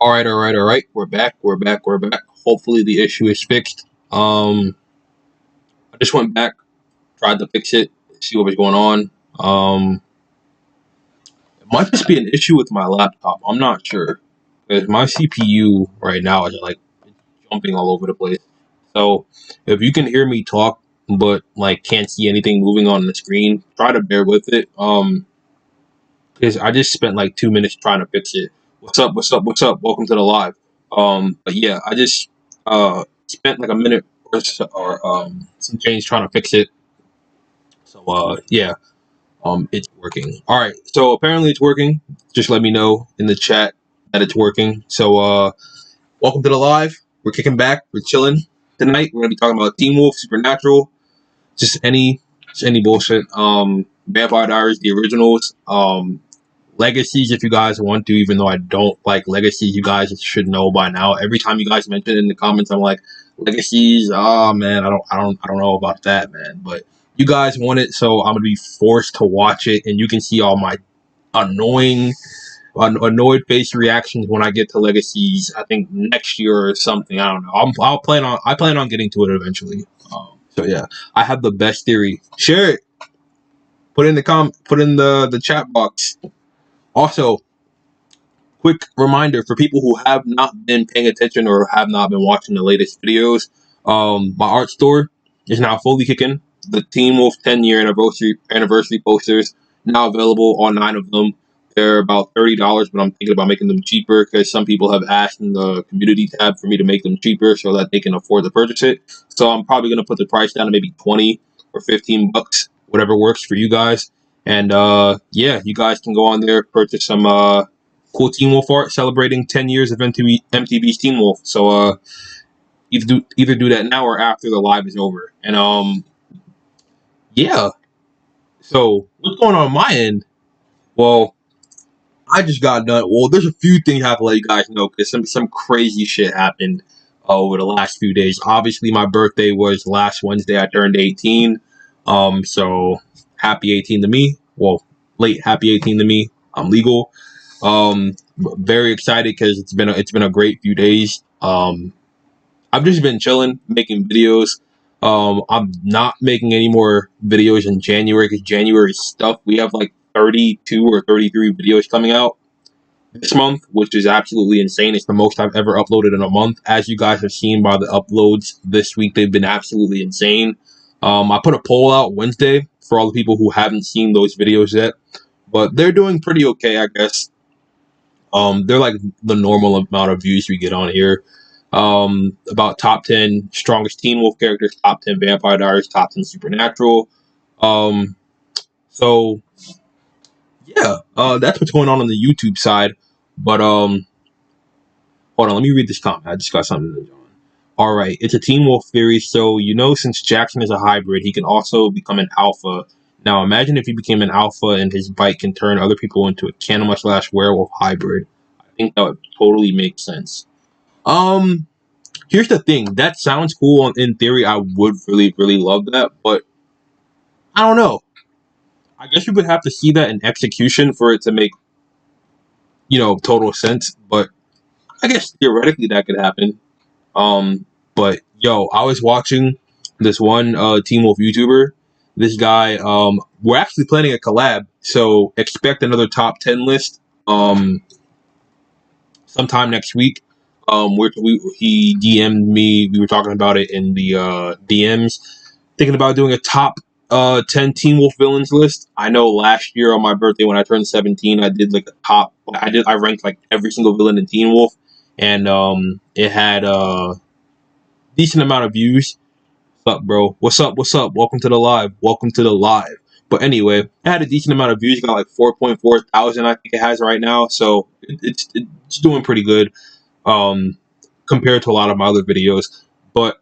All right. We're back. We're back. Hopefully the issue is fixed. I just went back, tried to fix it, see what was going on. It might just be an issue with my laptop. I'm not sure because my CPU right now is like jumping all over the place. So if you can hear me talk but like can't see anything moving on the screen, try to bear with it. Because I just spent like 2 minutes trying to fix it. What's up? What's up? What's up? Welcome to the live. But yeah, I just spent like a minute or some change trying to fix it. So yeah, it's working. All right. So apparently it's working. Just let me know in the chat that it's working. So welcome to the live. We're kicking back. We're chilling tonight. We're gonna be talking about Teen Wolf, Supernatural, just any bullshit. Vampire Diaries, the originals. Legacies, if you guys want to, even though I don't like Legacies, you guys should know by now. Every time you guys mention it in the comments, I'm like, Legacies, oh man, I don't know about that, man. But you guys want it, so I'm gonna be forced to watch it, and you can see all my annoying, annoyed face reactions when I get to Legacies. I think next year or something. I don't know. I plan on getting to it eventually. So yeah, I have the best theory. Share it. Put in the chat box. Also, quick reminder for people who have not been paying attention or have not been watching the latest videos. My art store is now fully kicking. The Teen Wolf 10-year anniversary posters now available. All 9 of them. They're about $30, but I'm thinking about making them cheaper because some people have asked in the community tab for me to make them cheaper so that they can afford to purchase it. So I'm probably gonna put the price down to maybe 20 or 15 bucks, whatever works for you guys. And yeah, you guys can go on there, purchase some cool Teen Wolf art celebrating 10 years of MTV's Teen Wolf. So either do that now or after the live is over. And yeah. So what's going on my end? Well, I just got done. Well, there's a few things I have to let you guys know because some crazy shit happened over the last few days. Obviously, my birthday was last Wednesday. I turned 18. So happy 18 to me. Well, late happy 18 to me. I'm legal. Very excited because it's been a great few days. I've just been chilling, making videos. I'm not making any more videos in January because January stuff. We have like 32 or 33 videos coming out this month, which is absolutely insane. It's the most I've ever uploaded in a month. As you guys have seen by the uploads this week, they've been absolutely insane. I put a poll out Wednesday for all the people who haven't seen those videos yet, but they're doing pretty okay, I guess. They're like the normal amount of views we get on here. About top 10 strongest Teen Wolf characters, top 10 Vampire Diaries, top 10 Supernatural. So yeah, that's what's going on the YouTube side. But hold on, let me read this comment. I just got something to on. All right, it's a Teen Wolf theory. So since Jackson is a hybrid, he can also become an alpha. Now imagine if he became an alpha and his bite can turn other people into a cannibal/werewolf hybrid. I think that would totally make sense. Here's the thing. That sounds cool in theory. I would really, really love that, but I don't know. I guess you would have to see that in execution for it to make, total sense. But I guess theoretically that could happen. But yo, I was watching this one Teen Wolf YouTuber. This guy, we're actually planning a collab, so expect another top 10 list sometime next week. He DM'd me. We were talking about it in the DMs. Thinking about doing a top 10 Teen Wolf villains list. I know last year on my birthday when I turned 17, I did like a top. I ranked like every single villain in Teen Wolf, and it had a decent amount of views. What's up, bro? What's up? What's up? Welcome to the live. Welcome to the live. But anyway, it had a decent amount of views. It got like 4.4 thousand. I think it has right now. So it's doing pretty good compared to a lot of my other videos. But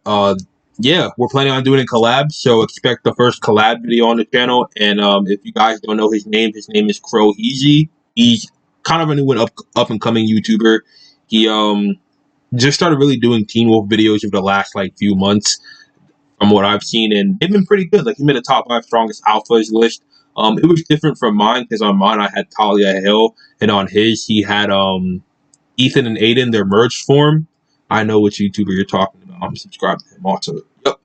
yeah, we're planning on doing a collab, so expect the first collab video on the channel. And if you guys don't know his name is Crow Easy. He's kind of a new up and coming YouTuber. He just started really doing Teen Wolf videos over the last like few months, from what I've seen, and they've been pretty good. Like he made a top 5 strongest alphas list. It was different from mine because on mine I had Talia Hill, and on his he had Ethan and Aiden, their merged form. I know which YouTuber you're talking about. I'm subscribed to him also. Yep.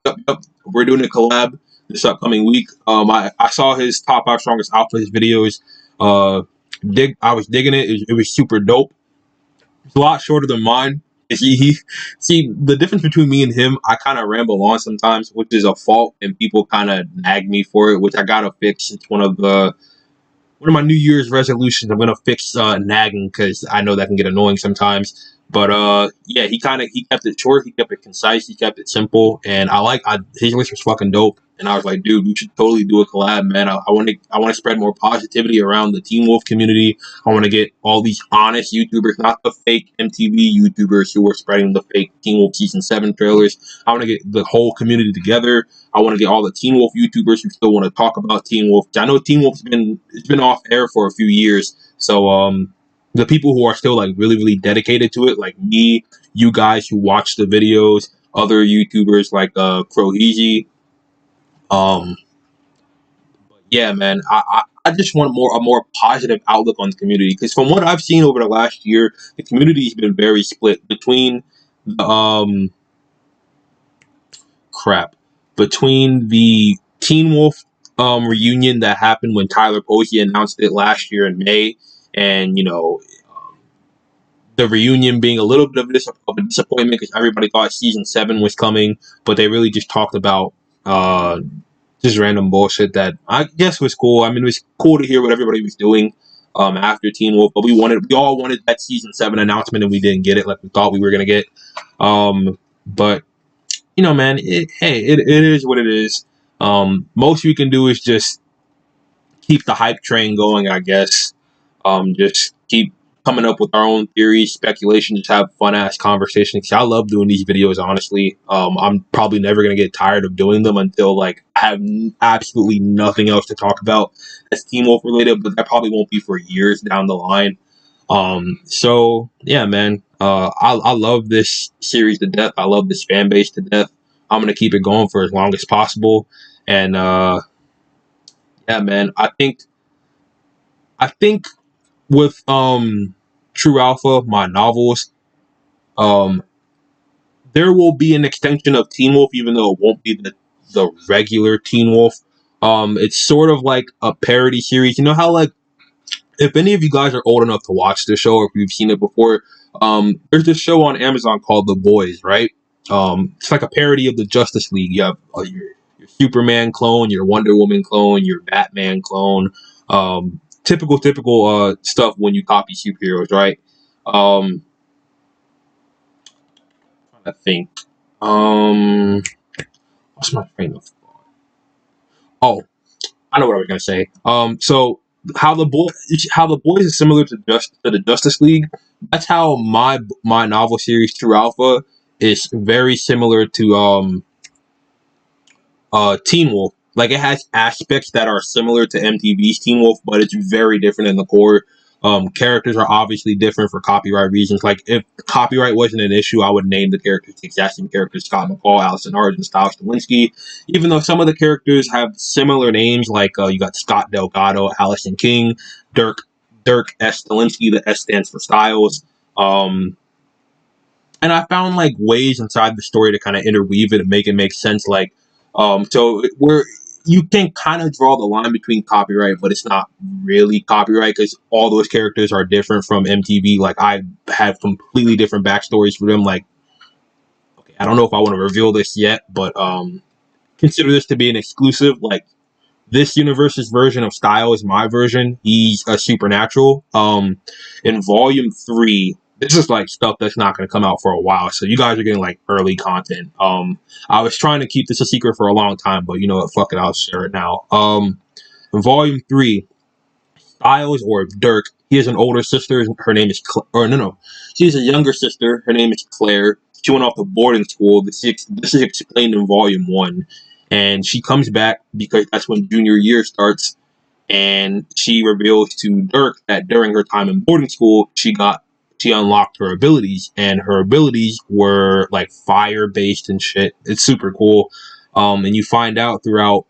We're doing a collab this upcoming week. I saw his top 5 strongest outfit, his videos. I was digging it. It was super dope. It's a lot shorter than mine. See, the difference between me and him, I kind of ramble on sometimes, which is a fault, and people kind of nag me for it, which I gotta fix. It's one of my New Year's resolutions. I'm gonna fix nagging because I know that can get annoying sometimes. But yeah, he kept it short, he kept it concise, he kept it simple, and his list was fucking dope. And I was like, dude, we should totally do a collab, man. I want to spread more positivity around the Teen Wolf community. I want to get all these honest YouTubers, not the fake MTV YouTubers who are spreading the fake Teen Wolf season 7 trailers. I want to get the whole community together. I want to get all the Teen Wolf YouTubers who still want to talk about Teen Wolf. I know Teen Wolf's been off air for a few years, so the people who are still like really dedicated to it, like me, you guys who watch the videos, other YouTubers like Croheezy. Um, yeah, man, I just want a more positive outlook on the community because from what I've seen over the last year, the community's been very split between the crap between the Teen Wolf reunion that happened when Tyler Posey announced it last year in May, and the reunion being a little bit of a disappointment because everybody thought season 7 was coming, but they really just talked about just random bullshit that I guess was cool. I mean, it was cool to hear what everybody was doing after Teen Wolf, but we all wanted that season 7 announcement, and we didn't get it like we thought we were gonna get. But man, it is what it is. Most we can do is just keep the hype train going, I guess. Just keep coming up with our own theories, speculation, just have fun ass conversations. I love doing these videos, honestly. I'm probably never gonna get tired of doing them until like I have absolutely nothing else to talk about that's Teen Wolf related, but that probably won't be for years down the line. So yeah, man. I love this series to death. I love this fan base to death. I'm gonna keep it going for as long as possible. And yeah, man. I think with True Alpha, my novels, um, there will be an extension of Teen Wolf, even though it won't be the regular Teen Wolf. It's sort of like a parody series. You know how like if any of you guys are old enough to watch the show, or if you've seen it before, there's this show on Amazon called The Boys, right? It's like a parody of the Justice League. You have your Superman clone, your Wonder Woman clone, your Batman clone. Typical stuff when you copy superheroes, right? I think. What's my train of thought? Oh, I know what I was gonna say. So how the boys is similar to the Justice League. That's how my novel series True Alpha is very similar to Teen Wolf. Like it has aspects that are similar to MTV's Teen Wolf, but it's very different in the core. Characters are obviously different for copyright reasons. Like if copyright wasn't an issue, I would name the characters the exact same characters: Scott McCall, Allison Hart, and Styles Stilinski. Even though some of the characters have similar names, like you got Scott Delgado, Allison King, Dirk S. Stilinski. The S stands for Styles. And I found like ways inside the story to kind of interweave it and make it make sense. Like, so where you can kind of draw the line between copyright, but it's not really copyright because all those characters are different from MTV. Like, I have completely different backstories for them. Like, okay, I don't know if I want to reveal this yet, but consider this to be an exclusive. Like, this universe's version of Style is my version. He's a supernatural. In volume 3, this is like stuff that's not going to come out for a while, so you guys are getting like early content. I was trying to keep this a secret for a long time, but you know what? Fuck it, I'll share it now. In volume 3, Styles or Dirk, he has an older sister. Her name is she has a younger sister. Her name is Claire. She went off to boarding school. This is explained in volume 1, and she comes back because that's when junior year starts. And she reveals to Dirk that during her time in boarding school, she unlocked her abilities, and her abilities were like fire based and shit. It's super cool. And you find out throughout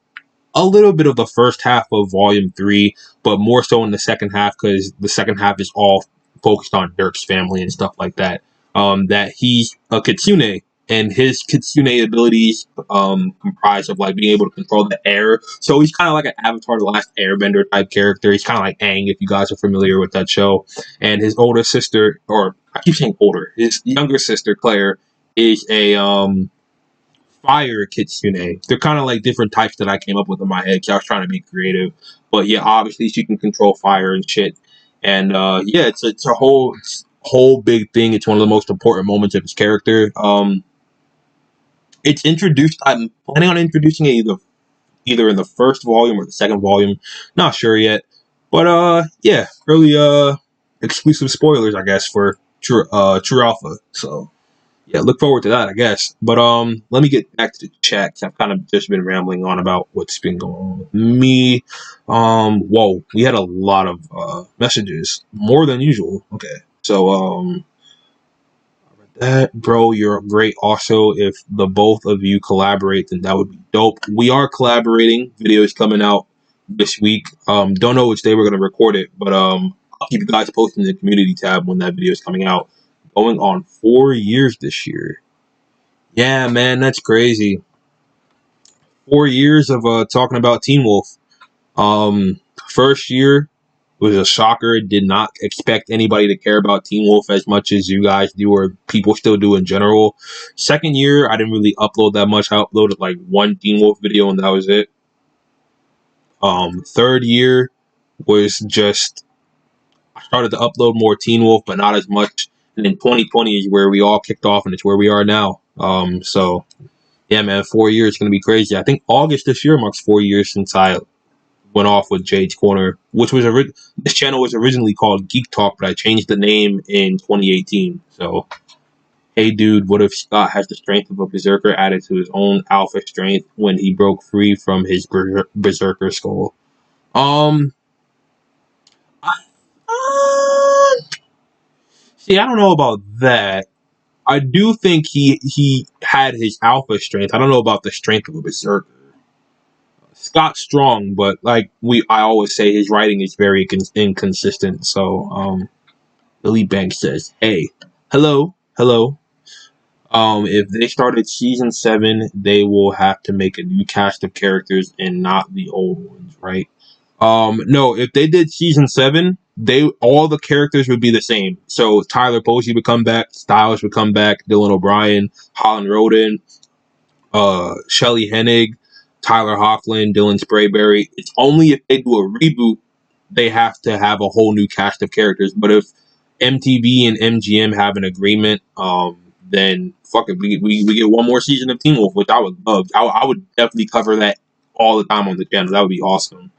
a little bit of the first half of volume 3, but more so in the second half because the second half is all focused on Dirk's family and stuff like that. That he's a kitsune, and his kitsune abilities comprise of like being able to control the air. So he's kind of like an Avatar: The Last Airbender type character. He's kind of like Aang, if you guys are familiar with that show. And his older sister, or I keep saying older, his younger sister Claire is a fire kitsune. They're kind of like different types that I came up with in my head because I was trying to be creative. But yeah, obviously she can control fire and shit. And yeah, it's a whole big thing. It's one of the most important moments of his character. It's introduced. I'm planning on introducing it either in the first volume or the second volume. Not sure yet. But yeah, really exclusive spoilers, I guess, for True Alpha. So yeah, look forward to that, I guess. But let me get back to the chat 'cause I've kind of just been rambling on about what's been going on with me. Whoa, we had a lot of messages, more than usual. Okay, so that bro, you're great. Also, if the both of you collaborate, then that would be dope. We are collaborating. Videos coming out this week. Don't know which day we're gonna record it, but I'll keep you guys posted in the community tab when that video is coming out. Going on 4 years this year. Yeah, man, that's crazy. 4 years of talking about Teen Wolf. First year was a shocker. Did not expect anybody to care about Teen Wolf as much as you guys do, or people still do in general. Second year, I didn't really upload that much. I uploaded like one Teen Wolf video, and that was it. Third year was just I started to upload more Teen Wolf, but not as much. And then 2020 is where we all kicked off, and it's where we are now. So yeah, man, 4 years is gonna be crazy. I think August this year marks 4 years since I went off with Jade's Corner, which was this channel was originally called Geek Talk, but I changed the name in 2018. So, hey, dude, what if Scott has the strength of a berserker added to his own alpha strength when he broke free from his berserker skull? Um, I, see, I don't know about that. I do think he had his alpha strength. I don't know about the strength of a berserker. Scott's strong, but like I always say, his writing is very inconsistent. So, Lily Banks says, "Hey, hello. If they started season 7, they will have to make a new cast of characters and not the old ones, right? No, if they did season 7, all the characters would be the same. So Tyler Posey would come back, Styles would come back, Dylan O'Brien, Holland Roden, Shelly Hennig, Tyler Hoechlin, Dylan Sprayberry. It's only if they do a reboot they have to have a whole new cast of characters. But if MTV and MGM have an agreement, then fuck it, we get one more season of Teen Wolf, which I would love. I would definitely cover that all the time on the channel. That would be awesome.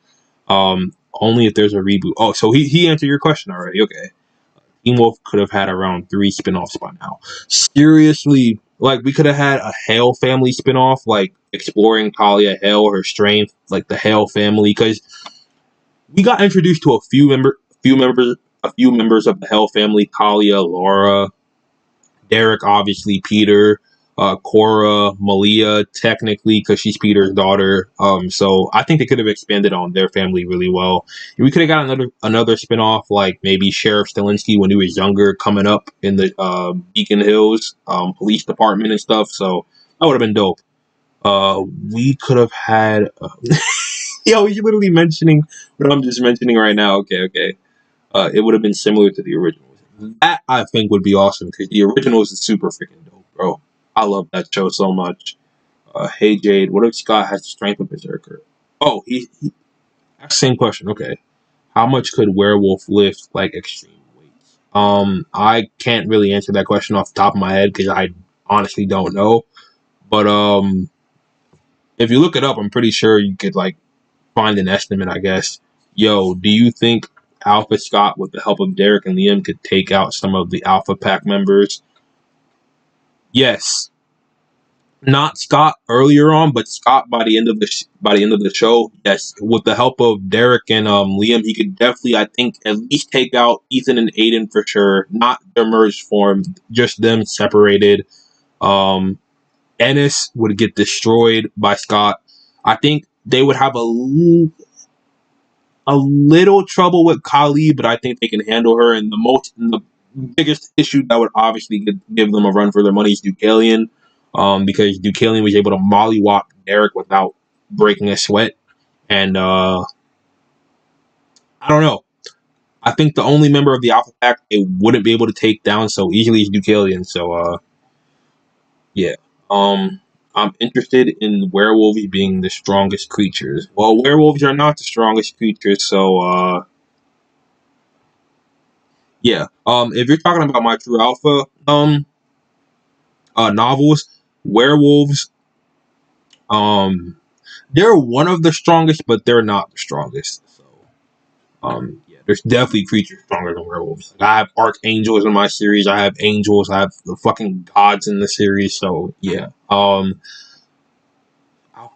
Only if there's a reboot. Oh, so he answered your question already. Okay. Teen Wolf could have had around 3 spin-offs by now. Seriously, like we could have had a Hale family spin-off, like exploring Talia Hale, her strength, like the Hale family, because we got introduced to a few members of the Hale family: Talia, Laura, Derek, obviously Peter, Cora, Malia, technically because she's Peter's daughter. So I think they could have expanded on their family really well. And we could have got another spinoff, like maybe Sheriff Stilinski when he was younger, coming up in the Beacon Hills police department and stuff. So that would have been dope. We could have had. Yo, you're literally mentioning what I'm just mentioning right now. Okay. It would have been similar to the originals. That I think would be awesome because the originals is super freaking dope, bro. I love that show so much. Hey Jade, what if Scott has the strength of Berserker? Oh, he same question. Okay, how much could Werewolf lift like extreme weights? I can't really answer that question off the top of my head because I honestly don't know. But if you look it up, I'm pretty sure you could like find an estimate, I guess. Yo, do you think Alpha Scott, with the help of Derek and Liam, could take out some of the Alpha Pack members? Yes. Not Scott earlier on, but Scott by the end of the show. Yes, with the help of Derek and Liam, he could definitely, I think, at least take out Ethan and Aiden for sure. Not their merged form, just them separated. Ennis would get destroyed by Scott. I think they would have a little trouble with Kali, but I think they can handle her. And the biggest issue that would obviously give them a run for their money is Deucalion, because Deucalion was able to mollywop Derek without breaking a sweat. And I don't know. I think the only member of the Alpha Pack they wouldn't be able to take down so easily is Deucalion. So yeah. Um, I'm interested in werewolves being the strongest creatures. Well, werewolves are not the strongest creatures, so yeah. If you're talking about my True Alpha novels, werewolves they're one of the strongest, but they're not the strongest. So yeah, there's definitely creatures stronger than werewolves. Like, I have archangels in my series. I have angels. I have the fucking gods in the series. So yeah. Alpha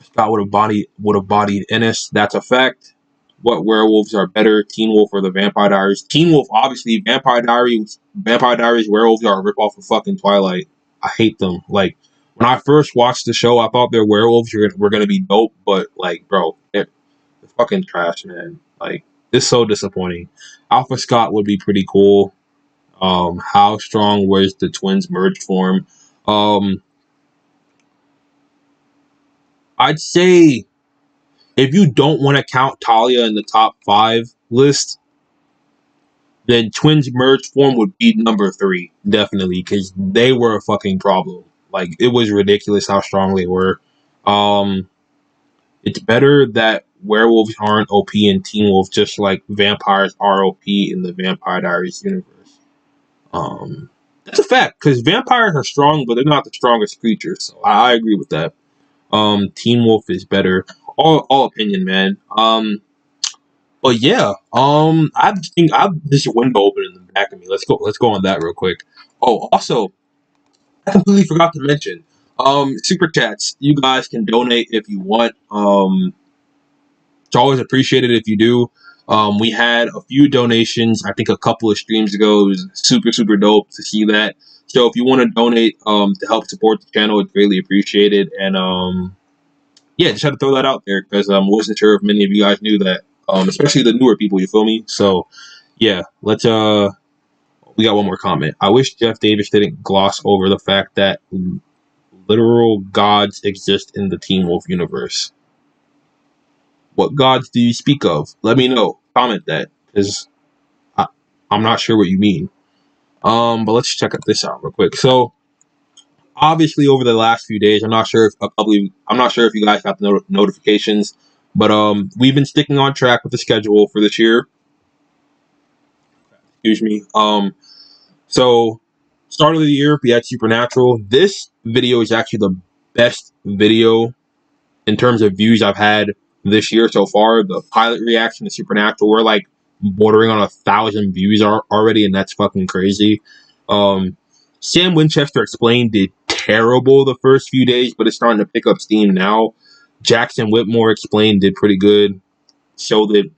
Scott would have bodied Ennis. That's a fact. What werewolves are better, Teen Wolf or the Vampire Diaries? Teen Wolf, obviously. Vampire Diaries werewolves are a ripoff of fucking Twilight. I hate them. Like, when I first watched the show, I thought their werewolves were gonna be dope, but like, bro, they're fucking trash, man. Like, it's so disappointing. Alpha Scott would be pretty cool. How strong was the twins merged form? Um, I'd say if you don't want to count Talia in the top 5 list, then Twins merge form would be number 3, definitely, because they were a fucking problem. Like, it was ridiculous how strong they were. Um, it's better that werewolves aren't OP in Teen Wolf, just like vampires are OP in the Vampire Diaries universe. That's a fact, because vampires are strong, but they're not the strongest creatures. So I agree with that. Teen Wolf is better. All opinion, man. But yeah, I have this window open in the back of me. Let's go on that real quick. Oh, also, I completely forgot to mention, super chats. You guys can donate if you want. It's always appreciated if you do. We had a few donations. I think a couple of streams ago. It was super dope to see that. So if you want to donate, to help support the channel, it's greatly appreciated. And yeah, just had to throw that out there because I wasn't sure if many of you guys knew that, especially the newer people. You feel me? So yeah, let's we got one more comment. I wish Jeff Davis didn't gloss over the fact that literal gods exist in the Teen Wolf universe. What gods do you speak of? Let me know. Comment that, because I'm not sure what you mean. But let's check this out real quick. So obviously, over the last few days, I'm not sure if you guys got the notifications, but we've been sticking on track with the schedule for this year. Excuse me. So start of the year, we had Supernatural. This video is actually the best video in terms of views I've had this year so far. The pilot reaction to Supernatural, we're like bordering on 1,000 views already, and that's fucking crazy. Sam Winchester Explained did terrible the first few days, but it's starting to pick up steam now. Jackson Whitmore Explained did pretty good. So the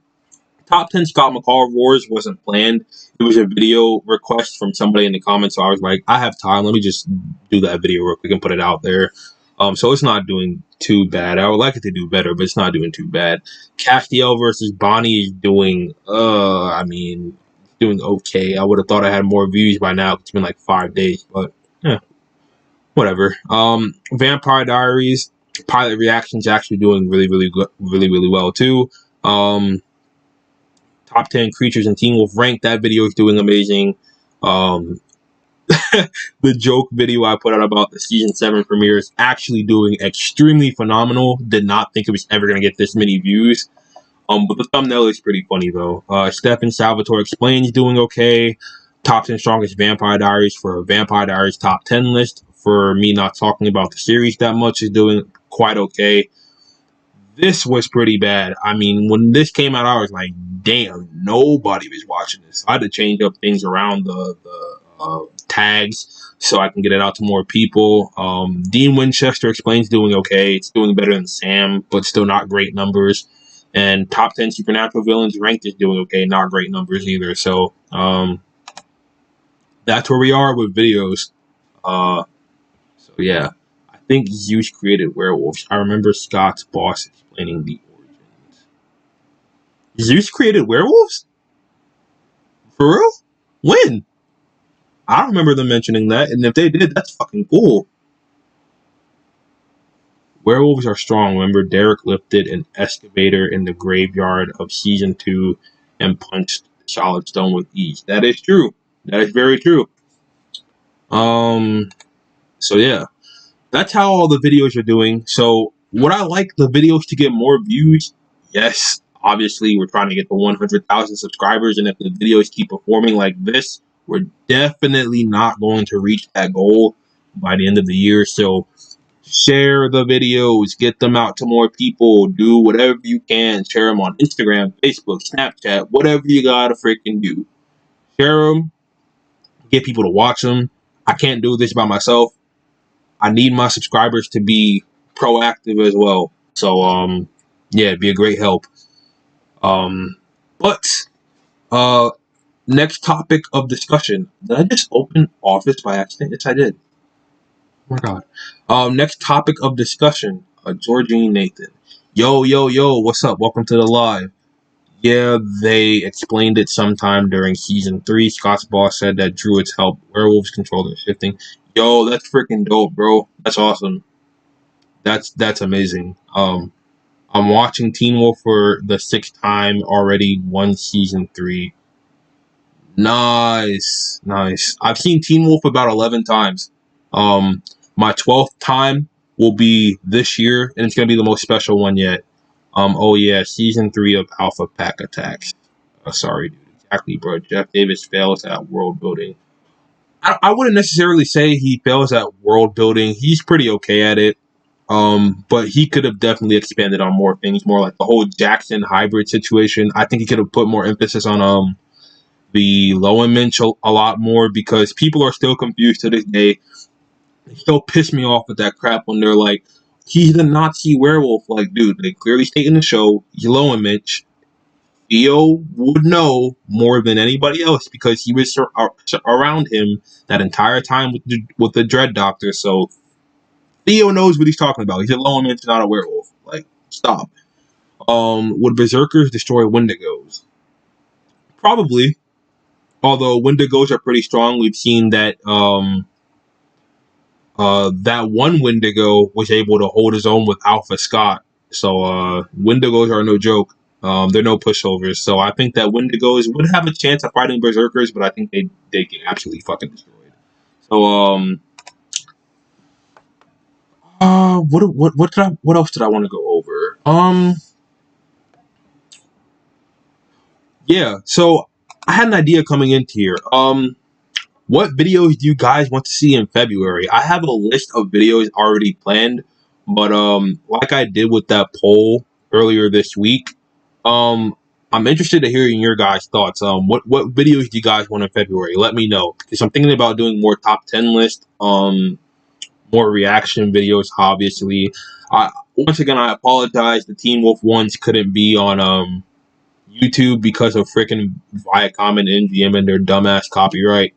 top 10 Scott McCall roars wasn't planned. It was a video request from somebody in the comments, so I was like, I have time. Let me just do that video real quick and put it out there. So it's not doing too bad. I would like it to do better, but it's not doing too bad. Castiel versus Bonnie is doing, doing okay. I would have thought I had more views by now. It's been like 5 days, but yeah, whatever. Vampire Diaries pilot reactions actually doing really good, really well too. Top 10 creatures in Teen Wolf rank. That video is doing amazing. Um, the joke video I put out about the season 7 premiere is actually doing extremely phenomenal. Did not think it was ever going to get this many views. But the thumbnail is pretty funny though. Stefan Salvatore Explains doing okay. Top 10 strongest Vampire Diaries for a Vampire Diaries top 10 list. For me not talking about the series that much is doing quite okay. This was pretty bad. I mean, when this came out, I was like, damn, nobody was watching this. I had to change up things around the tags so I can get it out to more people. Dean Winchester Explains doing okay. It's doing better than Sam, but still not great numbers. And top 10 Supernatural villains ranked is doing okay, not great numbers either. So that's where we are with videos. So yeah. I think Zeus created werewolves. I remember Scott's boss explaining the origins. Zeus created werewolves? For real? When? I don't remember them mentioning that, and if they did, that's fucking cool. Werewolves are strong. Remember, Derek lifted an excavator in the graveyard of season 2 and punched solid stone with ease. That is true. That is very true. So yeah, that's how all the videos are doing. So would I like the videos to get more views? Yes. Obviously, we're trying to get to 100,000 subscribers, and if the videos keep performing like this, we're definitely not going to reach that goal by the end of the year. So share the videos, get them out to more people, do whatever you can. Share them on Instagram, Facebook, Snapchat, whatever you gotta freaking do. Share them, get people to watch them. I can't do this by myself. I need my subscribers to be proactive as well. So, yeah, it'd be a great help. Um, but, uh, next topic of discussion. Did I just open Office by accident? Yes, I did. Oh my god. Next topic of discussion. Georgine Nathan. Yo, yo, yo, what's up? Welcome to the live. Yeah, they explained it sometime during season 3. Scott's boss said that druids help werewolves control their shifting. Yo, that's freaking dope, bro. That's awesome. That's amazing. I'm watching Teen Wolf for the 6th time already. One season 3. Nice, nice. I've seen Teen Wolf about 11 times. My 12th time will be this year, and it's gonna be the most special one yet. Oh yeah, season 3 of Alpha Pack Attacks. Sorry, dude. Exactly, bro. Jeff Davis fails at world building. I wouldn't necessarily say he fails at world building. He's pretty okay at it. But he could have definitely expanded on more things, more like the whole Jackson hybrid situation. I think he could have put more emphasis on the Lowen Minch a lot more, because people are still confused to this day. They still piss me off with that crap when they're like, he's the Nazi werewolf. Like, dude, they clearly state in the show, he's Lowen Minch. Theo would know more than anybody else because he was around him that entire time with the Dread Doctor. So Theo knows what he's talking about. He's a Lowen Minch, not a werewolf. Like, stop. Would Berserkers destroy Wendigos? Probably. Although Wendigos are pretty strong, we've seen that that one Wendigo was able to hold his own with Alpha Scott. So Wendigos are no joke. They're no pushovers. So I think that Wendigos would have a chance of fighting Berserkers, but I think they get absolutely fucking destroyed. So what else did I want to go over? Yeah. So I had an idea coming into here. What videos do you guys want to see in February? I have a list of videos already planned, but like I did with that poll earlier this week, um, I'm interested in hearing your guys' thoughts. What videos do you guys want in February? Let me know, because I'm thinking about doing more top 10 list, more reaction videos. Obviously, once again I apologize. The Teen Wolf ones couldn't be on YouTube because of freaking Viacom and MGM and their dumbass copyright.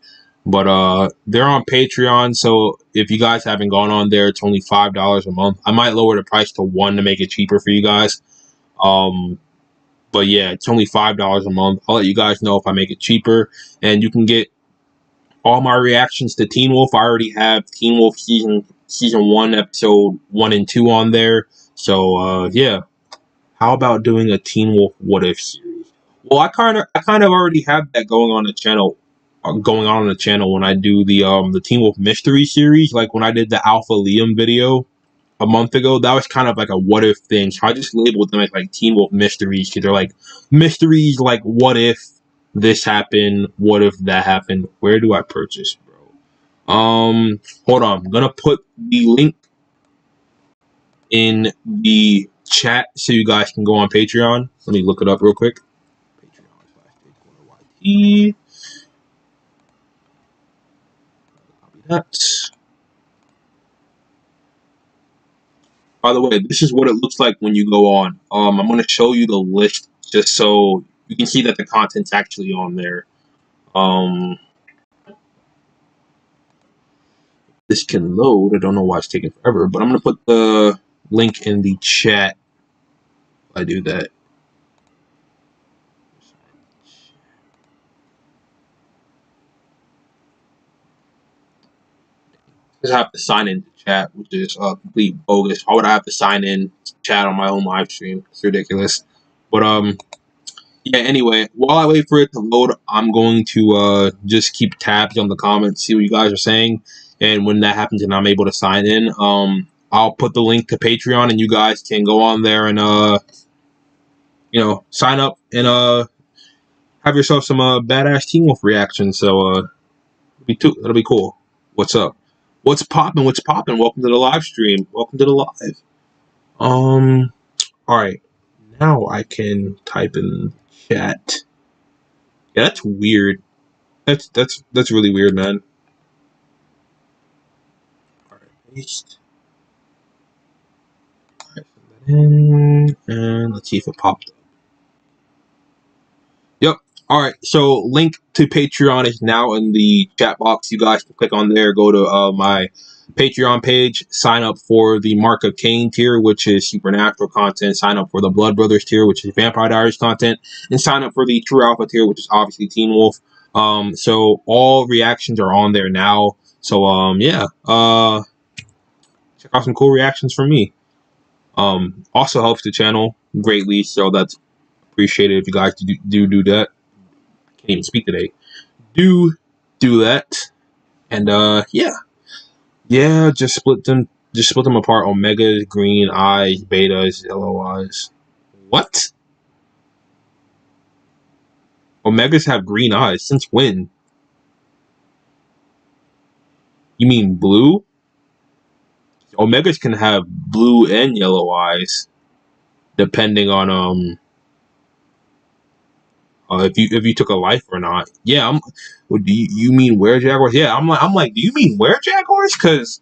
But they're on Patreon, so if you guys haven't gone on there, it's only $5 a month. I might lower the price to $1 to make it cheaper for you guys. But yeah, it's only $5 a month. I'll let you guys know if I make it cheaper, and you can get all my reactions to Teen Wolf. I already have Teen Wolf season 1, episode 1 and 2 on there. So yeah, how about doing a Teen Wolf What If series? Well, I kind of already have that going on the channel, when I do the Teen Wolf Mystery series. Like when I did the Alpha Liam video a month ago, that was kind of like a what if thing. So I just labeled them as like Teen Wolf Mysteries, because they're like mysteries, like what if this happened, what if that happened. Where do I purchase, bro? Hold on, I'm gonna put the link in the chat so you guys can go on Patreon. Let me look it up real quick. Patreon/YT. Copy that. By the way, this is what it looks like when you go on. I'm going to show you the list just so you can see that the content's actually on there. This can load. I don't know why it's taking forever, but I'm going to put the link in the chat. I do that. just have to sign into chat, which is complete bogus. Why would I have to sign in to chat on my own live stream? It's ridiculous. But yeah. Anyway, while I wait for it to load, I'm going to just keep tabs on the comments, see what you guys are saying, and when that happens and I'm able to sign in, I'll put the link to Patreon, and you guys can go on there and sign up and have yourself some badass Teen Wolf reactions. So that'll be cool. What's up? What's poppin'? What's poppin'? Welcome to the live stream. Welcome to the live. All right. Now I can type in chat. Yeah, that's weird. That's really weird, man. All right, paste. All right, send that in, and let's see if it popped up. Yep. All right. So link to Patreon is now in the chat box. You guys can click on there. Go to my Patreon page. Sign up for the Mark of Cain tier, which is supernatural content. Sign up for the Blood Brothers tier, which is Vampire Diaries content, and sign up for the True Alpha tier, which is obviously Teen Wolf. So all reactions are on there now. So yeah. Check out some cool reactions from me. Also helps the channel greatly, so that's appreciated if you guys do that. Can't even speak today. Do that, and yeah, just split them apart. Omegas, green eyes, betas, yellow eyes. What? Omegas have green eyes since when? You mean blue? Omegas can have blue and yellow eyes, depending on if you took a life or not. Yeah, do you mean were jaguars? Yeah, I'm like, do you mean were jaguars? Because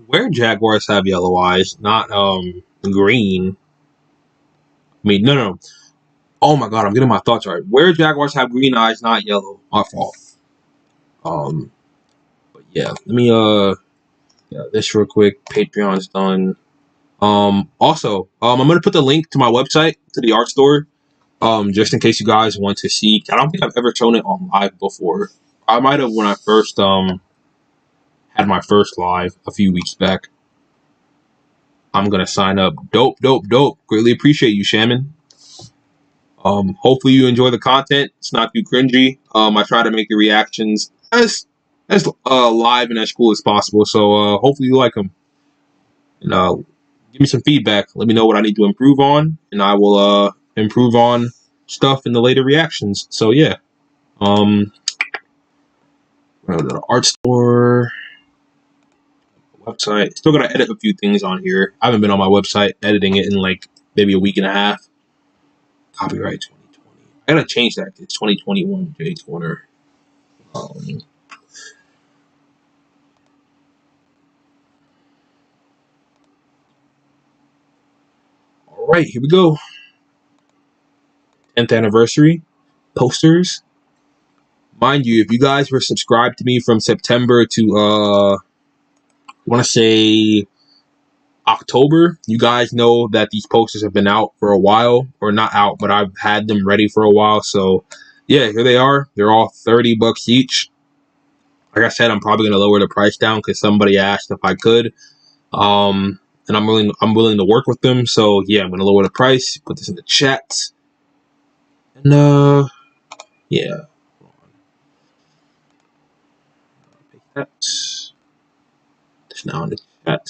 were jaguars have yellow eyes, not green. I mean, no. Oh my god, I'm getting my thoughts right. Where jaguars have green eyes, not yellow. My fault. But yeah, let me yeah, this real quick. Patreon's done. Also, I'm gonna put the link to my website to the art store. Just in case you guys want to see. I don't think I've ever shown it on live before. I might have when I first had my first live a few weeks back. I'm gonna sign up. Dope. Greatly appreciate you, Shaman. Hopefully you enjoy the content. It's not too cringy. I try to make the reactions as live and as cool as possible. So hopefully you like them. And give me some feedback. Let me know what I need to improve on, and I will improve on stuff in the later reactions. So yeah. The art store website. Still gotta edit a few things on here. I haven't been on my website editing it in like maybe a week and a half. Copyright 2020. I gotta change that. It's 2021. Jay Corner. All right, here we go. 10th anniversary posters. Mind you, if you guys were subscribed to me from September to I want to say October, you guys know that these posters have been out for a while, or not out, but I've had them ready for a while. So yeah, here they are. They're all $30 each. Like I said, I'm probably gonna lower the price down because somebody asked if I could. And I'm willing to work with them. So yeah, I'm gonna lower the price. Put this in the chat. And yeah. That's now in the chat.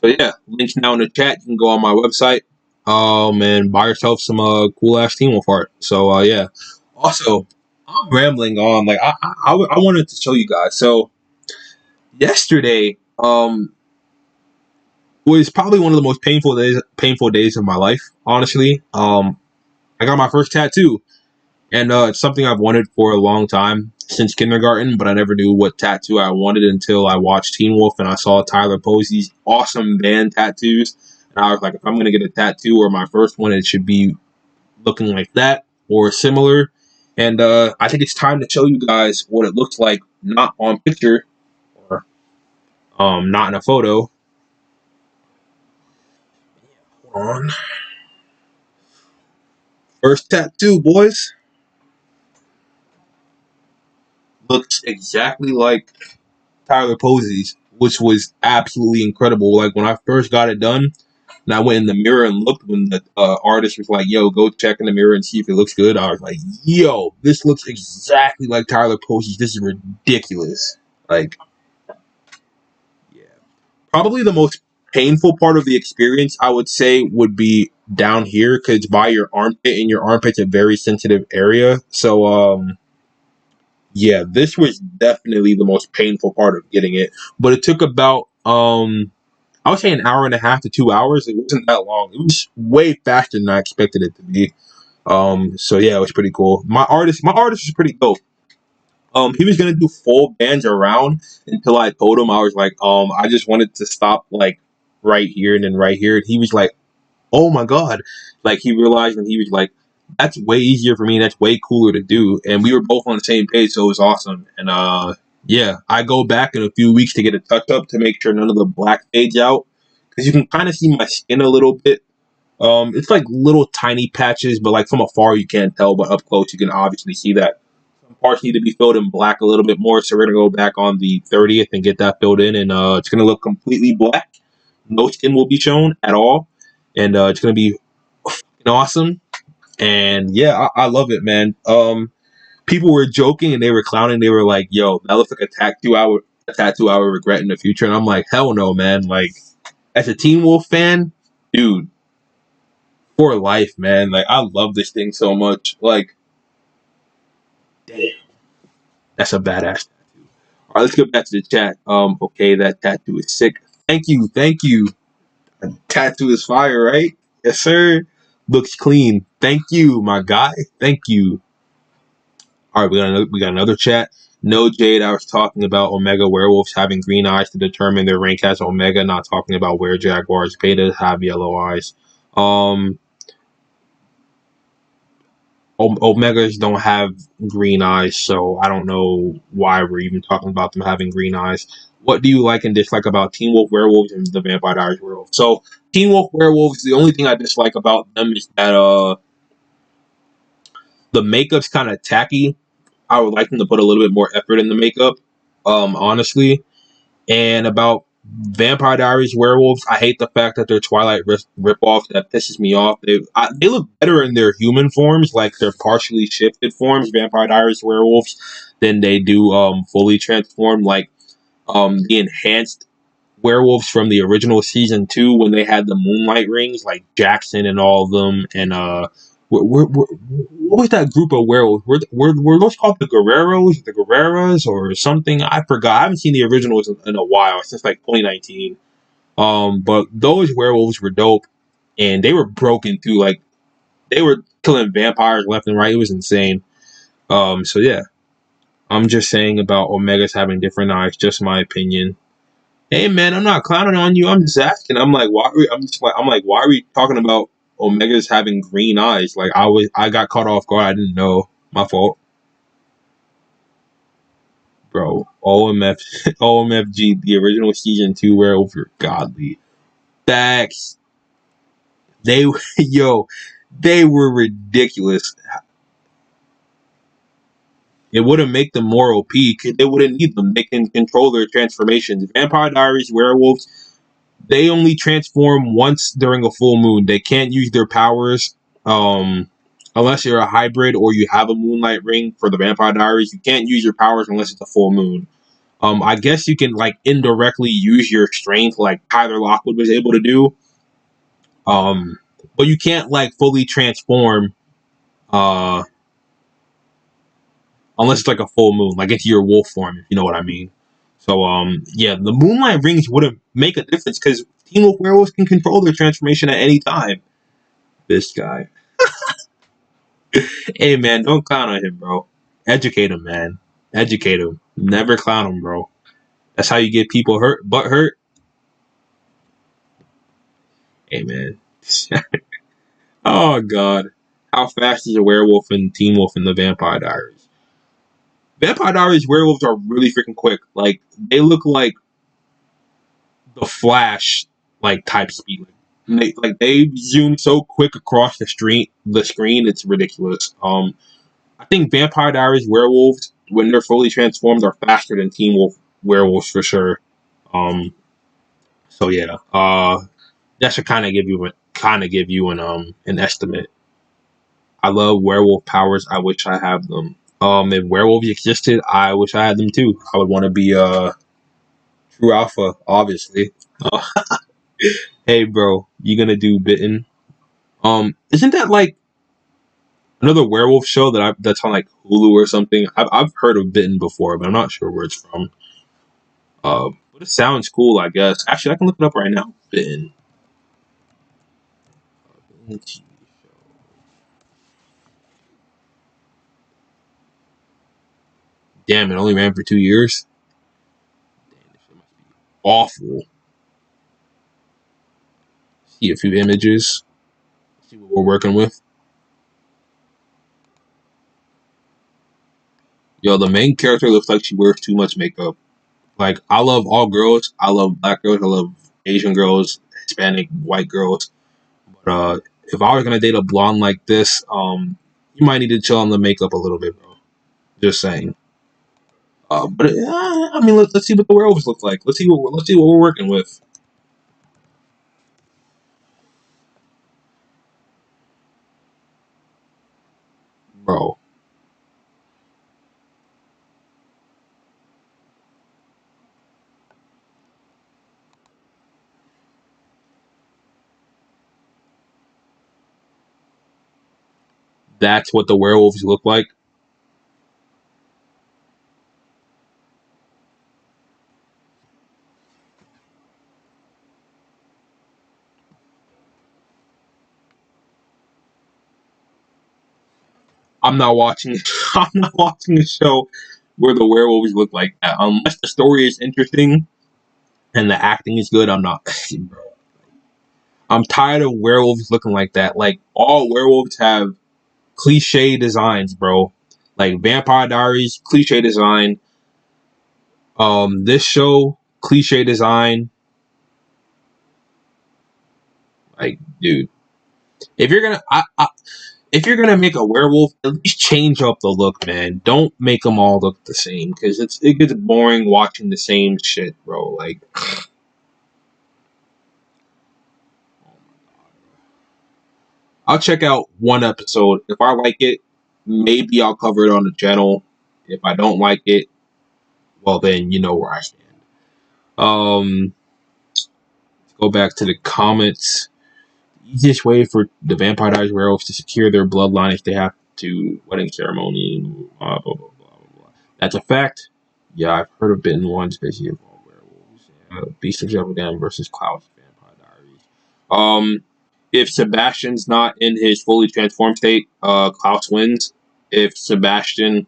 So yeah, links now in the chat. You can go on my website, and buy yourself some cool ass Teen Wolf art. So yeah. Also, I'm rambling on. Like I wanted to show you guys. So yesterday, was probably one of the most painful days of my life. Honestly, I got my first tattoo. And it's something I've wanted for a long time, since kindergarten, but I never knew what tattoo I wanted until I watched Teen Wolf and I saw Tyler Posey's awesome band tattoos. And I was like, if I'm going to get a tattoo or my first one, it should be looking like that or similar. And I think it's time to show you guys what it looks like, not on picture or not in a photo. Hold on. First tattoo, boys. Looks exactly like Tyler Posey's, which was absolutely incredible. Like when I first got it done, and I went in the mirror and looked when the artist was like, "Yo, go check in the mirror and see if it looks good." I was like, "Yo, this looks exactly like Tyler Posey's. This is ridiculous." Like, yeah. Probably the most painful part of the experience, I would say, would be down here because it's by your armpit, and your armpit's a very sensitive area. So, yeah, this was definitely the most painful part of getting it. But it took about, I would say, an hour and a half to 2 hours. It wasn't that long. It was way faster than I expected it to be. So yeah, it was pretty cool. My artist was pretty dope. He was gonna do full bands around until I told him I was like, I just wanted to stop like right here and then right here. And he was like, oh my god, like he realized and he was like, that's way easier for me. That's way cooler to do. And we were both on the same page, so it was awesome. And yeah, I go back in a few weeks to get a touch up to make sure none of the black fades out because you can kind of see my skin a little bit. It's like little tiny patches, but like from afar you can't tell, but up close you can obviously see that some parts need to be filled in black a little bit more. So we're gonna go back on the 30th and get that filled in, and it's gonna look completely black. No skin will be shown at all, and it's gonna be awesome. And yeah, I love it, man. People were joking and they were clowning. They were like, "Yo, that looks like a tattoo I would regret in the future." And I'm like, "Hell no, man!" Like, as a Teen Wolf fan, dude, for life, man. Like, I love this thing so much. Like, damn, that's a badass tattoo. All right, let's get back to the chat. Okay, that tattoo is sick. Thank you, thank you. Tattoo is fire, right? Yes, sir. Looks clean. Thank you, my guy. Thank you. All right, we got another chat. No, Jade, I was talking about Omega werewolves having green eyes to determine their rank as Omega, not talking about where Jaguars Betas have yellow eyes. Omegas don't have green eyes, so I don't know why we're even talking about them having green eyes. What do you like and dislike about Teen Wolf Werewolves and the Vampire Diaries Werewolf? So, Teen Wolf Werewolves, the only thing I dislike about them is that the makeup's kind of tacky. I would like them to put a little bit more effort in the makeup, honestly. And about Vampire Diaries werewolves, I hate the fact that they're Twilight ripoffs. That pisses me off. They look better in their human forms, like their partially shifted forms, Vampire Diaries werewolves, than they do fully transformed, like the enhanced werewolves from the original season 2 when they had the moonlight rings, like Jackson and all of them, and what was that group of werewolves? Were those called the Guerreros, the Guerreras, or something? I forgot. I haven't seen the originals in a while, since like 2019. But those werewolves were dope, and they were broken through. Like they were killing vampires left and right. It was insane. So yeah, I'm just saying about Omegas having different eyes. Just my opinion. Hey man, I'm not clowning on you. I'm just asking. I'm like, why? I'm like, why are we talking about Omegas having green eyes? Like, I got caught off guard. I didn't know. My fault, bro. OMF, OMFG, the original season 2 werewolf were godly. Facts. They, yo, they were ridiculous. It wouldn't make them more OP. They wouldn't need them. They can control their transformations. Vampire Diaries werewolves, they only transform once during a full moon. They can't use their powers unless you're a hybrid or you have a moonlight ring for the Vampire Diaries. You can't use your powers unless it's a full moon. I guess you can like indirectly use your strength like Tyler Lockwood was able to do. Um, but you can't like fully transform uh unless it's like a full moon, like into your wolf form, if you know what I mean. So yeah, the moonlight rings wouldn't make a difference because Teen Wolf werewolves can control their transformation at any time. This guy. Hey man, don't clown on him, bro. Educate him, man. Educate him. Never clown him, bro. That's how you get people hurt, butt hurt. Hey man. Oh god. How fast is a werewolf and Teen Wolf in the Vampire Diaries? Vampire Diaries werewolves are really freaking quick. Like they look like the Flash, like type speed. They zoom so quick across the screen, it's ridiculous. I think Vampire Diaries werewolves, when they're fully transformed, are faster than Teen Wolf werewolves for sure. Um, so yeah, that should kind of give you an estimate. I love werewolf powers. I wish I have them. If werewolves existed, I wish I had them too. I would want to be true alpha, obviously. Uh, hey, bro, you gonna do bitten? Isn't that like another werewolf show that's on like Hulu or something? I've heard of Bitten before, but I'm not sure where it's from. But it sounds cool, I guess. Actually, I can look it up right now. Bitten. Damn, it only ran for 2 years. Damn, this shit must be awful. See a few images. See what we're working with. Yo, the main character looks like she wears too much makeup. Like, I love all girls. I love black girls. I love Asian girls, Hispanic, white girls. But if I was gonna date a blonde like this, you might need to chill on the makeup a little bit, bro. Just saying. But I mean, let's see what the werewolves look like. Let's see what we're working with, bro. That's what the werewolves look like. I'm not watching. I'm not watching a show where the werewolves look like that. Unless the story is interesting and the acting is good, I'm not. Bro, I'm tired of werewolves looking like that. Like all werewolves have cliche designs, bro. Like Vampire Diaries, cliche design. This show, cliche design. Like, dude, if you're gonna, if you're gonna make a werewolf, at least change up the look, man. Don't make them all look the same because it gets boring watching the same shit, bro. Like, I'll check out one episode. If I like it, maybe I'll cover it on the channel. If I don't like it, well then you know where I stand. Let's go back to the comments. The easiest way for the Vampire Diaries werewolves to secure their bloodline is they have to wedding ceremony. Blah, blah, blah, blah, blah. That's a fact. Yeah, I've heard of bitten ones basically involve werewolves. Beast of Jeopardy versus Klaus Vampire Diaries. If Sebastian's not in his fully transformed state, Klaus wins. If Sebastian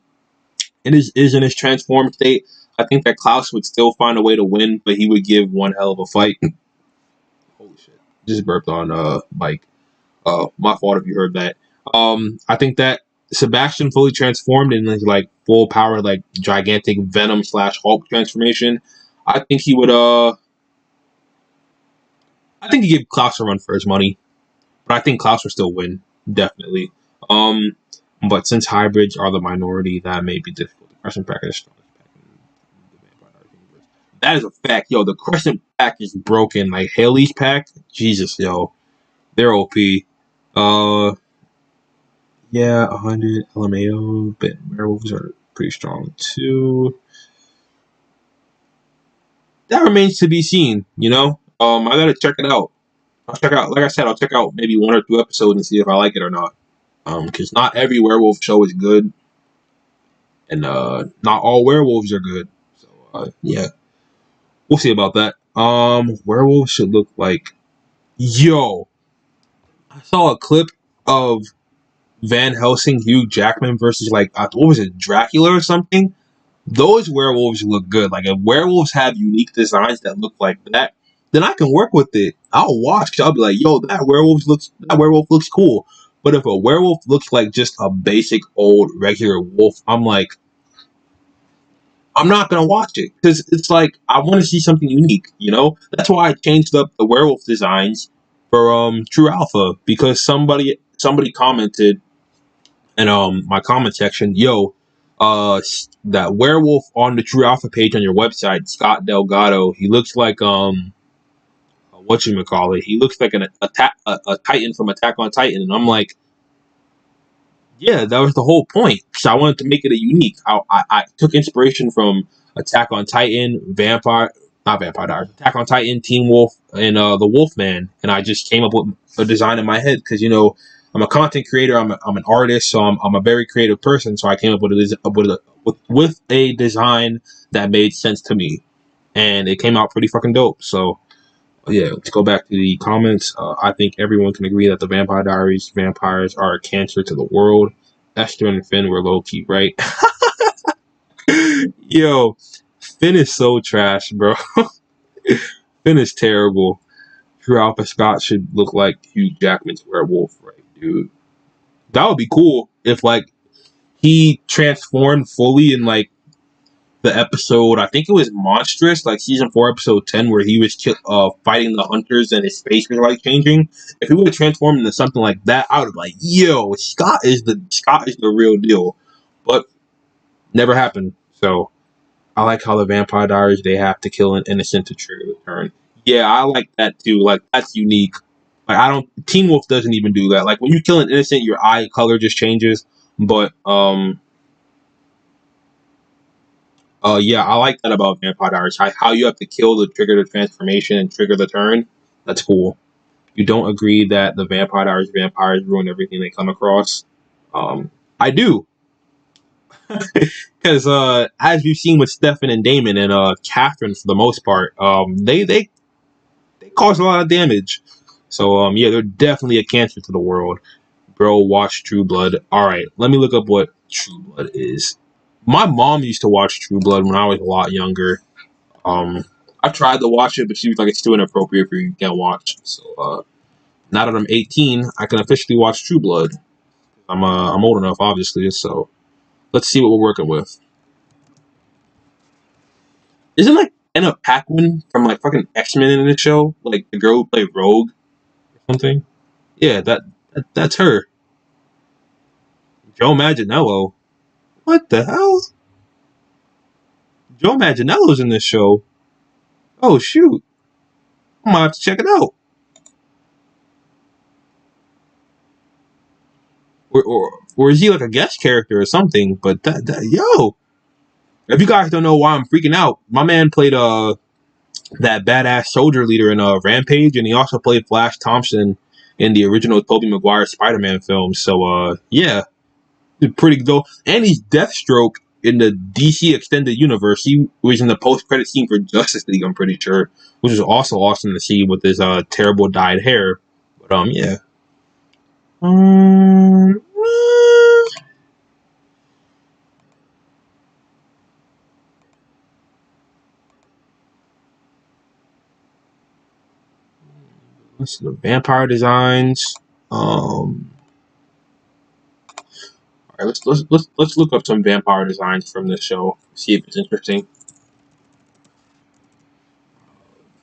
is in his transformed state, I think that Klaus would still find a way to win, but he would give one hell of a fight. Holy shit! Just burped on Mike. My fault if you heard that. I think that Sebastian fully transformed in his like full power, like gigantic Venom slash Hulk transformation. I think he would. I think he give Klaus a run for his money, but I think Klaus will still win definitely. Um, but since hybrids are the minority, that may be difficult. The Crescent Pack is the strongest pack in the Vampire Diaries universe. That is a fact, yo. The Crescent Pack is broken. Like Haley's pack, Jesus, yo, they're OP. Uh, Yeah, 100 LMAO, but werewolves are pretty strong too. That remains to be seen, you know? I gotta check it out. I'll check out, like I said, I'll check out maybe one or two episodes and see if I like it or not. Because not every werewolf show is good, and not all werewolves are good. So, yeah, we'll see about that. Werewolves should look like. Yo, I saw a clip of Van Helsing, Hugh Jackman versus like what was it, Dracula or something? Those werewolves look good. Like if werewolves have unique designs that look like that, then I can work with it. I'll watch. Cause I'll be like, yo, that werewolf looks cool. But if a werewolf looks like just a basic old regular wolf, I'm like, I'm not gonna watch it because it's like I want to see something unique. You know, that's why I changed up the werewolf designs for True Alpha because somebody commented in my comment section, yo, that werewolf on the True Alpha page on your website, Scott Delgado. He looks like whatchamacallit. He looks like a Titan from Attack on Titan, and I'm like, yeah, that was the whole point. Because I wanted to make it a unique. I took inspiration from Attack on Titan, not Vampire Diaries, Attack on Titan, Teen Wolf, and the Wolfman, and I just came up with a design in my head because I'm a content creator, I'm an artist, so I'm a very creative person. So I came up with a design that made sense to me, and it came out pretty fucking dope. So yeah, let's go back to the comments. I think everyone can agree that the Vampire Diaries vampires are a cancer to the world. Esther and Finn were low key, right? Yo, Finn is so trash, bro. Finn is terrible. True Alpha Scott should look like Hugh Jackman's werewolf, right, dude? That would be cool if like he transformed fully in like the episode, I think it was Monstrous, like season 4, episode 10, where he was fighting the hunters and his face was like changing. If he would have transformed into something like that, I would have like, yo, Scott is the real deal. But never happened. So I like how the Vampire Diaries, they have to kill an innocent to trigger the turn. Yeah, I like that too. Like that's unique. Like I don't Teen Wolf doesn't even do that. Like when you kill an innocent, your eye color just changes. But yeah, I like that about Vampire Diaries. How you have to kill to trigger the transformation and trigger the turn. That's cool. You don't agree that the Vampire Diaries vampires ruin everything they come across. I do, because as we've seen with Stefan and Damon and Catherine for the most part, they cause a lot of damage. So yeah, they're definitely a cancer to the world. Bro, watch True Blood. All right, let me look up what True Blood is. My mom used to watch True Blood when I was a lot younger. Um, I tried to watch it, but she was like, "It's too inappropriate for you. You can't watch." So now that I'm 18, I can officially watch True Blood. I'm old enough, obviously. So let's see what we're working with. Isn't like Anna Paquin from like fucking X-Men in the show, like the girl who played Rogue or something? Yeah, that's her. Joe Manganiello. What the hell? Joe Manganiello's in this show. Oh shoot! I might have to check it out. Or is he like a guest character or something? But yo, if you guys don't know why I'm freaking out, my man played that badass soldier leader in Rampage, and he also played Flash Thompson in the original Tobey Maguire Spider-Man film. So yeah, pretty dope. And he's Deathstroke in the DC extended universe. He was in the post-credit scene for Justice League, I'm pretty sure, which is also awesome to see with his terrible dyed hair. But yeah. Um, let's see the vampire designs. All right, let's look up some vampire designs from this show. See if it's interesting.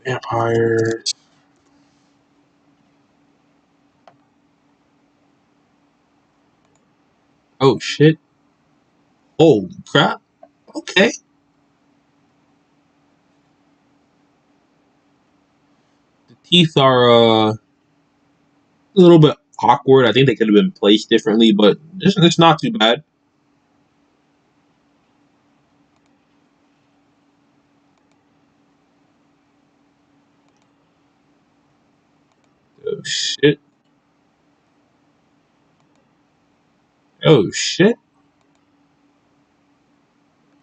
Vampires. Oh shit. Holy crap. Okay. The teeth are a little bit awkward. I think they could have been placed differently, but it's not too bad. Oh shit. Oh shit.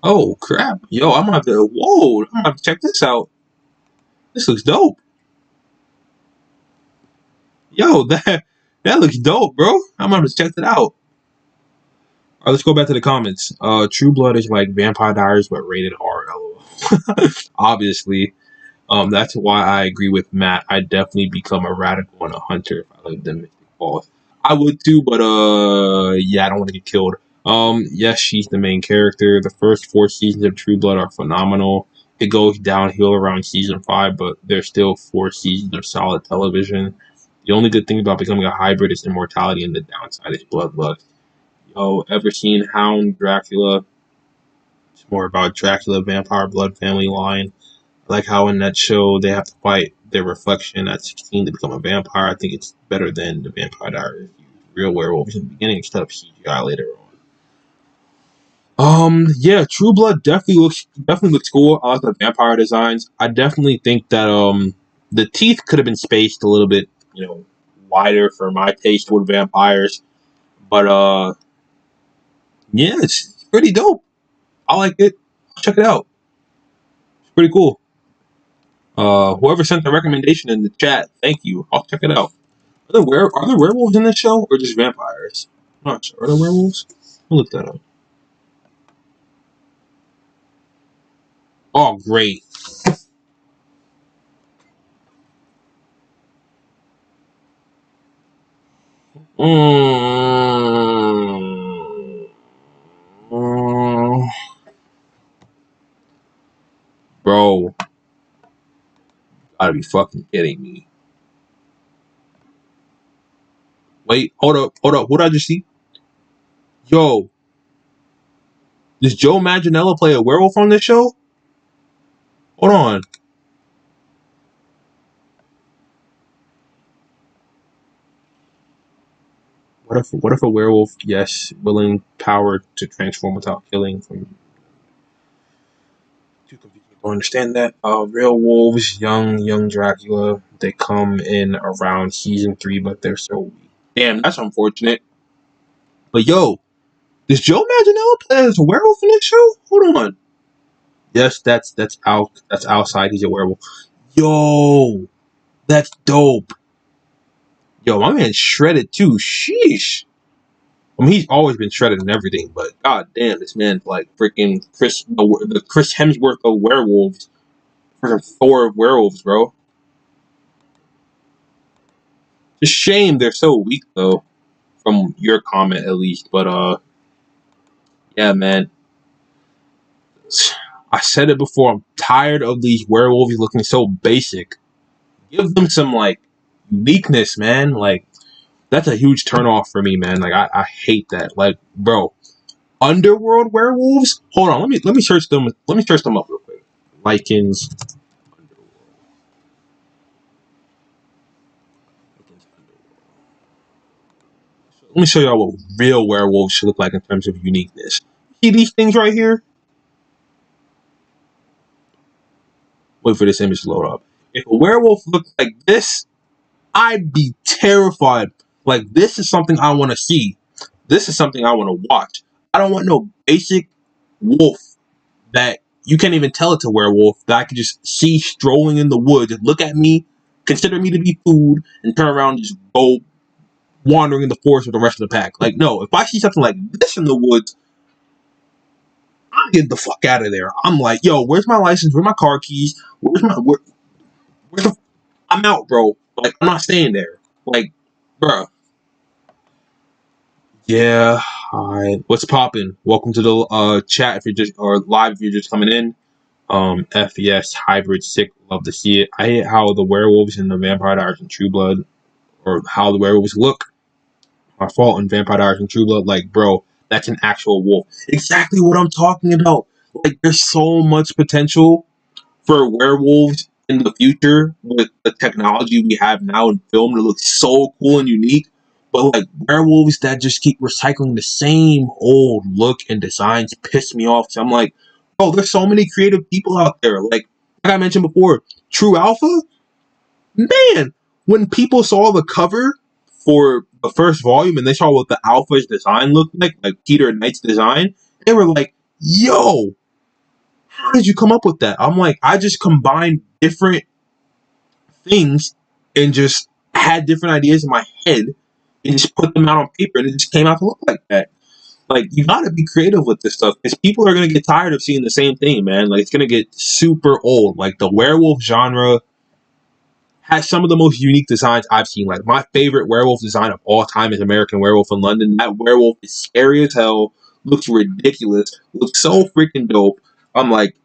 Oh crap. Yo, I'm gonna have to whoa, I'm gonna have to check this out. This looks dope. Yo, that looks dope, bro. I'm gonna have to check that out. All right, let's go back to the comments. True Blood is like Vampire Diaries, but rated R. LOL. Obviously, that's why I agree with Matt. I'd definitely become a radical and a hunter if I lived in Mystic Falls. I would too, but yeah, I don't want to get killed. Yes, she's the main character. The first 4 seasons of True Blood are phenomenal. It goes downhill around season 5, but there's still 4 seasons of solid television. The only good thing about becoming a hybrid is immortality, and the downside is bloodlust. Yo, ever seen Hound Dracula? It's more about Dracula, vampire blood family line. I like how in that show they have to fight their reflection at 16 to become a vampire. I think it's better than the Vampire Diaries. Real werewolves in the beginning instead of CGI later on. Yeah, True Blood definitely looks cool. I like the vampire designs. I definitely think that the teeth could have been spaced a little bit, wider for my taste with vampires. But yeah, it's pretty dope. I like it. Check it out. It's pretty cool. Whoever sent the recommendation in the chat, thank you. I'll check it out. Are there werewolves in this show or just vampires? I'm not sure. Are there werewolves? I'll look that up. Oh, great. Mm, mm, bro, gotta be fucking kidding me. Wait, hold up. What did I just see? Yo, does Joe Manganiello play a werewolf on this show? Hold on. What if a werewolf, yes, willing power to transform without killing from too confusing. Don't understand that. Real wolves, young Dracula. They come in around season 3, but they're so weak. Damn, that's unfortunate. But yo, does Joe Manganiello play as a werewolf in this show? Hold on. Yes, that's outside. He's a werewolf. Yo, that's dope. Yo, my man's shredded too. Sheesh. I mean, he's always been shredded and everything, but god damn, this man's like freaking the Chris Hemsworth of werewolves. Freaking Thor of werewolves, bro. It's a shame they're so weak though, from your comment at least. But yeah, man. I said it before. I'm tired of these werewolves looking so basic. Give them some like uniqueness, man. Like that's a huge turnoff for me, man. Like I hate that. Like, bro, underworld werewolves. Hold on, let me search them. Let me search them up real quick. Lycans. Let me show y'all what real werewolves should look like in terms of uniqueness. See these things right here? Wait for this image to load up. If a werewolf looked like this, I'd be terrified. Like, this is something I want to see. This is something I want to watch. I don't want no basic wolf that you can't even tell it's a werewolf that I could just see strolling in the woods, look at me, consider me to be food, and turn around and just go wandering in the forest with the rest of the pack. Like, no, if I see something like this in the woods, I'm getting the fuck out of there. I'm like, yo, where's my license? Where's my car keys? Where's the? I'm out, bro. Like, I'm not staying there. Like, bruh. Yeah. All right. What's popping? Welcome to the chat if you're just or live if you're just coming in. FES hybrid sick. Love to see it. I hate how the werewolves and the Vampire Diaries and True Blood, or how the werewolves look. My fault in Vampire Diaries and True Blood. Like, bro, that's an actual wolf. Exactly what I'm talking about. Like, there's so much potential for werewolves in the future with the technology we have now in film to look so cool and unique. But like werewolves that just keep recycling the same old look and designs piss me off. So I'm like, bro, there's so many creative people out there. Like I mentioned before, True Alpha, man, when people saw the cover for the first volume and they saw what the Alpha's design looked like Peter Knight's design, they were like, yo, how did you come up with that? I'm like, I just combined different things and just had different ideas in my head and just put them out on paper and it just came out to look like that. Like, you gotta be creative with this stuff because people are gonna get tired of seeing the same thing, man. Like, it's gonna get super old. Like, the werewolf genre has some of the most unique designs I've seen. Like, my favorite werewolf design of all time is American Werewolf in London. That werewolf is scary as hell, looks ridiculous, looks so freaking dope. I'm like,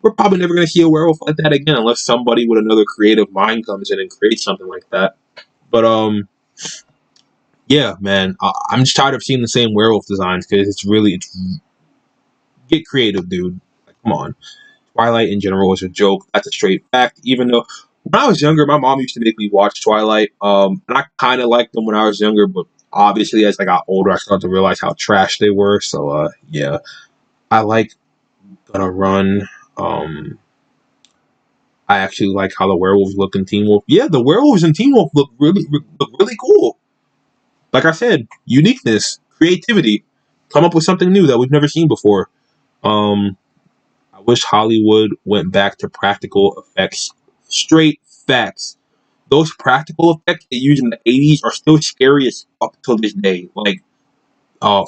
we're probably never going to see a werewolf like that again unless somebody with another creative mind comes in and creates something like that. But, yeah, man, I'm just tired of seeing the same werewolf designs because it's get creative, dude. Come on. Twilight in general is a joke. That's a straight fact. Even though when I was younger, my mom used to make me watch Twilight. And I kind of liked them when I was younger, but obviously as I got older, I started to realize how trash they were. So yeah, I like Gonna Run. Um, I actually like how the werewolves look in Teen Wolf. Yeah, the werewolves in Teen Wolf look really cool. Like I said, uniqueness, creativity, come up with something new that we've never seen before. Um, I wish Hollywood went back to practical effects. Straight facts. Those practical effects they used in the 80s are still scary as fuck to this day. Like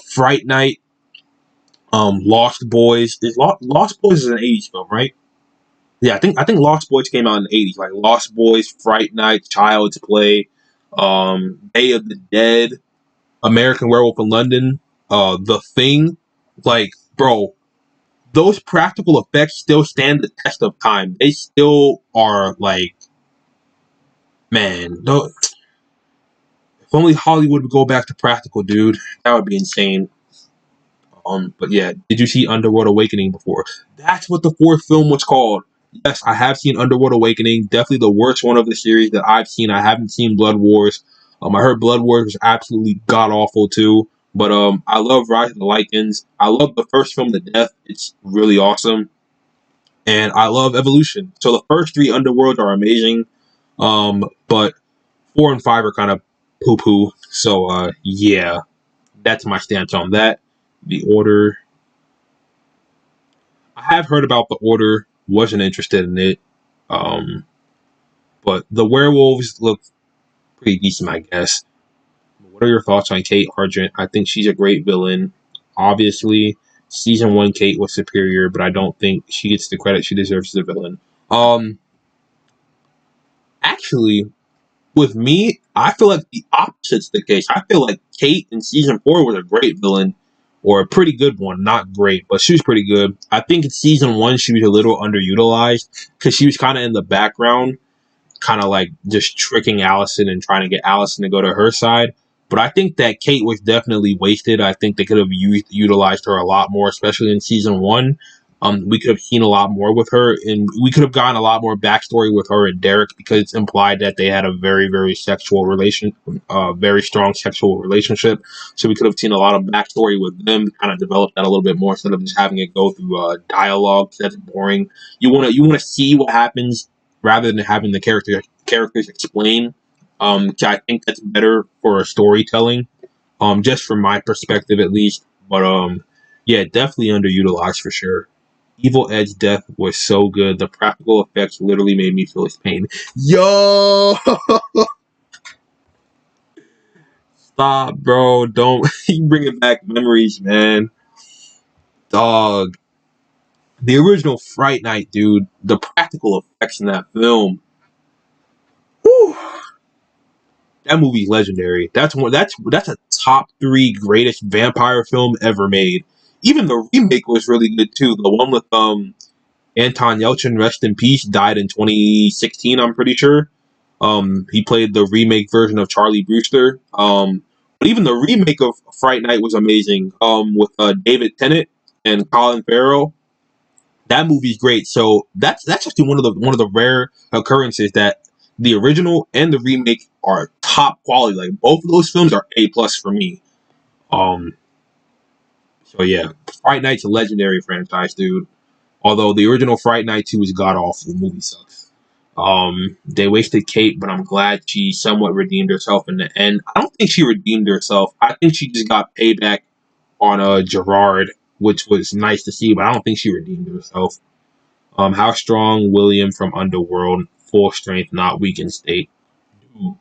Fright Night, Lost Boys. Lost Boys is an 80s film, right? Yeah, I think Lost Boys came out in the 80s. Like Lost Boys, Fright Night, Child's Play, Day of the Dead, American Werewolf in London, The Thing. Like, bro, those practical effects still stand the test of time. They still are like, man, no, if only Hollywood would go back to practical, dude. That would be insane. But yeah, did you see Underworld Awakening before? That's what the fourth film was called. Yes, I have seen Underworld Awakening. Definitely the worst one of the series that I've seen. I haven't seen Blood Wars. I heard Blood Wars was absolutely god awful too. But I love Rise of the Lycans. I love the first film, The Death. It's really awesome, and I love Evolution. So the first three Underworlds are amazing. But 4 and 5 are kind of poo poo. So yeah, that's my stance on that. The Order. I have heard about The Order. Wasn't interested in it. Um, but the werewolves look pretty decent, I guess. What are your thoughts on Kate Argent? I think she's a great villain. Obviously, season one Kate was superior, but I don't think she gets the credit she deserves as a villain. Actually, with me, I feel like the opposite's the case. I feel like Kate in season four was a great villain, or a pretty good one. Not great, but she was pretty good. I think in season one she was a little underutilized because she was kind of in the background, kind of like just tricking Allison and trying to get Allison to go to her side. But I think that Kate was definitely wasted. I think they could have utilized her a lot more, especially in season one. We could have seen a lot more with her, and we could have gotten a lot more backstory with her and Derek because it's implied that they had a very, very sexual very strong sexual relationship. So we could have seen a lot of backstory with them, kind of develop that a little bit more instead of just having it go through dialogue. That's boring. You want to see what happens rather than having the characters explain. I think that's better for storytelling. Just from my perspective at least. But yeah, definitely underutilized for sure. Evil Ed's death was so good. The practical effects literally made me feel his pain. Yo, stop, bro! Don't you bringing back memories, man. Dog, the original Fright Night, dude. The practical effects in that film. Whew. That movie's legendary. That's a top three greatest vampire film ever made. Even the remake was really good too. The one with Anton Yelchin, rest in peace, died in 2016. I'm pretty sure. He played the remake version of Charlie Brewster. But even the remake of Fright Night was amazing. With David Tennant and Colin Farrell. That movie's great. So that's actually one of the rare occurrences that the original and the remake are top quality. Like both of those films are A+ for me. Um, so yeah, Fright Night's a legendary franchise, dude. Although the original Fright Night 2 is god awful. The movie sucks. They wasted Kate, but I'm glad she somewhat redeemed herself in the end. I don't think she redeemed herself. I think she just got payback on Gerard, which was nice to see, but I don't think she redeemed herself. How strong William from Underworld, full strength, not weak in state. Ooh.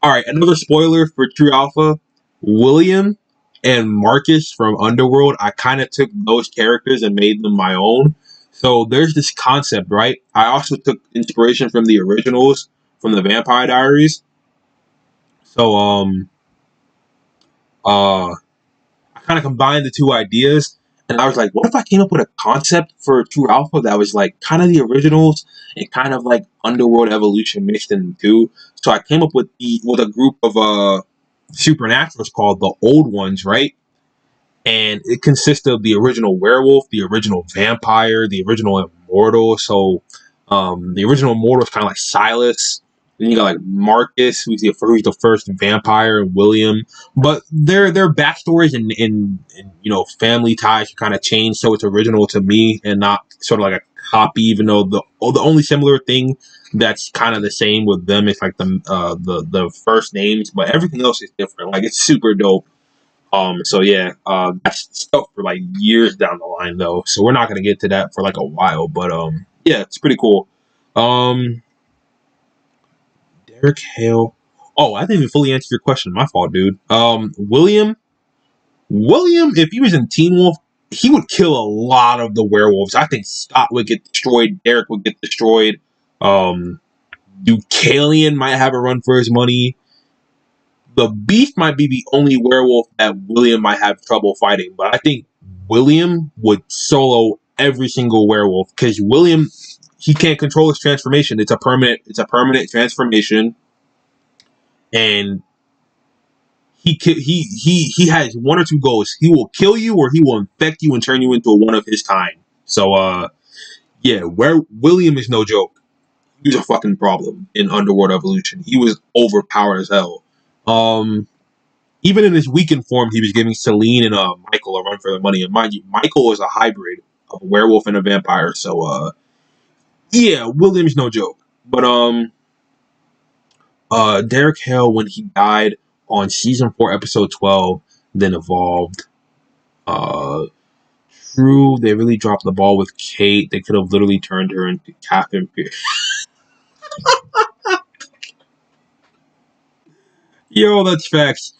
All right, another spoiler for True Alpha. William and Marcus from Underworld, I kind of took those characters and made them my own. So there's this concept, right? I also took inspiration from the originals from the Vampire Diaries. So uh I kind of combined the two ideas, and I was like, what if I came up with a concept for True Alpha that was like kind of the originals and kind of like Underworld Evolution mixed in two? So I came up with a group of supernaturals called the Old Ones, right? and it consists of the original werewolf, the original vampire, the original immortal. So the original immortal is kind of like Silas. Then you got like Marcus, who's the first vampire, and William. But their backstories and family ties kind of change, so it's original to me and not sort of like a copy. Even though the only similar thing that's kind of the same with them is like the first names, but everything else is different. Like it's super dope. So yeah, that's stuff for like years down the line though. So we're not gonna get to that for like a while, but yeah, it's pretty cool. Um, Derek Hale. Oh, I didn't even fully answer your question. My fault, dude. William, if he was in Teen Wolf, he would kill a lot of the werewolves. I think Scott would get destroyed. Derek would get destroyed. Um, Deucalion might have a run for his money. The Beast might be the only werewolf that William might have trouble fighting, but I think William would solo every single werewolf because William, he can't control his transformation. It's a permanent transformation, and he has one or two goals. He will kill you, or he will infect you and turn you into one of his kind. So yeah, where William is no joke. He was a fucking problem in Underworld Evolution. He was overpowered as hell. Um, Even in his weakened form, he was giving Celine and Michael a run for their money. And mind you, Michael is a hybrid of a werewolf and a vampire. So yeah, William's no joke. But Derek Hale, when he died on season 4, episode 12, then evolved. Uh, True, they really dropped the ball with Kate. They could have literally turned her into Catherine Pierce. Yo, that's facts.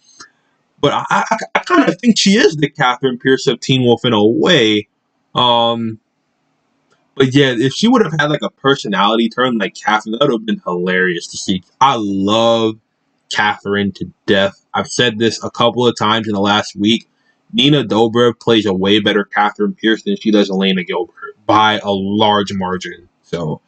But I kind of think she is the Catherine Pierce of Teen Wolf in a way. Um, but yeah, if she would have had like a personality turn like Catherine, that would have been hilarious to see. I love Catherine to death. I've said this a couple of times in the last week. Nina Dobrev plays a way better Catherine Pierce than she does Elena Gilbert by a large margin. So,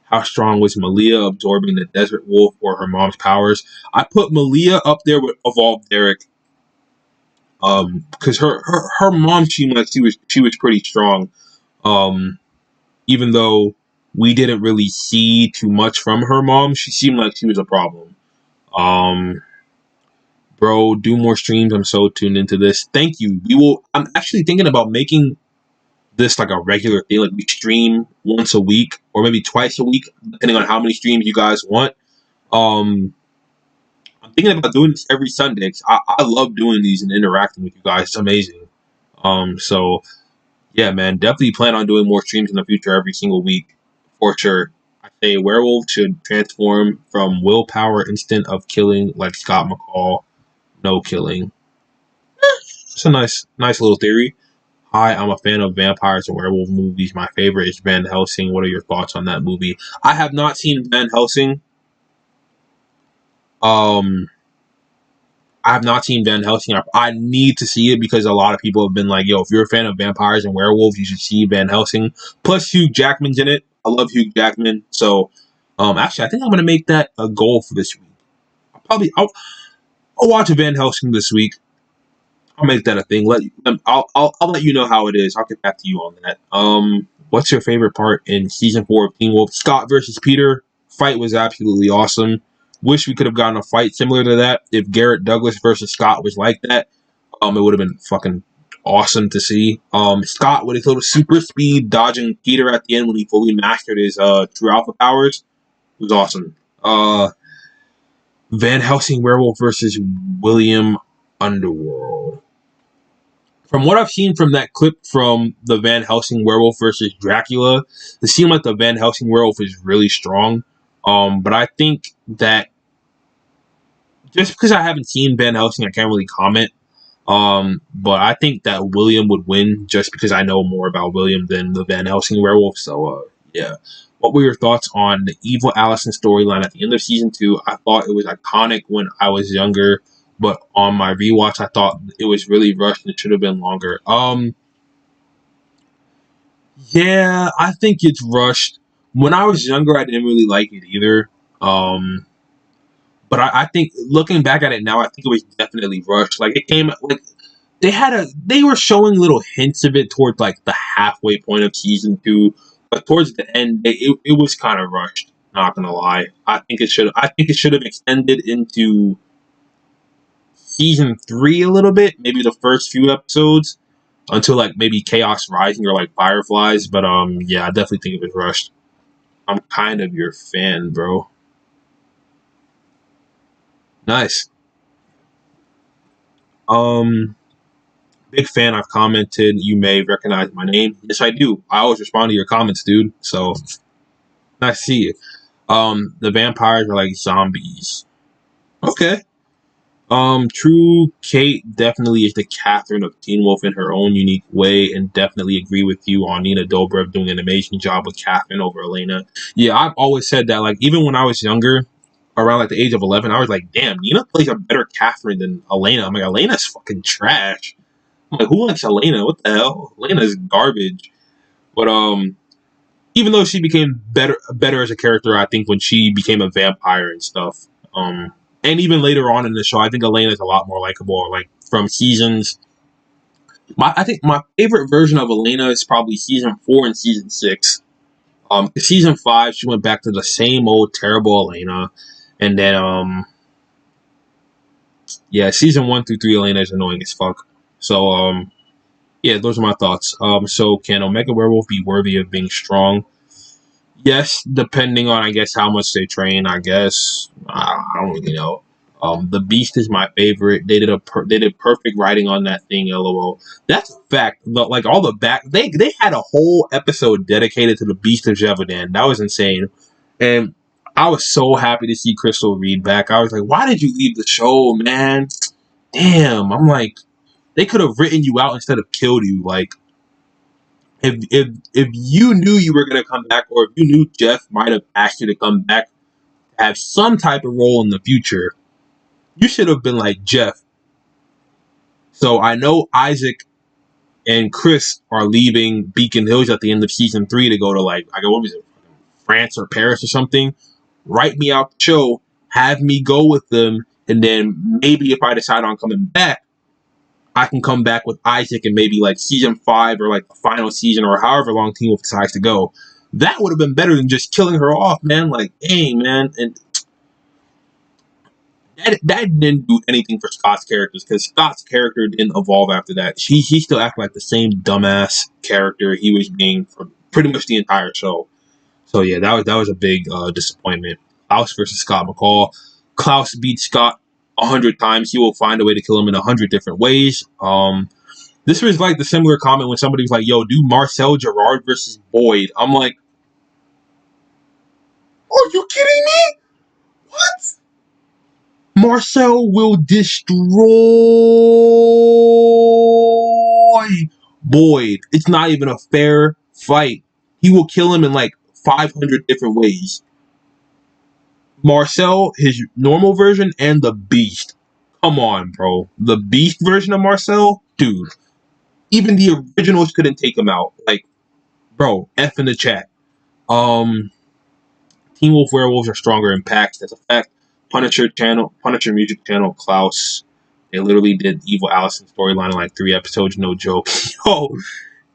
how strong was Malia absorbing the Desert Wolf or her mom's powers? I put Malia up there with Evolved Derek, because her mom seemed like she was pretty strong. Um, Even though we didn't really see too much from her mom, she seemed like she was a problem. Um, Bro, do more streams. I'm so tuned into this. Thank you. We will. I'm actually thinking about making this like a regular thing. Like we stream once a week or maybe twice a week, depending on how many streams you guys want. Um, I'm thinking about doing this every Sunday. 'Cause I love doing these and interacting with you guys. It's amazing. So yeah, man, definitely plan on doing more streams in the future every single week for sure. I say werewolf should transform from willpower instant of killing like Scott McCall, no killing. It's a nice little theory. Hi, I'm a fan of vampires and werewolf movies. My favorite is Van Helsing. What are your thoughts on that movie? I have not seen Van Helsing. Um, I have not seen Van Helsing. I need to see it because a lot of people have been like, "Yo, if you're a fan of vampires and werewolves, you should see Van Helsing." Plus, Hugh Jackman's in it. I love Hugh Jackman. So, actually, I think I'm gonna make that a goal for this week. I'll watch Van Helsing this week. I'll make that a thing. I'll let you know how it is. I'll get back to you on that. What's your favorite part in season 4 of Teen Wolf? Scott versus Peter fight was absolutely awesome. Wish we could have gotten a fight similar to that. If Garrett Douglas versus Scott was like that, it would have been fucking awesome to see. Scott with his little super speed dodging Peter at the end when he fully mastered his true alpha powers was awesome. Van Helsing werewolf versus William Underworld. From what I've seen from that clip from the Van Helsing werewolf versus Dracula, it seemed like the Van Helsing werewolf is really strong. But I think that just because I haven't seen Van Helsing, I can't really comment. But I think that William would win just because I know more about William than the Van Helsing werewolf. So, yeah. What were your thoughts on the evil Allison storyline at the end of season 2? I thought it was iconic when I was younger, but on my rewatch, I thought it was really rushed and it should have been longer. Yeah, I think it's rushed. When I was younger, I didn't really like it either. But I think looking back at it now, I think it was definitely rushed. Like it came like they were showing little hints of it towards like the halfway point of season 2, but towards the end, it was kind of rushed. Not gonna lie, I think it should have extended into season 3 a little bit, maybe the first few episodes until like maybe Chaos Rising or like Fireflies. But yeah, I definitely think it was rushed. I'm kind of your fan, bro. Nice. Um, Big fan. I've commented. You may recognize my name. Yes, I do. I always respond to your comments, dude. So nice to see you. The vampires are like zombies. Okay. True. Kate definitely is the Catherine of Teen Wolf in her own unique way, and definitely agree with you on Nina Dobrev doing an amazing job with Catherine over Elena. Yeah, I've always said that. Like even when I was younger, around like the age of 11, I was like, damn, Nina plays a better Catherine than Elena. I'm like, Elena's fucking trash. I'm like, who likes Elena? What the hell? Elena's garbage. But even though she became better as a character, I think when she became a vampire and stuff. And even later on in the show, I think Elena is a lot more likable. Like from seasons, I think my favorite version of Elena is probably season 4 and season 6. Season 5, she went back to the same old terrible Elena, and then yeah, season 1 through 3, Elena is annoying as fuck. So yeah, those are my thoughts. So can Omega Werewolf be worthy of being strong? Yes, depending on I guess how much they train. I guess I don't really know. The Beast is my favorite. They did perfect writing on that thing. LOL. That's a fact. Like all the back, they had a whole episode dedicated to the Beast of Jevadan. That was insane, and I was so happy to see Crystal Reed back. I was like, why did you leave the show, man? Damn. I'm like, they could have written you out instead of killed you. Like if you knew you were gonna come back, or if you knew Jeff might have asked you to come back, have some type of role in the future, you should have been like Jeff. So I know Isaac and Chris are leaving Beacon Hills at the end of season 3 to go to like I go what was it, France or Paris or something. Write me out the show, have me go with them, and then maybe if I decide on coming back, I can come back with Isaac and maybe like season 5 or like the final season or however long Teen Wolf decides to go. That would have been better than just killing her off, man. Like, dang, man. And that didn't do anything for Scott's characters because Scott's character didn't evolve after that. He still acted like the same dumbass character he was being for pretty much the entire show. So yeah, that was a big disappointment. Klaus versus Scott McCall. Klaus beats Scott 100 times. He will find a way to kill him in 100 different ways. This was like the similar comment when somebody was like, "Yo, do Marcel Gerard versus Boyd?" I'm like, "Are you kidding me? What?" Marcel will destroy Boyd. It's not even a fair fight. He will kill him in like 500 different ways. Marcel, his normal version, and the Beast. Come on, bro. The Beast version of Marcel? Dude. Even the originals couldn't take him out. Like, bro, F in the chat. Teen Wolf Werewolves are stronger in packs. That's a fact. Punisher music channel, Klaus. They literally did Evil Allison storyline in like 3 episodes, no joke. Yo,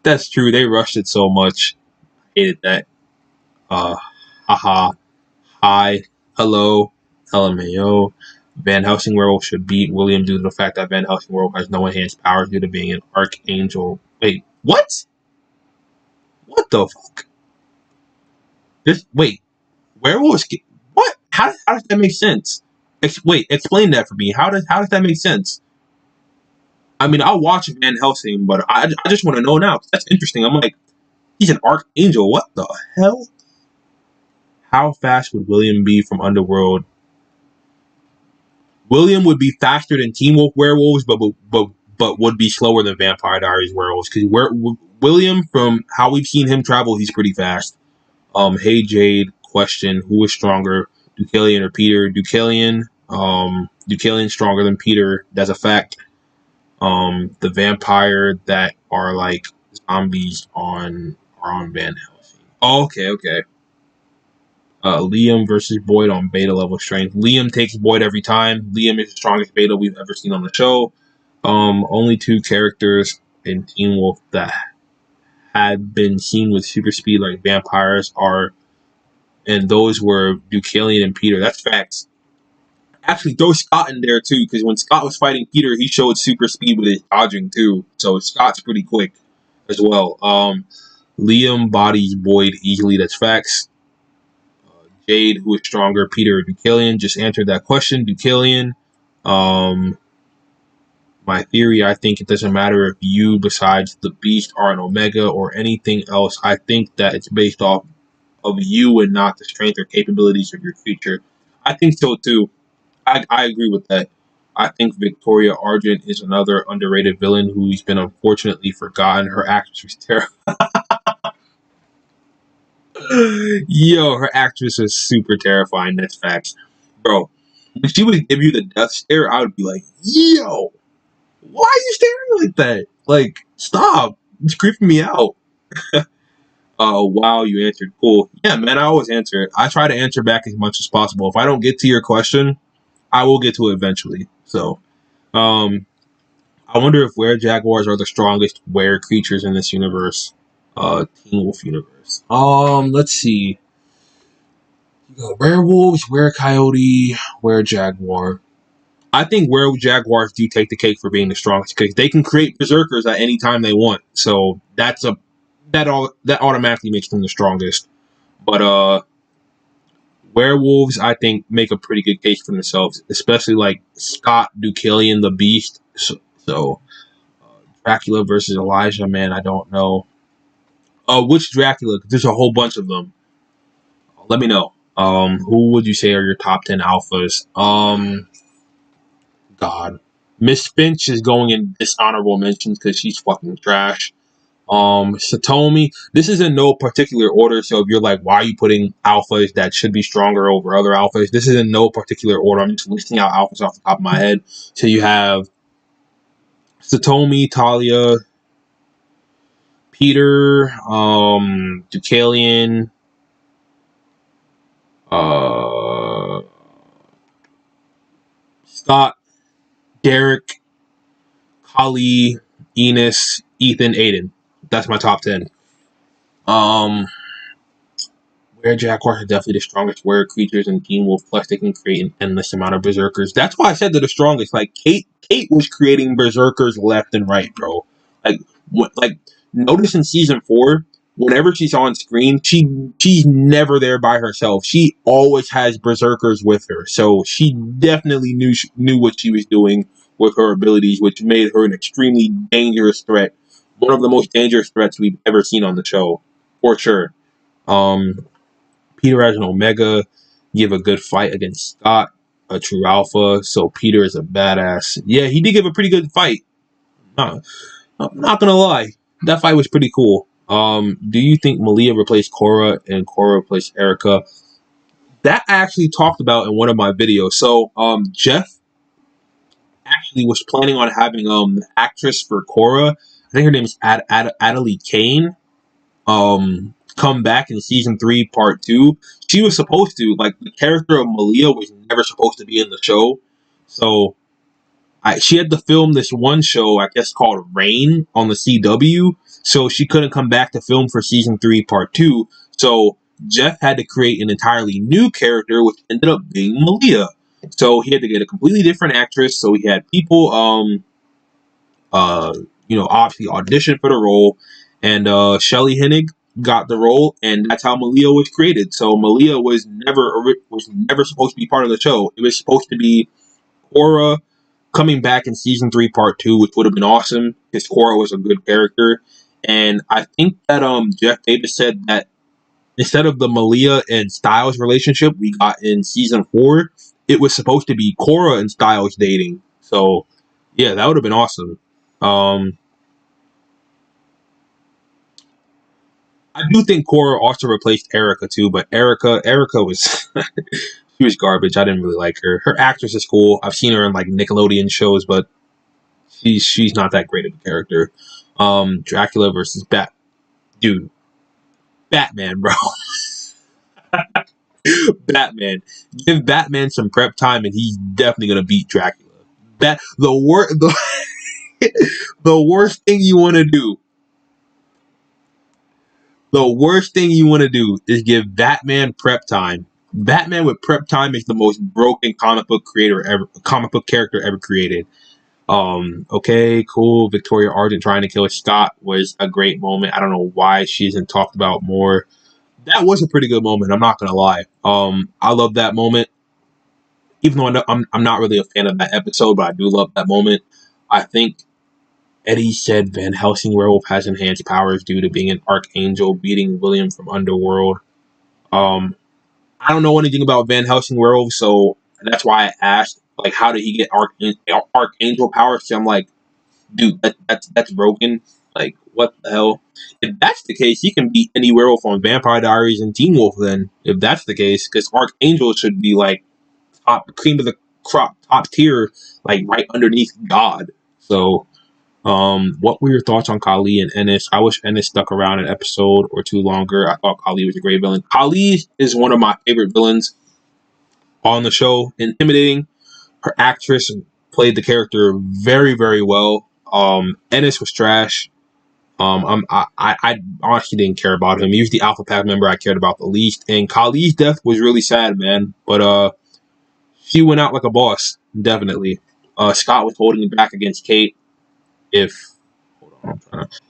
that's true. They rushed it so much. Hated that. Haha. Hi. Hello. LMAO. Van Helsing Werewolf should beat William due to the fact that Van Helsing Werewolf has no enhanced powers due to being an archangel. Wait, what? What the fuck? Wait, werewolves get what? How does that make sense? Wait, explain that for me. How does that make sense? I mean, I'll watch Van Helsing, but I just want to know now. That's interesting. I'm like, he's an archangel. What the hell? How fast would William be from Underworld? William would be faster than Teen Wolf Werewolves, but would be slower than Vampire Diaries Werewolves. Because William, from how we've seen him travel, he's pretty fast. Hey Jade, question: who is stronger, Deucalion or Peter? Deucalion. Deucalion's stronger than Peter. That's a fact. The vampire that are like zombies are on Van Helsing. Oh, okay. Liam versus Boyd on beta level strength. Liam takes Boyd every time. Liam is the strongest beta we've ever seen on the show. Only two characters in Teen Wolf that had been seen with super speed like vampires are, and those were Deucalion and Peter. That's facts. Actually, throw Scott in there too, because when Scott was fighting Peter, he showed super speed with his dodging too. So Scott's pretty quick as well. Liam bodies Boyd easily. That's facts. Jade, who is stronger, Peter or Deucalion? Just answered that question. Deucalion. Um, my theory, I think it doesn't matter if you, besides the Beast, are an Omega or anything else. I think that it's based off of you and not the strength or capabilities of your creature. I think so too. I agree with that. I think Victoria Argent is another underrated villain who's been unfortunately forgotten. Her actress was terrible. Yo, her actress is super terrifying. That's facts. Bro, when she would give you the death stare, I would be like, yo, why are you staring like that? Like, stop. It's creeping me out. Wow, you answered. Cool. Yeah, man, I always answer it. I try to answer back as much as possible. If I don't get to your question, I will get to it eventually. So, um, I wonder if were jaguars are the strongest were creatures in this universe. Teen Wolf universe. Let's see. You got werewolves, were coyote, were jaguar. I think were jaguars do take the cake for being the strongest because they can create berserkers at any time they want. So that automatically makes them the strongest. But werewolves, I think, make a pretty good case for themselves, especially like Scott Deucalion the Beast. So Dracula versus Elijah, man, I don't know. Which Dracula? 'Cause there's a whole bunch of them. Let me know. Who would you say are your top 10 alphas? God, Miss Finch is going in dishonorable mentions because she's fucking trash. Satomi. This is in no particular order. So if you're like, why are you putting alphas that should be stronger over other alphas? This is in no particular order. I'm just listing out alphas off the top of my head. So you have Satomi, Talia, Peter, Deucalion, uh, Scott, Derek, Kali, Enos, Ethan, Aiden. That's my top 10. Um, Were jaguars are definitely the strongest were creatures in Teen Wolf. Plus, they can create an endless amount of berserkers. That's why I said they're the strongest. Like Kate was creating berserkers left and right, bro. Like, like notice in season 4, whenever she's on screen, she's never there by herself. She always has berserkers with her. So she definitely knew what she was doing with her abilities, which made her an extremely dangerous threat. One of the most dangerous threats we've ever seen on the show, for sure. Um, Peter as an Omega, give a good fight against Scott, a true alpha. So Peter is a badass. Yeah, he did give a pretty good fight. Uh, I'm not gonna lie, that fight was pretty cool. Do you think Malia replaced Korra and Korra replaced Erica? That I actually talked about in one of my videos. So, Jeff actually was planning on having the actress for Korra. I think her name is Adelie Kane. Come back in season 3, part 2. She was supposed to, like, the character of Malia was never supposed to be in the show. So she had to film this one show, I guess called Rain on the CW. So she couldn't come back to film for season 3, part 2. So Jeff had to create an entirely new character, which ended up being Malia. So he had to get a completely different actress. So he had people obviously auditioned for the role, and Shelley Hennig got the role, and that's how Malia was created. So Malia was never supposed to be part of the show. It was supposed to be Korra coming back in season 3, part 2, which would have been awesome because Korra was a good character. And I think that Jeff Davis said that instead of the Malia and Styles relationship we got in season 4, it was supposed to be Korra and Styles dating. So yeah, that would have been awesome. Um, I do think Korra also replaced Erica too, but Erica was she was garbage. I didn't really like her. Her actress is cool. I've seen her in like Nickelodeon shows, but she's not that great of a character. Dracula versus dude, Batman, bro. Batman. Give Batman some prep time, and he's definitely gonna beat Dracula. That the word. The worst thing you want to do, the worst thing you want to do is give Batman prep time. Batman with prep time is the most broken comic book character ever created. Okay, cool. Victoria Argent trying to kill Scott was a great moment. I don't know why she isn't talked about more. That was a pretty good moment. I'm not gonna lie. I love that moment. Even though I'm not really a fan of that episode, but I do love that moment. I think Eddie said Van Helsing Werewolf has enhanced powers due to being an archangel, beating William from Underworld. Um, I don't know anything about Van Helsing Werewolf, so that's why I asked, like, how did he get archangel powers? So I'm like, dude, that's broken. Like, what the hell? If that's the case, he can beat any werewolf on Vampire Diaries and Teen Wolf. Then, if that's the case, because Archangel should be like cream of the crop, top tier, like right underneath God. So, what were your thoughts on Kali and Ennis? I wish Ennis stuck around an episode or two longer. I thought Kali was a great villain. Kali is one of my favorite villains on the show. Intimidating. Her actress played the character very, very well. Ennis was trash. I honestly didn't care about him. He was the Alpha Pack member I cared about the least. And Kali's death was really sad, man. But she went out like a boss, definitely. Scott was holding back against Kate. If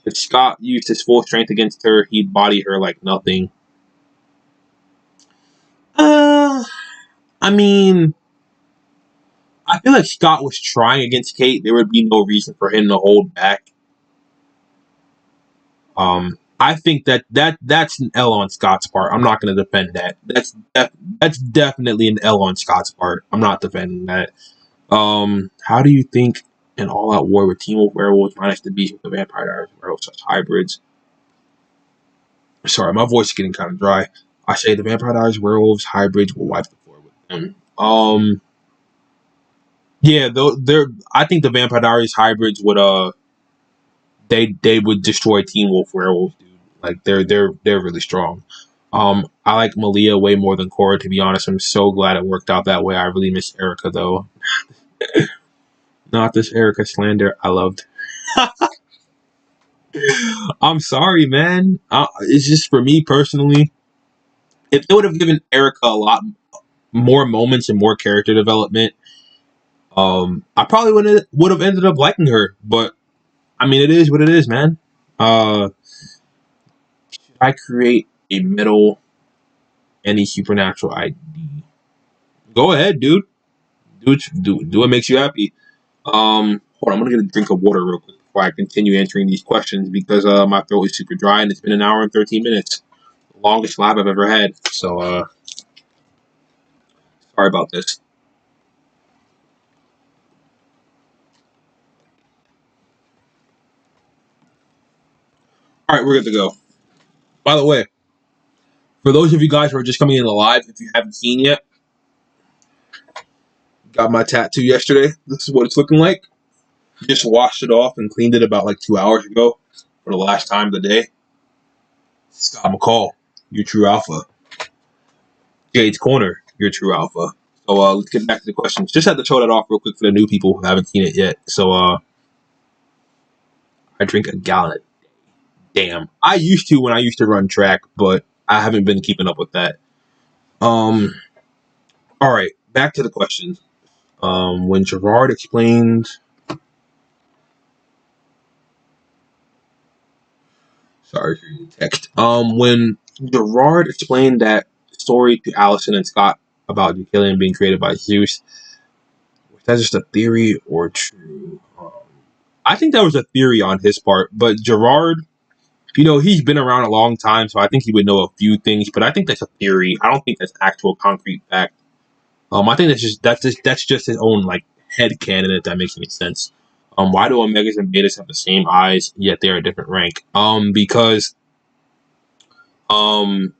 if Scott used his full strength against her, he'd body her like nothing. Uh, I mean, I feel like Scott was trying against Kate. There would be no reason for him to hold back. I think that's an L on Scott's part. I'm not going to defend that. That's definitely an L on Scott's part. I'm not defending that. How do you think an all-out war with Team Wolf Werewolves minus the Beast with the Vampire Diaries Werewolves such hybrids? Sorry, my voice is getting kind of dry. I say the Vampire Diaries Werewolves hybrids will wipe the floor with them. Yeah, though they're. I think the Vampire Diaries hybrids would they would destroy Teen Wolf Werewolf, dude. Like they're really strong. I like Malia way more than Cora, to be honest. I'm so glad it worked out that way. I really miss Erica though. Not this Erica slander. I loved. I'm sorry, man. It's just for me personally. If they would have given Erica a lot more moments and more character development, I probably would have ended up liking her. But I mean, it is what it is, man. Should I create a middle any supernatural ID? Go ahead, dude. Do what makes you happy. Hold on, I'm gonna get a drink of water real quick before I continue answering these questions because my throat is super dry and it's been an hour and 13 minutes, the longest lab I've ever had. So sorry about this. All right, we're good to go. By the way, for those of you guys who are just coming in live, if you haven't seen yet, got my tattoo yesterday. This is what it's looking like. Just washed it off and cleaned it about like 2 hours ago for the last time of the day. Scott McCall, your true alpha. Jade's Corner, your true alpha. So let's get back to the questions. Just had to show that off real quick for the new people who haven't seen it yet. So I drink a gallon. Damn. I used to when I used to run track, but I haven't been keeping up with that. All right, back to the questions. When Gerard explained, sorry for your text. When Gerard explained that story to Allison and Scott about Deucalion being created by Zeus, was that just a theory or true? I think that was a theory on his part, but Gerard, he's been around a long time, so I think he would know a few things. But I think that's a theory. I don't think that's actual concrete fact. I think that's just his own like head canon, if that makes any sense. Why do omegas and betas have the same eyes yet they're a different rank? Because um,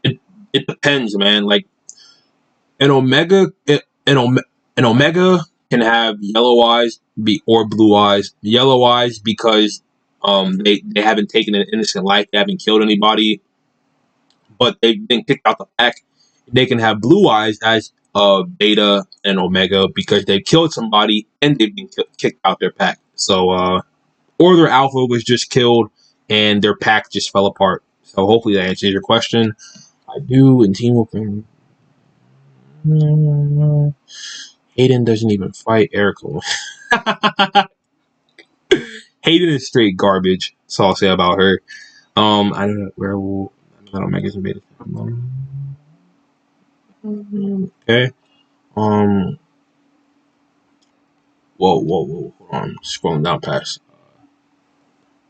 it it depends, man. Like an omega, an omega can have yellow eyes or blue eyes. Yellow eyes because they haven't taken an innocent life, they haven't killed anybody, but they've been kicked out the pack. They can have blue eyes as beta and omega because they killed somebody and they've been kicked out their pack. So, or their alpha was just killed and their pack just fell apart. So hopefully that answers your question. I do, and Team Wolfing. Hayden doesn't even fight Erica. Hayden is straight garbage. That's all I'll say about her. I don't know where will I don't make it beta. Okay. Whoa. Hold on. Scrolling down past.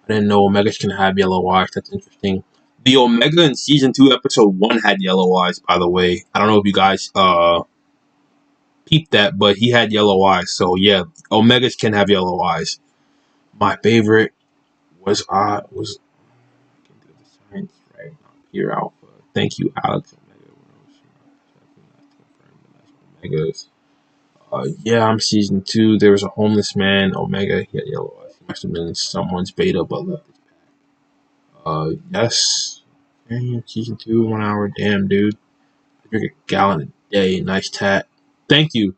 I didn't know Omegas can have yellow eyes. That's interesting. The Omega in season 2, episode 1 had yellow eyes, by the way. I don't know if you guys peeped that, but he had yellow eyes. So yeah, Omegas can have yellow eyes. My favorite was science, right? Here Alpha. Thank you, Alex. Omegas. Yeah, I'm season 2. There was a homeless man. Omega. He had yellow eyes. He must have been someone's beta, but left his pack. Yes. Damn, season 2, 1 hour. Damn, dude. I drink a gallon a day. Nice tat. Thank you,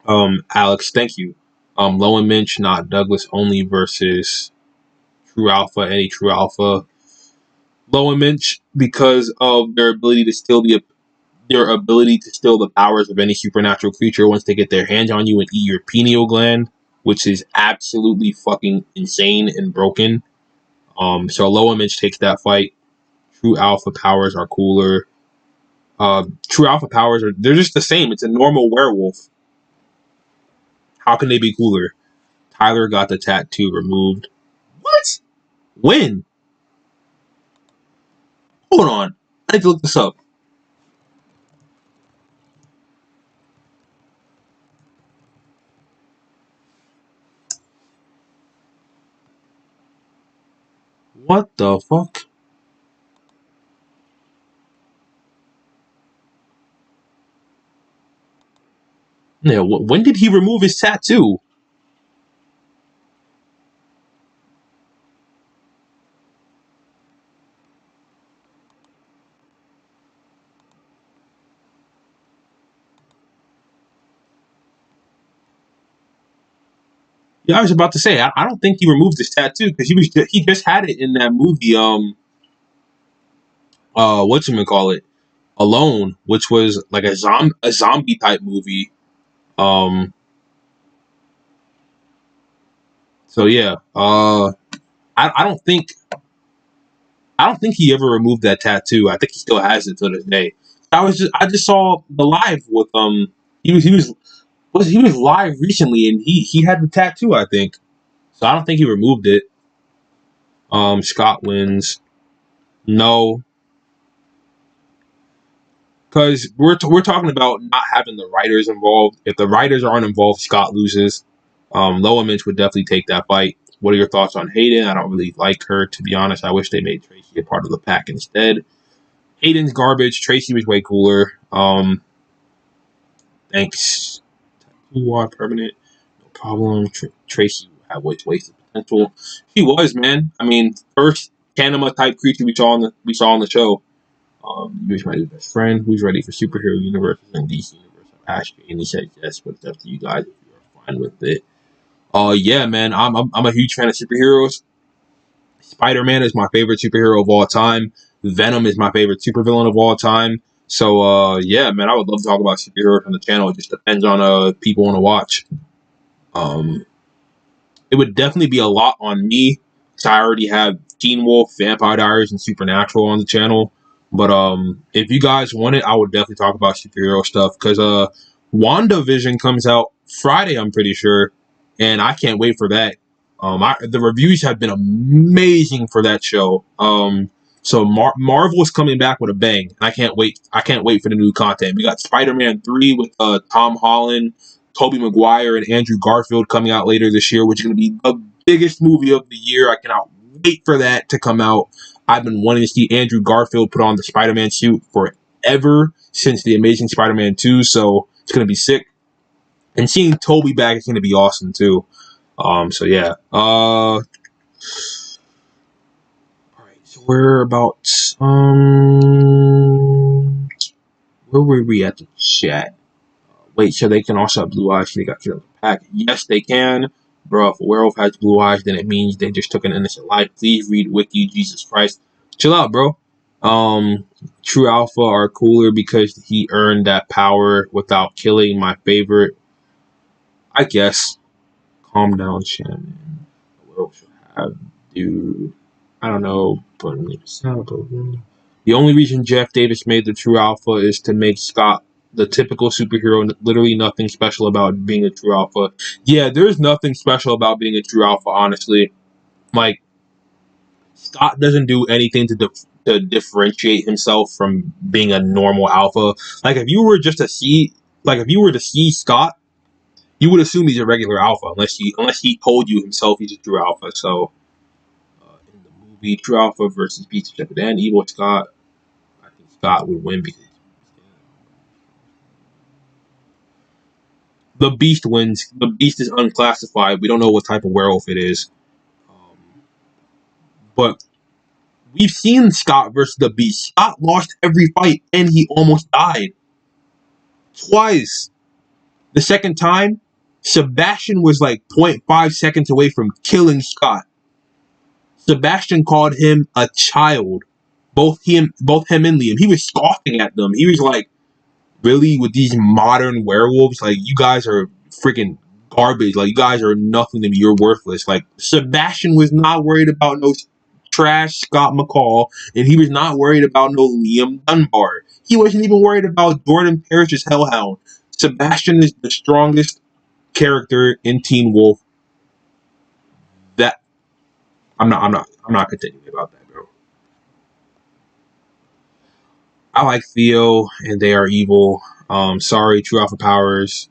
Alex. Thank you. Low and Minch, not Douglas only versus True Alpha. Any True Alpha. Low and Minch because of their ability to steal the powers of any supernatural creature once they get their hands on you and eat your pineal gland, which is absolutely fucking insane and broken. So Low and Minch takes that fight. True Alpha powers are cooler. True Alpha powers they're just the same. It's a normal werewolf. How can they be cooler? Tyler got the tattoo removed. What? When? Hold on. I need to look this up. What the fuck? Yeah, when did he remove his tattoo? Yeah, I was about to say I don't think he removed his tattoo because he just had it in that movie. Whatchamacallit, Alone, which was like a zombie type movie. Um, so yeah, I don't think he ever removed that tattoo. I think he still has it to this day. I just saw the live with he was live recently and he had the tattoo. I think so. I don't think he removed it. Scott wins. No, because we're talking about not having the writers involved. If the writers aren't involved, Scott loses. Loa Minch would definitely take that fight. What are your thoughts on Hayden? I don't really like her, to be honest. I wish they made Tracy a part of the pack instead. Hayden's garbage. Tracy was way cooler. Thanks. Tattoo permanent. No problem. Tracy had wasted potential. She was, man. I mean, first Kanema type creature we saw on the show. Who's my best friend? Who's ready for superhero universes and DC universe? I asked you, and he said yes, but it's up to you guys if you are fine with it. Yeah, man, I'm a huge fan of superheroes. Spider-Man is my favorite superhero of all time. Venom is my favorite supervillain of all time. So, yeah, man, I would love to talk about superheroes on the channel. It just depends on people want to watch. Um, it would definitely be a lot on me because I already have Teen Wolf, Vampire Diaries, and Supernatural on the channel. But if you guys want it, I would definitely talk about superhero stuff because WandaVision comes out Friday, I'm pretty sure, and I can't wait for that. The reviews have been amazing for that show. So Marvel is coming back with a bang. I can't wait. I can't wait for the new content. We got Spider-Man 3 with Tom Holland, Tobey Maguire, and Andrew Garfield coming out later this year, which is going to be the biggest movie of the year. I cannot wait for that to come out. I've been wanting to see Andrew Garfield put on the Spider-Man suit forever since the Amazing Spider-Man 2, so it's going to be sick. And seeing Tobey back is going to be awesome too. So yeah. All right. So we're about where were we at the chat? Wait, so they can also have blue eyes. So they got killed in the pack. Yes, they can. Bro, if a werewolf has blue eyes, then it means they just took an innocent life. Please read Wiki, Jesus Christ. Chill out, bro. Um, True Alpha are cooler because he earned that power without killing. My favorite, I guess. Calm down, Shannon. A werewolf should have, dude. I don't know, but the only reason Jeff Davis made the True Alpha is to make Scott the typical superhero. Literally nothing special about being a True Alpha. Yeah, there's nothing special about being a True Alpha, honestly. Like, Scott doesn't do anything to differentiate himself from being a normal alpha. Like, if you were just to see, like, if you were to see Scott, you would assume he's a regular alpha, unless he told you himself he's a true alpha. So, in the movie True Alpha versus Beast of Shepherd and Evil Scott, I think Scott would win because the Beast wins. The Beast is unclassified. We don't know what type of werewolf it is. But we've seen Scott versus the Beast. Scott lost every fight and he almost died. Twice. The second time, Sebastian was like zero point 0.5 seconds away from killing Scott. Sebastian called him a child. Both him and Liam. He was scoffing at them. He was like, really, with these modern werewolves, like, you guys are freaking garbage. Like, you guys are nothing to me. You're worthless. Like, Sebastian was not worried about no trash Scott McCall, and he was not worried about no Liam Dunbar. He wasn't even worried about Jordan Parrish's Hellhound. Sebastian is the strongest character in Teen Wolf. That I'm not continuing about that, bro. I like Theo, and they are evil. Sorry, True Alpha powers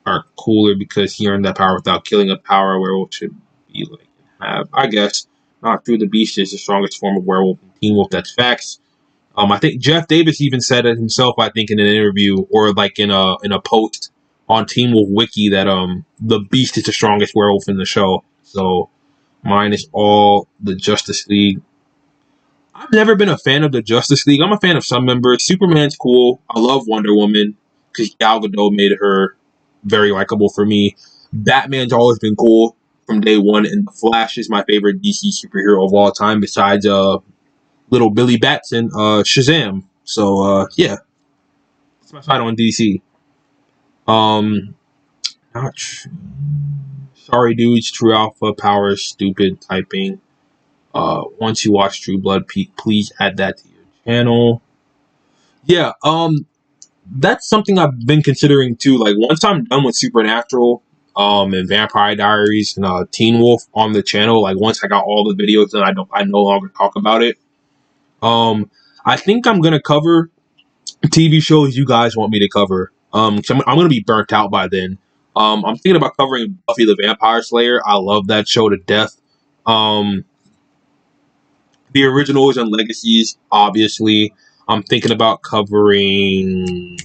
are cooler because he earned that power without killing a power werewolf should be like have. I guess not true. The Beast is the strongest form of werewolf in Teen Wolf. That's facts. I think Jeff Davis even said it himself. I think in an interview or like in a post on Teen Wolf Wiki that the Beast is the strongest werewolf in the show. So mine is all the Justice League. I've never been a fan of the Justice League. I'm a fan of some members. Superman's cool. I love Wonder Woman because Gal Gadot made her very likable for me. Batman's always been cool from day one, and the Flash is my favorite DC superhero of all time, besides little Billy Batson, Shazam. So yeah, that's my side on DC. Um, not tr- sorry, dudes. True Alpha power is stupid typing. Once you watch True Blood, please add that to your channel. Yeah, that's something I've been considering too. Like, once I'm done with Supernatural, and Vampire Diaries and Teen Wolf on the channel, like, once I got all the videos, then I no longer talk about it. I think I'm gonna cover TV shows you guys want me to cover. 'Cause I'm gonna be burnt out by then. I'm thinking about covering Buffy the Vampire Slayer. I love that show to death. Um, the originals and legacies, obviously. I'm thinking about covering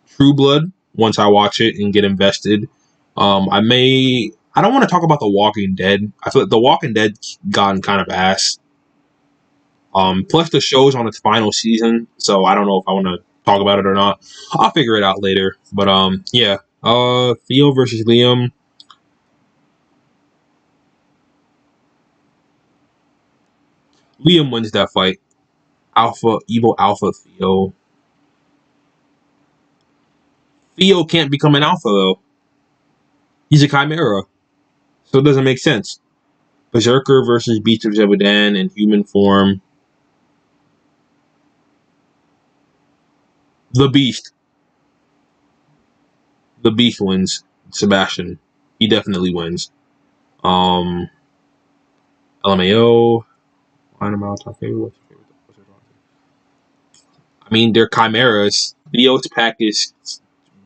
True Blood once I watch it and get invested. I don't want to talk about The Walking Dead. I feel like The Walking Dead's gotten kind of ass. Plus the show's on its final season, so I don't know if I want to talk about it or not. I'll figure it out later. But yeah. Theo versus Liam. Liam wins that fight. Evil Alpha Theo. Theo can't become an alpha though. He's a chimera, so it doesn't make sense. Berserker versus Beast of Zebudan in human form. The Beast. The Beast wins. Sebastian. He definitely wins. Um, LMAO. Line them out. What's your favorite? I mean, they're chimeras. Theo's pack is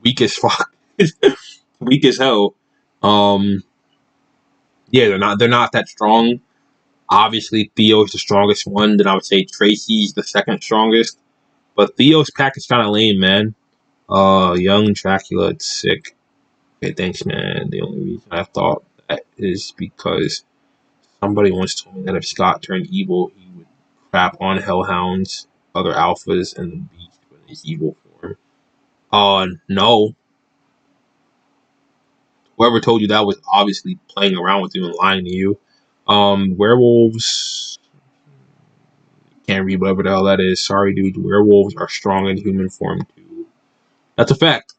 weak as fuck. Weak as hell. Um, yeah, they're not that strong. Obviously, Theo's the strongest one. Then I would say Tracy's the second strongest. But Theo's pack is kind of lame, man. Young Dracula, it's sick. Okay, thanks, man. The only reason I thought that is because somebody once told me that if Scott turned evil, he would crap on Hellhounds, other alphas, and the Beast in his evil form. No. Whoever told you that was obviously playing around with you and lying to you. Werewolves can't read whatever the hell that is. Sorry, dude. Werewolves are strong in human form too. That's a fact.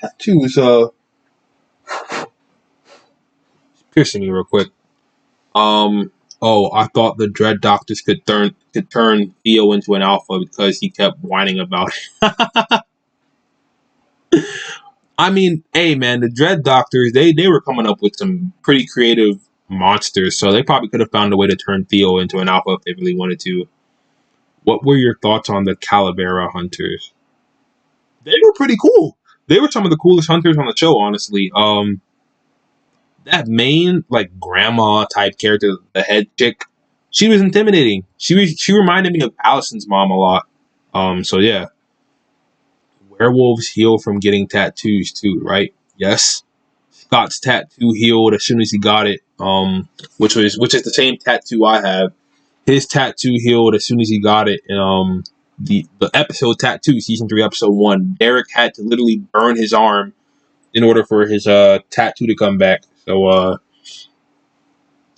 Tattoos piercing me real quick. Oh, I thought the Dread Doctors could turn Theo into an alpha because he kept whining about it. I mean, hey man, the Dread Doctors they were coming up with some pretty creative monsters, so they probably could have found a way to turn Theo into an alpha if they really wanted to. What were your thoughts on the Calavera hunters? They were pretty cool. They were some of the coolest hunters on the show, honestly. That main like grandma type character, the head chick, she was intimidating. She reminded me of Allison's mom a lot. So yeah, werewolves heal from getting tattoos too, right? Yes. Scott's tattoo healed as soon as he got it. Which is the same tattoo I have. His tattoo healed as soon as he got it. And the episode tattoo, season 3, episode 1, Derek had to literally burn his arm in order for his tattoo to come back. So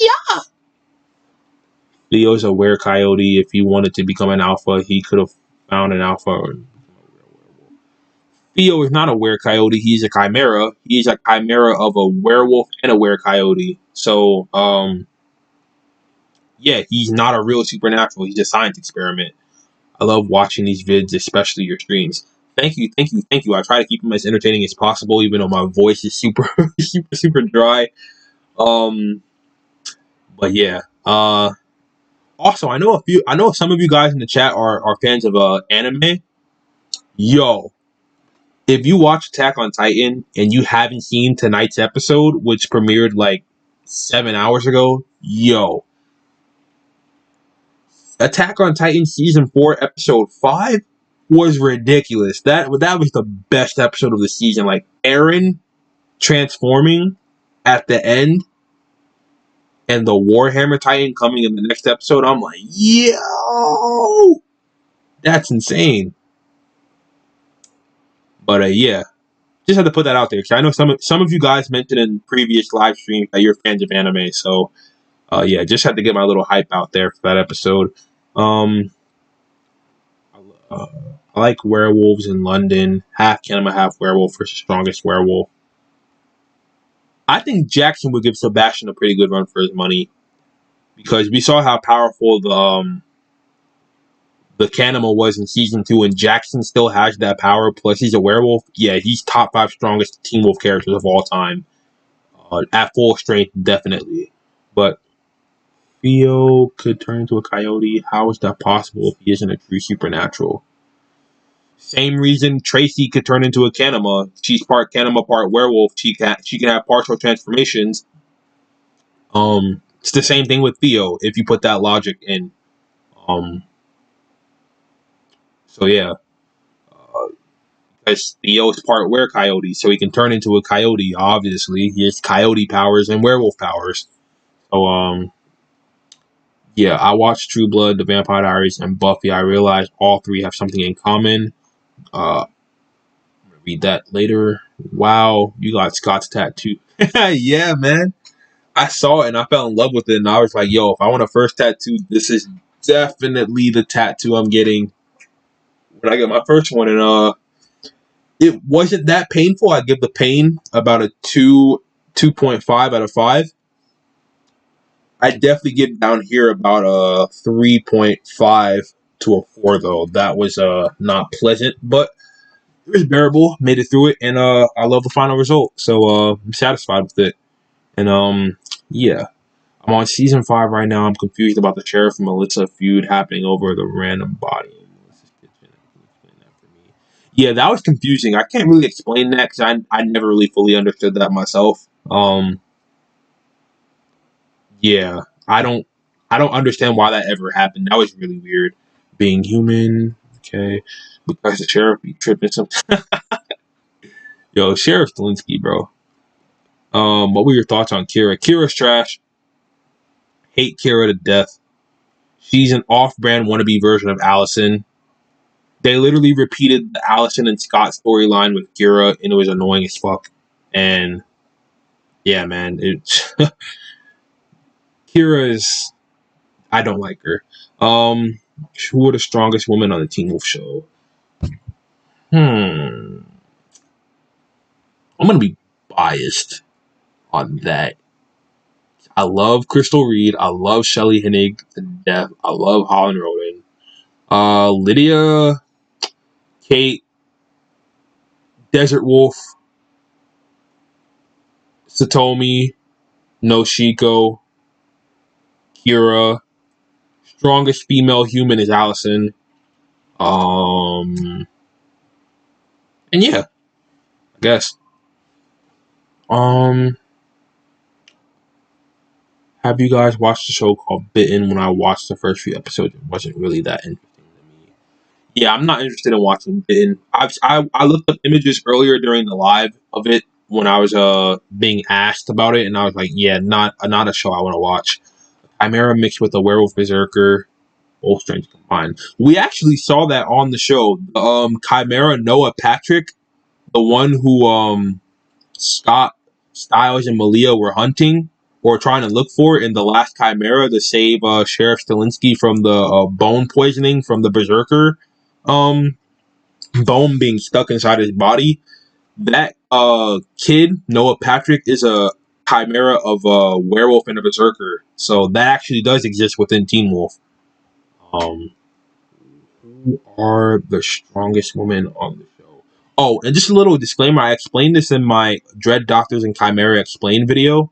yeah. Theo's a were-coyote. If he wanted to become an alpha, he could have found an alpha. Theo is not a were-coyote. He's a chimera. He's a chimera of a werewolf and a were-coyote. So, yeah, he's not a real supernatural. He's a science experiment. I love watching these vids, especially your streams. Thank you, thank you, thank you. I try to keep them as entertaining as possible, even though my voice is super, super dry. Um, but yeah. Also, I know some of you guys in the chat are fans of anime. Yo, if you watch Attack on Titan and you haven't seen tonight's episode, which premiered like 7 hours ago, yo, Attack on Titan season 4 episode 5 was ridiculous. That was the best episode of the season. Like Eren transforming at the end and the Warhammer Titan coming in the next episode. I'm like, yo, that's insane. But yeah, just had to put that out there because I know some of you guys mentioned in previous live streams that you're fans of anime. So yeah, just had to get my little hype out there for that episode. Um, uh, I like werewolves in London. Half Canema, half werewolf versus strongest werewolf. I think Jackson would give Sebastian a pretty good run for his money because we saw how powerful the Canema was in season 2, and Jackson still has that power. Plus, he's a werewolf. Yeah, he's top 5 strongest Teen Wolf characters of all time. At full strength, definitely. But Theo could turn into a coyote. How is that possible if he isn't a true supernatural? Same reason Tracy could turn into a Canema. She's part Canema, part werewolf. She can have partial transformations. It's the same thing with Theo if you put that logic in. Um, so yeah, because Theo is part were-coyote, so he can turn into a coyote. Obviously, he has coyote powers and werewolf powers. So yeah, I watched True Blood, The Vampire Diaries, and Buffy. I realized all 3 have something in common. I'm gonna read that later. Wow, you got Scott's tattoo. Yeah, man. I saw it and I fell in love with it, and I was like, yo, if I want a first tattoo, this is definitely the tattoo I'm getting when I get my first one. And it wasn't that painful. I'd give the pain about a 2.5 out of 5. I definitely get down here about a 3.5 to a 4 though. That was not pleasant, but it was bearable. Made it through it, and I love the final result. So I'm satisfied with it. And yeah, I'm on season 5 right now. I'm confused about the Sheriff and Melissa feud happening over the random body. Yeah, that was confusing. I can't really explain that because I never really fully understood that myself. Yeah, I don't understand why that ever happened. That was really weird. Being human, okay, because the sheriff be tripping some. Yo, Sheriff Stilinski, bro. What were your thoughts on Kira? Kira's trash. Hate Kira to death. She's an off-brand wannabe version of Allison. They literally repeated the Allison and Scott storyline with Kira, and it was annoying as fuck. And yeah, man, it Kira is, I don't like her. Who are the strongest women on the Teen Wolf show? I'm gonna be biased on that. I love Crystal Reed. I love Shelley Hennig to death. I love Holland Roden. Lydia, Kate, Desert Wolf, Satomi, Noshiko, Kira. Strongest female human is Allison. And yeah, I guess. Um, have you guys watched the show called Bitten? When I watched the first few episodes, it wasn't really that interesting to me. Yeah, I'm not interested in watching Bitten. I looked up images earlier during the live of it when I was being asked about it, and I was like, yeah, not a show I want to watch. Chimera mixed with a werewolf berserker, both strengths combined. We actually saw that on the show. Chimera Noah Patrick, the one who Scott Styles and Malia were hunting or trying to look for in the last Chimera to save Sheriff Stilinski from the bone poisoning from the berserker bone being stuck inside his body. That kid, Noah Patrick, is a chimera of a werewolf and a berserker. So that actually does exist within Teen Wolf. Who are the strongest women on the show? Oh, and just a little disclaimer, I explained this in my Dread Doctors and Chimera Explain video.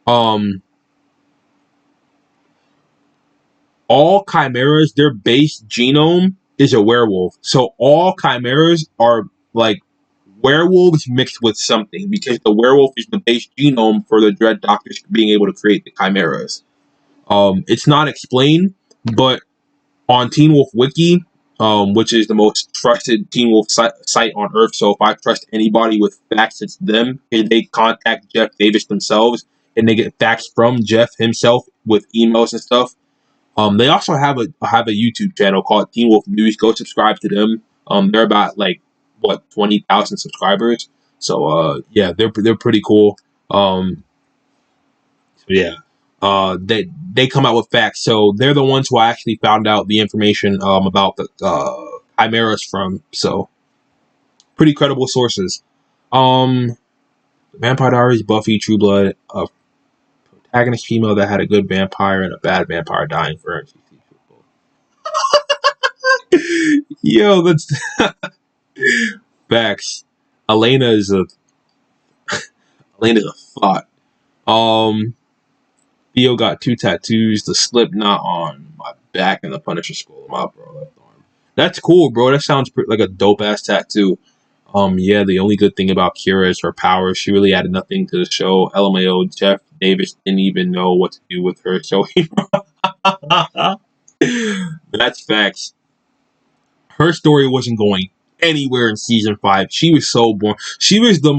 All chimeras, their base genome is a werewolf. So all chimeras are like werewolves mixed with something, because the werewolf is the base genome for the Dread Doctors being able to create the chimeras. It's not explained, but on Teen Wolf Wiki, which is the most trusted Teen Wolf site on Earth, so if I trust anybody with facts, it's them. If they contact Jeff Davis themselves, and they get facts from Jeff himself with emails and stuff. They also have a YouTube channel called Teen Wolf News. Go subscribe to them. They're about like 20,000 subscribers. So yeah, they're pretty cool. So yeah, they come out with facts. So they're the ones who I actually found out the information about the chimeras from. So pretty credible sources. Vampire Diaries, Buffy, True Blood, a protagonist female that had a good vampire and a bad vampire dying for her. Yo, that's facts. Elena is a thought. Theo got 2 tattoos: the Slipknot on my back and the Punisher skull on my left arm. That's cool, bro. That sounds like a dope ass tattoo. Yeah, the only good thing about Kira is her powers. She really added nothing to the show. LMAO, Jeff Davis didn't even know what to do with her, so that's facts. Her story wasn't going anywhere in season 5. She was so boring. She was the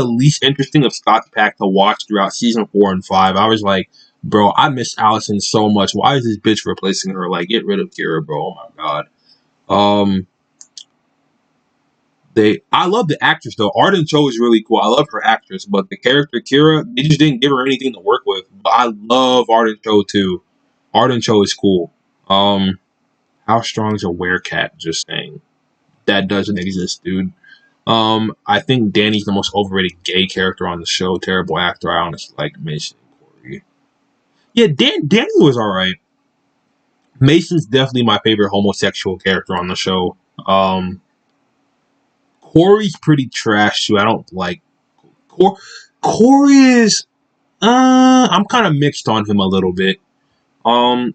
least interesting of Scott's pack to watch throughout season 4 and 5. I was like, bro, I miss Allison so much. Why is this bitch replacing her? Like, get rid of Kira, bro. Oh my god. I love the actress though. Arden Cho is really cool. I love her actress, but the character Kira, they just didn't give her anything to work with. But I love Arden Cho too. Arden Cho is cool. How strong is a werecat? Just saying. That doesn't exist, dude. I think Danny's the most overrated gay character on the show. Terrible actor. I honestly like Mason and Corey. Yeah, Danny was alright. Mason's definitely my favorite homosexual character on the show. Corey's pretty trash too. I don't like Corey is I'm kind of mixed on him a little bit.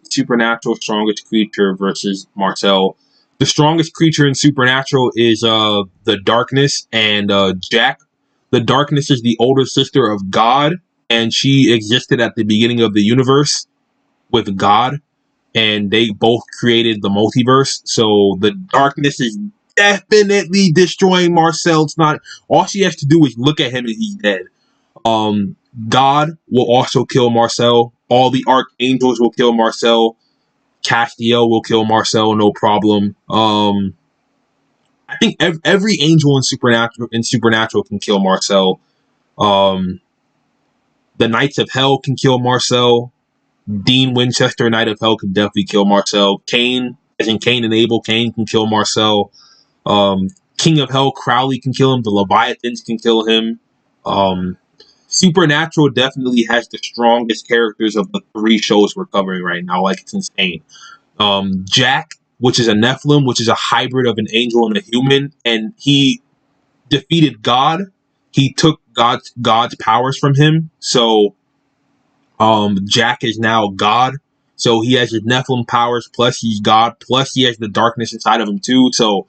Supernatural strongest creature versus Marcel. The strongest creature in Supernatural is the Darkness and Jack. The Darkness is the older sister of God, and she existed at the beginning of the universe with God, and they both created the multiverse. So the Darkness is definitely destroying Marcel. It's not, all she has to do is look at him and he's dead. God will also kill Marcel. All the archangels will kill Marcel. Castiel will kill Marcel, no problem. I think every angel in Supernatural can kill Marcel. Um, the Knights of Hell can kill Marcel. Dean Winchester, Knight of Hell, can definitely kill Marcel. Cain, as in Cain and Abel, Cain can kill Marcel. King of Hell, Crowley can kill him. The Leviathans can kill him. Um, Supernatural definitely has the strongest characters of the three shows we're covering right now. Like, it's insane. Jack, which is a Nephilim, which is a hybrid of an angel and a human, and he defeated God. He took God's powers from him. So Jack is now God. So he has his Nephilim powers, plus he's God, plus he has the darkness inside of him too. So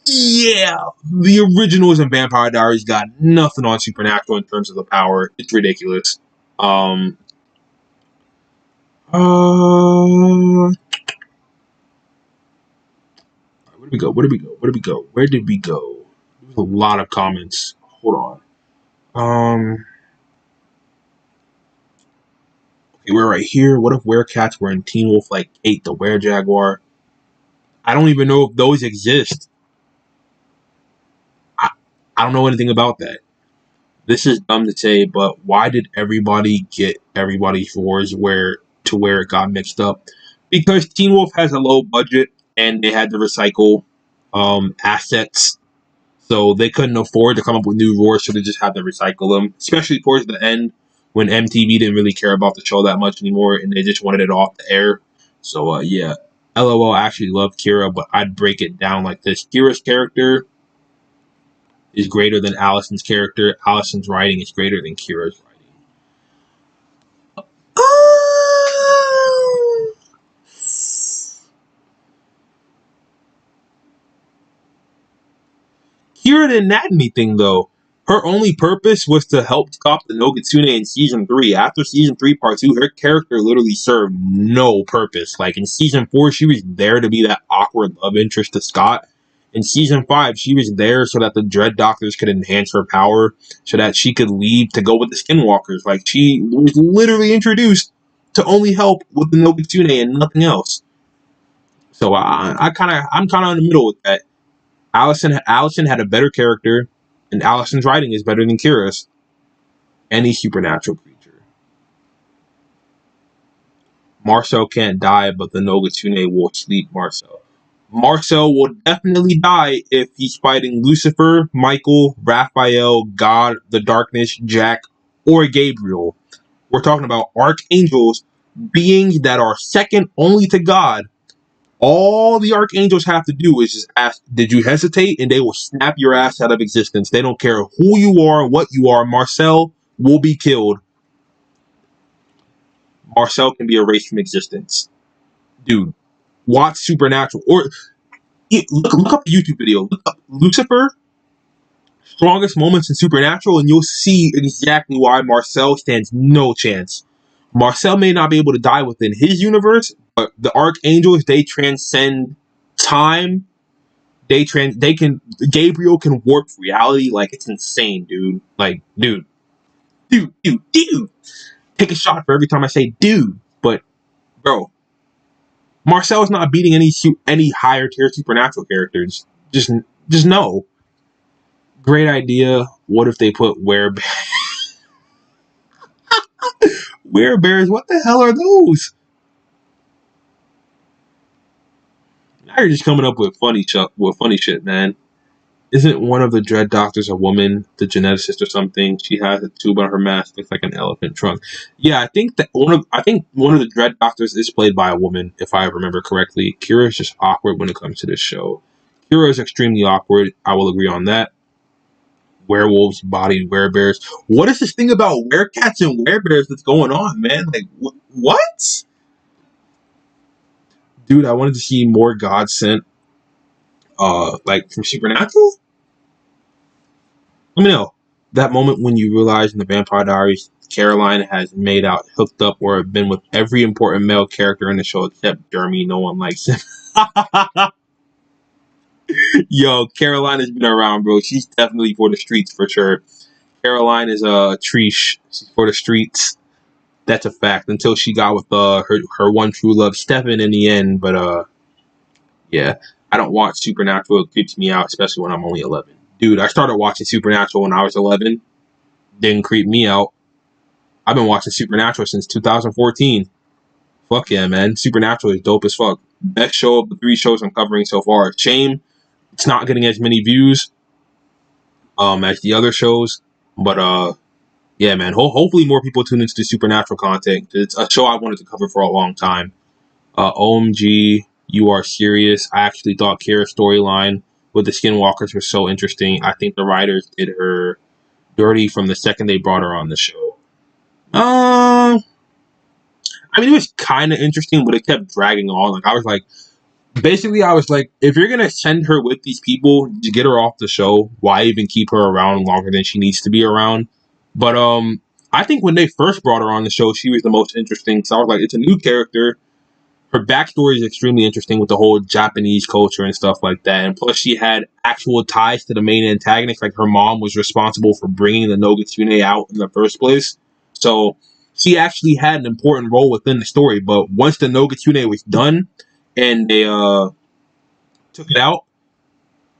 yeah, the originals and Vampire Diaries got nothing on Supernatural in terms of the power. It's ridiculous. Um, where did we go? Where did we go? Where did we go? Where did we go? There's a lot of comments. Hold on. Okay, we're right here. What if werecats were in Teen Wolf like Kate the Werejaguar? I don't even know if those exist. I, I don't know anything about that. This is dumb to say, but why did everybody get everybody's roars where it got mixed up? Because Teen Wolf has a low budget and they had to recycle assets. So they couldn't afford to come up with new roars, so they just had to recycle them. Especially towards the end when MTV didn't really care about the show that much anymore and they just wanted it off the air. So yeah. LOL, I actually love Kira, but I'd break it down like this. Kira's character is greater than Allison's character. Allison's writing is greater than Kira's writing. Kira didn't add anything though. Her only purpose was to help stop the Nogatsune in season 3. After season 3 part 2, her character literally served no purpose. Like in season 4, she was there to be that awkward love interest to Scott. In season 5, she was there so that the Dread Doctors could enhance her power, so that she could leave to go with the Skinwalkers. Like, she was literally introduced to only help with the Nogatsune and nothing else. So I'm kind of in the middle with that. Allison had a better character, and Allison's writing is better than Kira's. Any supernatural creature. Marcel can't die, but the Nogatsune will sleep Marcel. Marcel will definitely die if he's fighting Lucifer, Michael, Raphael, God, the Darkness, Jack, or Gabriel. We're talking about archangels, beings that are second only to God. All the archangels have to do is just ask, did you hesitate? And they will snap your ass out of existence. They don't care who you are, what you are. Marcel will be killed. Marcel can be erased from existence. Dude, watch Supernatural. Or look up the YouTube video. Look up Lucifer, strongest moments in Supernatural, and you'll see exactly why Marcel stands no chance. Marcel may not be able to die within his universe, but the archangels, they transcend time. Gabriel can warp reality. Like, it's insane, dude. Like, dude. Take a shot for every time I say dude. But, bro, Marcel is not beating any higher tier supernatural characters. Just no. Great idea. What if they put werebears? Werebears? What the hell are those? Now you're just coming up with funny shit, man. Isn't one of the Dread Doctors a woman, the geneticist or something? She has a tube on her mask, looks like an elephant trunk. Yeah, I think one of the Dread Doctors is played by a woman, if I remember correctly. Kira is just awkward when it comes to this show. Kira is extremely awkward. I will agree on that. Werewolves, bodied werebears. What is this thing about werecats and werebears that's going on, man? Like, what? Dude, I wanted to see more God sent, like from Supernatural. Let me know. That moment when you realize in the Vampire Diaries, Caroline has made out, hooked up, or been with every important male character in the show except Jeremy. No one likes him. Yo, Caroline has been around, bro. She's definitely for the streets for sure. Caroline is a Trish. She's for the streets. That's a fact. Until she got with her one true love, Stefan, in the end. But yeah. I don't watch Supernatural. It creeps me out, especially when I'm only 11. Dude, I started watching Supernatural when I was 11. Didn't creep me out. I've been watching Supernatural since 2014. Fuck yeah, man. Supernatural is dope as fuck. Best show of the 3 shows I'm covering so far. Shame it's not getting as many views as the other shows. But yeah, man. Hopefully more people tune into the Supernatural content. It's a show I wanted to cover for a long time. OMG, you are serious. I actually thought Kara's storyline with the Skinwalkers was so interesting. I think the writers did her dirty from the second they brought her on the show. I mean, it was kind of interesting, but it kept dragging on. Like, I was like, basically, I was like, if you're going to send her with these people to get her off the show, why even keep her around longer than she needs to be around? But I think when they first brought her on the show, she was the most interesting. So I was like, it's a new character. Her backstory is extremely interesting with the whole Japanese culture and stuff like that. And plus, she had actual ties to the main antagonist. Like, her mom was responsible for bringing the Nogutsune out in the first place. So she actually had an important role within the story. But once the Nogutsune was done and they took it out,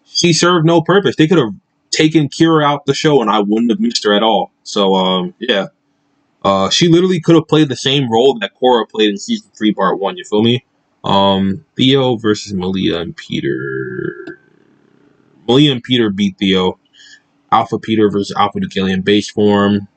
she served no purpose. They could have taken Kira out the show and I wouldn't have missed her at all. So, yeah. She literally could have played the same role that Cora played in season 3, part 1. You feel me? Theo versus Malia and Peter. Malia and Peter beat Theo. Alpha Peter versus Alpha Deucalion base form.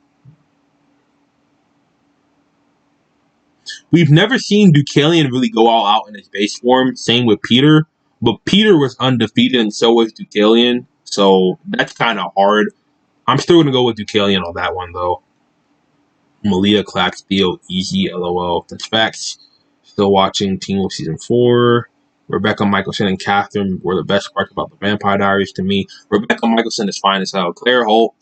We've never seen Deucalion really go all out in his base form. Same with Peter. But Peter was undefeated and so was Deucalion. So that's kind of hard. I'm still going to go with Deucalion on that one, though. Malia claps Theo easy, lol. That's facts. Still watching Teen Wolf Season 4. Rebecca Michelson and Catherine were the best parts about the Vampire Diaries to me. Rebecca Michelson is fine as hell. Claire Holt,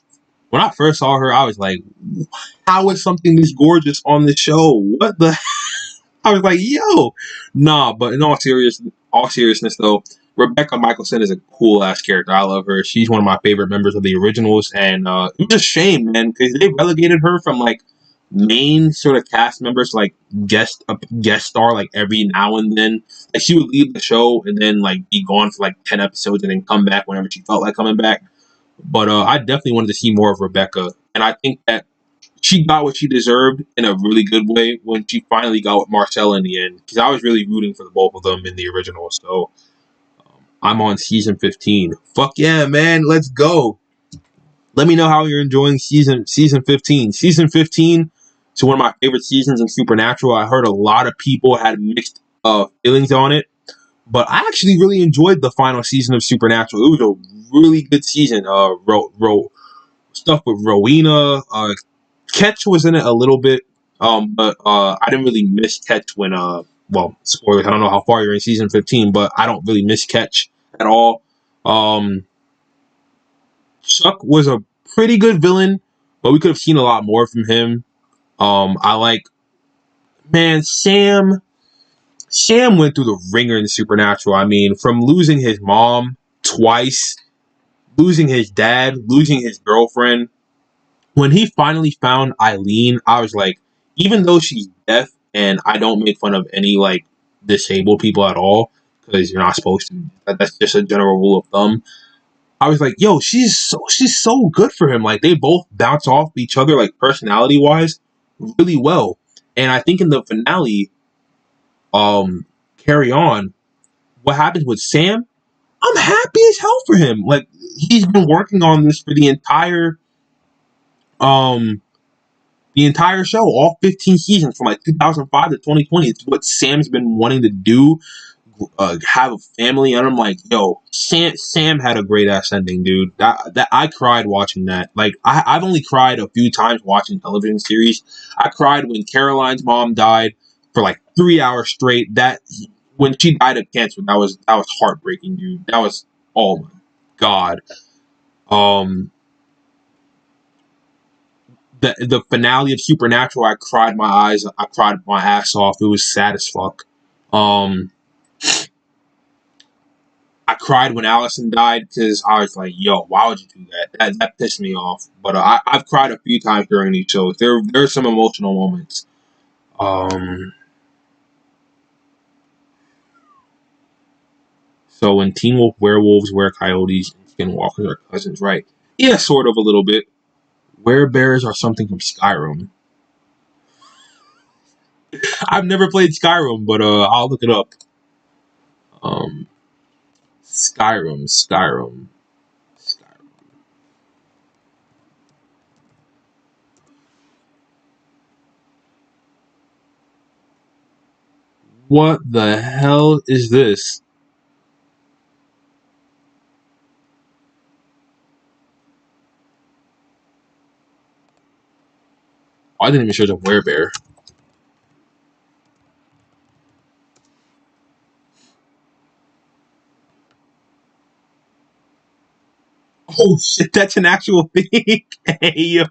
when I first saw her, I was like, how is something this gorgeous on the show? What the I was like, yo. Nah, but in all seriousness though, Rebecca Michelson is a cool ass character. I love her. She's one of my favorite members of the originals, and it was a shame, man, because they relegated her from like main sort of cast members, like guest star, like every now and then. Like she would leave the show and then like be gone for like 10 episodes and then come back whenever she felt like coming back. But I definitely wanted to see more of Rebecca, and I think that she got what she deserved in a really good way when she finally got with Marcella in the end. Because I was really rooting for the both of them in the original. So I'm on season 15. Fuck yeah, man! Let's go. Let me know how you're enjoying season 15. Season 15 is one of my favorite seasons in Supernatural. I heard a lot of people had mixed feelings on it, but I actually really enjoyed the final season of Supernatural. It was a really good season. Stuff with Rowena. Ketch was in it a little bit, but I didn't really miss Ketch when well, spoilers. I don't know how far you're in season 15, but I don't really miss Ketch at all. Chuck was a pretty good villain, but we could have seen a lot more from him. I like, man, Sam. Sam went through the ringer in Supernatural. I mean, from losing his mom twice, losing his dad, losing his girlfriend. When he finally found Eileen, I was like, even though she's deaf, and I don't make fun of any like disabled people at all, because you're not supposed to. That's just a general rule of thumb. I was like, yo, she's so good for him. Like they both bounce off each other, like personality wise, really well. And I think in the finale, carry on. What happens with Sam? I'm happy as hell for him. Like he's been working on this for um the entire show, all 15 seasons from like 2005 to 2020. It's what Sam's been wanting to do, have a family, and I'm like, yo, Sam had a great ass ending, dude. That I cried watching that. Like I've only cried a few times watching television series. I cried when Caroline's mom died for like 3 hours straight. That when she died of cancer, that was heartbreaking, dude. That was, oh my god. Um, the finale of Supernatural, I cried my ass off. It was sad as fuck. Um, I cried when Allison died because I was like, "Yo, why would you do that?" That pissed me off. But I've cried a few times during these shows. There's some emotional moments. Um, So when Teen Wolf werewolves, were-coyotes, and skinwalkers are cousins, right? Yeah, sort of a little bit. Werebears are something from Skyrim. I've never played Skyrim, but I'll look it up. Um, Skyrim. What the hell is this? Oh, I didn't even search up werebear. Oh shit, that's an actual thing. Hey,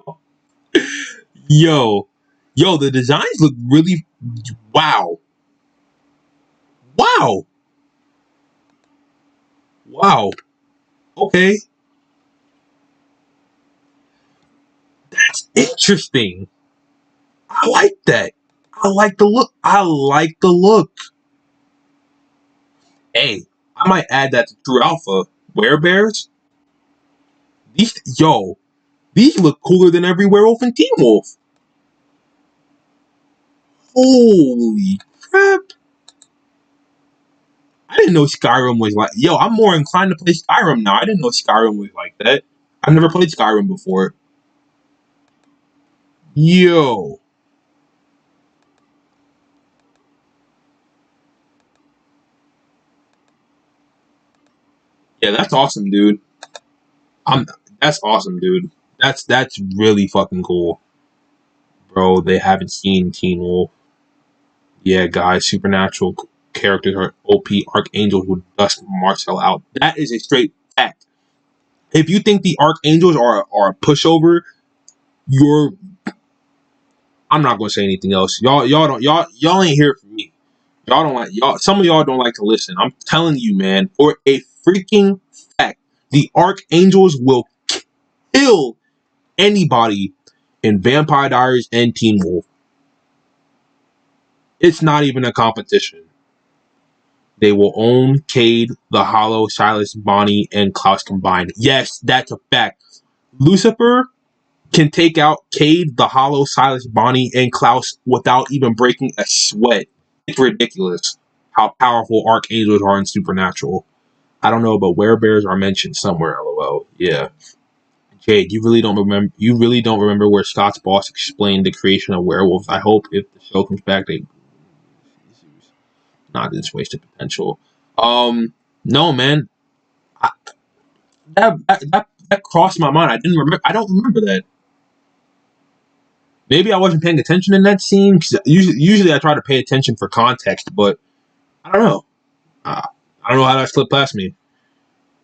yo, yo, the designs look really. Wow, wow, wow. Okay, that's interesting. I like that. I like the look. I like the look. Hey, I might add that to True Alpha. Werebears? These look cooler than every werewolf in Teen Wolf. Holy crap. I didn't know Skyrim was like. Yo, I'm more inclined to play Skyrim now. I didn't know Skyrim was like that. I've never played Skyrim before. Yo. Yeah, that's awesome, dude. I'm that's awesome, dude. That's really fucking cool. Bro, they haven't seen Teen Wolf. Yeah, guys, supernatural characters are OP archangels with dust Marcel out. That is a straight fact. If you think the archangels are a pushover, you're. I'm not gonna say anything else. Y'all ain't here for me. Y'all don't like y'all. Some of y'all don't like to listen. I'm telling you, man, for a freaking fact, the archangels will kill anybody in Vampire Diaries and Teen Wolf. It's not even a competition. They will own Cade, the Hollow, Silas, Bonnie, and Klaus combined. Yes, that's a fact. Lucifer can take out Cade, the Hollow, Silas, Bonnie, and Klaus without even breaking a sweat. It's ridiculous how powerful archangels are in Supernatural. I don't know, but werebears are mentioned somewhere. LOL. Yeah, Jade, you really don't remember. You really don't remember where Scott's boss explained the creation of werewolves. I hope if the show comes back, they not this wasted potential. No, man, I, that crossed my mind. I didn't remember. I don't remember that. Maybe I wasn't paying attention in that scene. 'Cause usually I try to pay attention for context, but I don't know. I don't know how that slipped past me.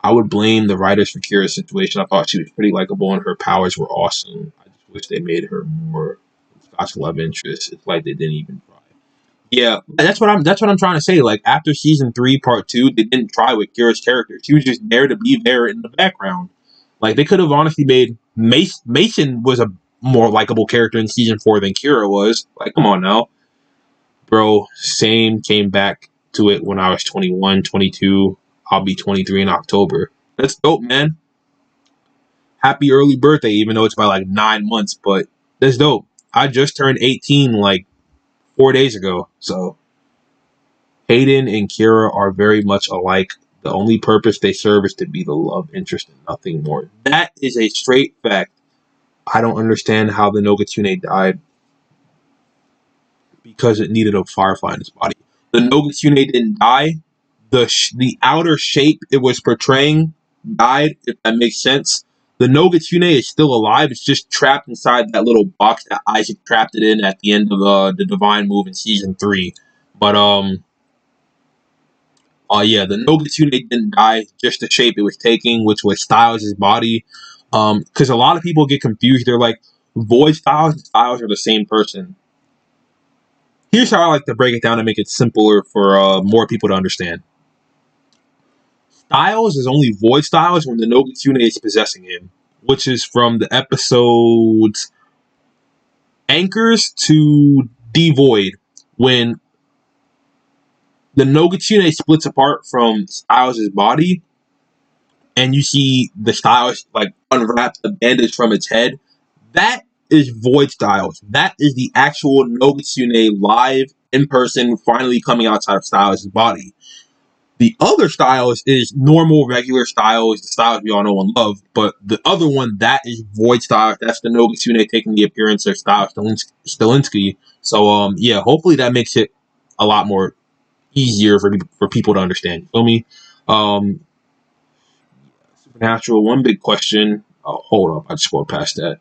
I would blame the writers for Kira's situation. I thought she was pretty likable and her powers were awesome. I just wish they made her more Scott's love interest. It's like they didn't even try. Yeah, that's what I'm trying to say. Like after season 3, part 2, they didn't try with Kira's character. She was just there to be there in the background. Like they could have honestly made Mason was a more likable character in season 4 than Kira was. Like, come on now, bro. Same came back to it when I was 21, 22. I'll be 23 in October. That's dope, man. Happy early birthday, even though it's by like 9 months, but that's dope. I just turned 18 like 4 days ago, so Hayden and Kira are very much alike. The only purpose they serve is to be the love interest and nothing more. That is a straight fact. I don't understand how the Nogatsune died because it needed a firefly in its body. The Nogatsune didn't die. The outer shape it was portraying died, if that makes sense. The Nogatsune is still alive. It's just trapped inside that little box that Isaac trapped it in at the end of the Divine Move in season 3. But yeah, the Nogatsune didn't die, just the shape it was taking, which was Styles' body. Because a lot of people get confused. They're like, Void Styles and Styles are the same person. Here's how I like to break it down to make it simpler for more people to understand. Styles is only Void Styles when the Nogatsune is possessing him, which is from the episodes Anchors to Devoid, when the Nogutsune splits apart from Styles' body, and you see the Styles like unwrap the bandage from its head. That is Void Styles. That is the actual Nogutsune live in person, finally coming outside of Styles' body. The other Styles is normal, regular Styles, the Styles we all know and love. But the other one, that is Void Styles. That's the Nogutsune taking the appearance of Styles Stilinski. So, yeah, hopefully that makes it a lot more easier for people to understand. You feel me? Um, Supernatural. One big question. Oh, hold up, I just scrolled past that.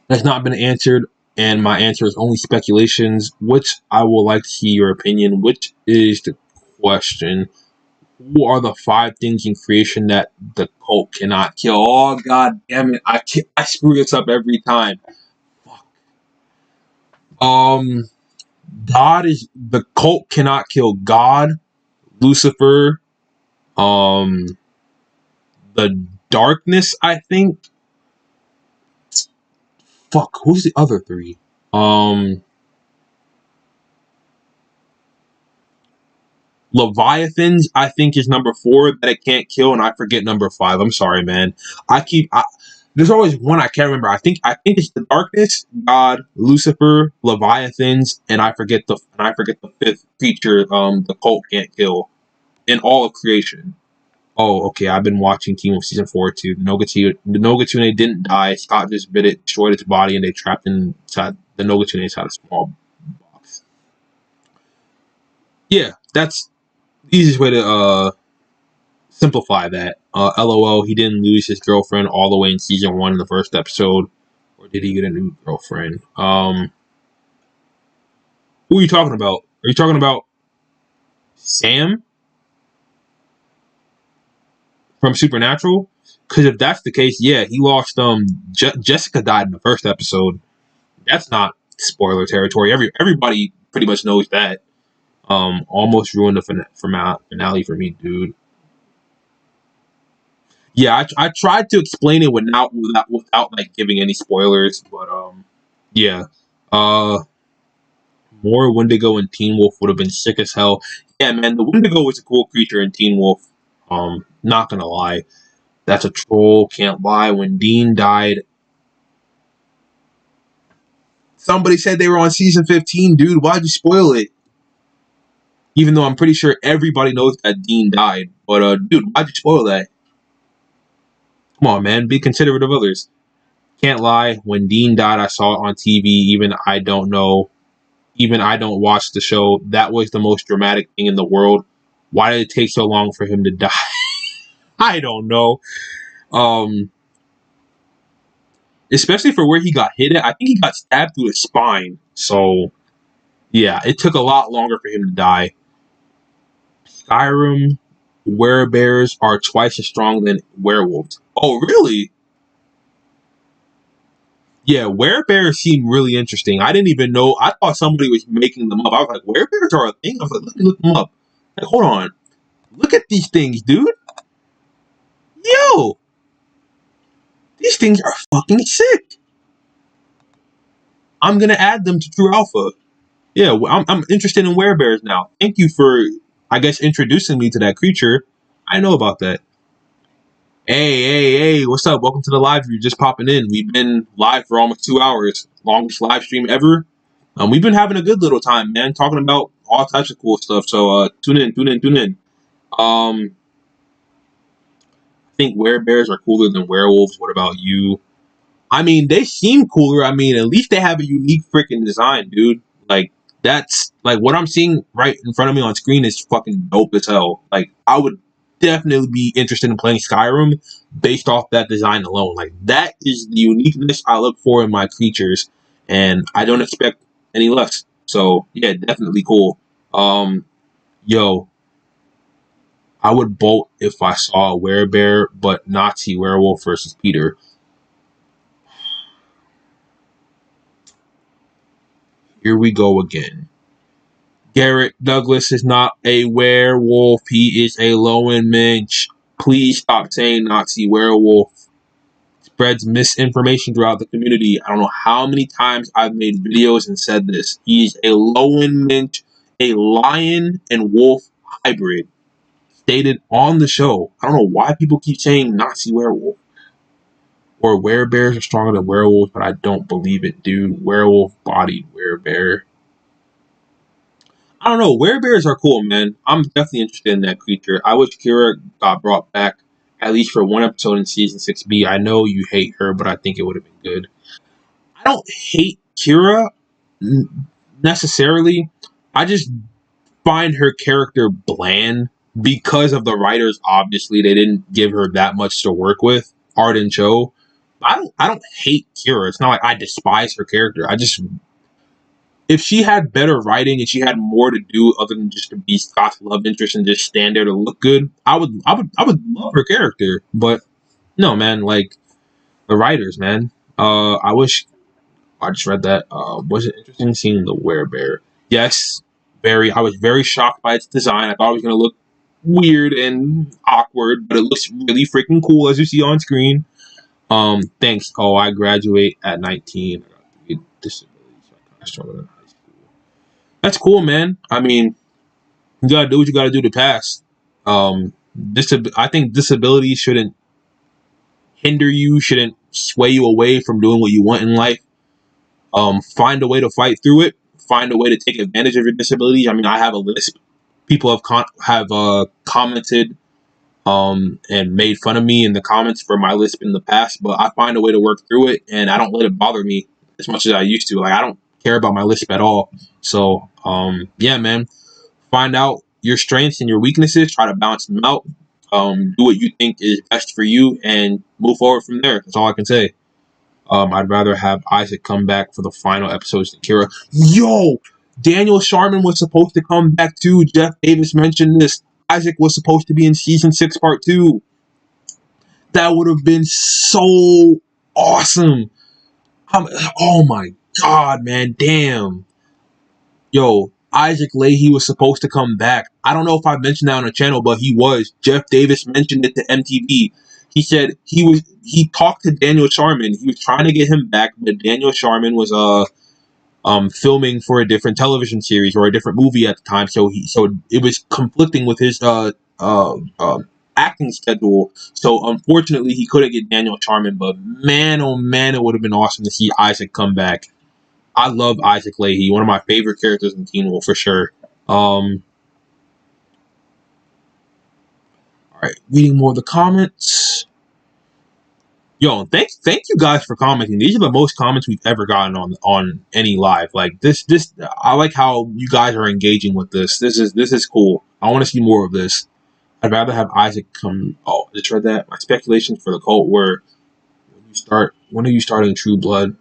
That's not been answered, and my answer is only speculations. Which I would like to see your opinion. Which is the question? Who are the 5 things in creation that the cult cannot kill? Oh god damn it! I screw this up every time. Fuck. Um, God is the cult cannot kill God, Lucifer, um, the darkness. I think. Fuck. Who's the other 3? Um, Leviathans, I think, is number 4 that it can't kill, and I forget number 5. I'm sorry, man. There's always one I can't remember. I think it's the darkness, God, Lucifer, Leviathans, and I forget the 5th creature. The cult can't kill in all of creation. Oh, okay. I've been watching Teen Wolf season 4 too. The Nogutsune didn't die. Scott just bit it, destroyed its body, and they trapped inside the Nogutsune inside a small box. Yeah, that's the easiest way to simplify that. LOL, he didn't lose his girlfriend all the way in season 1 in the first episode. Or did he get a new girlfriend? Who are you talking about? Are you talking about Sam from Supernatural? Because if that's the case, yeah, he lost. Jessica died in the first episode. That's not spoiler territory. Everybody pretty much knows that. Almost ruined the finale for me, dude. Yeah, I tried to explain it without like giving any spoilers, but yeah. Uh, More Wendigo in Teen Wolf would have been sick as hell. Yeah, man, the Wendigo was a cool creature in Teen Wolf. Not gonna lie, that's a troll. Can't lie. When Dean died, somebody said they were on season 15, dude. Why'd you spoil it? Even though I'm pretty sure everybody knows that Dean died, but dude, why'd you spoil that? Come on, man, be considerate of others. Can't lie. When Dean died, I saw it on TV. Even I don't watch the show. That was the most dramatic thing in the world. Why did it take so long for him to die? I don't know. Um, Especially for where he got hit at. I think he got stabbed through the spine. So yeah, it took a lot longer for him to die. Skyrim werebears are twice as strong than werewolves. Oh, really? Yeah, werebears seem really interesting. I didn't even know. I thought somebody was making them up. I was like, werebears are a thing? I was like, let me look them up. Like, hold on. Look at these things, dude. Yo, these things are fucking sick. I'm gonna add them to True Alpha. Yeah, I'm interested in werebears now. Thank you for, I guess, introducing me to that creature. I know about that. Hey, what's up? Welcome to the live view. Just popping in. We've been live for almost 2 hours. Longest live stream ever. We've been having a good little time, man, talking about all types of cool stuff. So tune in. I think werebears are cooler than werewolves. What about you? I mean, they seem cooler. I mean, at least they have a unique freaking design, dude. Like, that's like what I'm seeing right in front of me on screen is fucking dope as hell. Like, I would definitely be interested in playing Skyrim based off that design alone. Like, that is the uniqueness I look for in my creatures, and I don't expect any less. So, yeah, definitely cool. Um, Yo, I would bolt if I saw a werebear, but Nazi werewolf versus Peter. Here we go again. Garrett Douglas is not a werewolf. He is a Lowenmensch. Please stop saying Nazi werewolf. Spreads misinformation throughout the community. I don't know how many times I've made videos and said this. He is a Lowenmensch, a lion and wolf hybrid stated on the show. I don't know why people keep saying Nazi werewolf or werebears are stronger than werewolves, but I don't believe it, dude. Werewolf bodied werebear. I don't know. Werebears are cool, man. I'm definitely interested in that creature. I wish Kira got brought back at least for one episode in season 6B. I know you hate her, but I think it would have been good. I don't hate Kira necessarily. I just find her character bland because of the writers. Obviously, they didn't give her that much to work with, art and show. I don't hate Kira. It's not like I despise her character. I just, if she had better writing and she had more to do other than just to be Scott's love interest and just stand there to look good, I would love her character. But no, man, like the writers, man. I wish I just read that. Was it interesting seeing the werebear? Yes, very. I was very shocked by its design. I thought it was gonna look weird and awkward, but it looks really freaking cool as you see on screen. Thanks. Oh, I graduate at 19. I got 3 disabilities, so I kind of struggled in high school. That's cool, man. I mean, you gotta do what you gotta do to pass. I think disability shouldn't hinder you, shouldn't sway you away from doing what you want in life. Find a way to fight through it. Find a way to take advantage of your disability. I mean, I have a lisp. People have commented and made fun of me in the comments for my lisp in the past, but I find a way to work through it, and I don't let it bother me as much as I used to. Like, I don't care about my lisp at all. So, yeah, man. Find out your strengths and your weaknesses. Try to balance them out. Do what you think is best for you, and move forward from there. That's all I can say. I'd rather have Isaac come back for the final episodes than Kira. Yo, Daniel Sharman was supposed to come back too. Jeff Davis mentioned this. Isaac was supposed to be in season 6, part 2. That would have been so awesome. Oh my god, man, damn. Yo, Isaac Leahy was supposed to come back. I don't know if I mentioned that on the channel, but he was. Jeff Davis mentioned it to MTV. He said he talked to Daniel Sharman. He was trying to get him back, but Daniel Sharman was filming for a different television series or a different movie at the time, so it was conflicting with his acting schedule. So unfortunately, he couldn't get Daniel Sharman. But man, oh man, it would have been awesome to see Isaac come back. I love Isaac Leahy, one of my favorite characters in Teen Wolf for sure. All right, reading more of the comments. Yo, thank you guys for commenting. These are the most comments we've ever gotten on any live. Like this, I like how you guys are engaging with this. This is cool. I want to see more of this. I'd rather have Isaac come. Oh, I just read that. My speculations for the cult were when are you starting True Blood?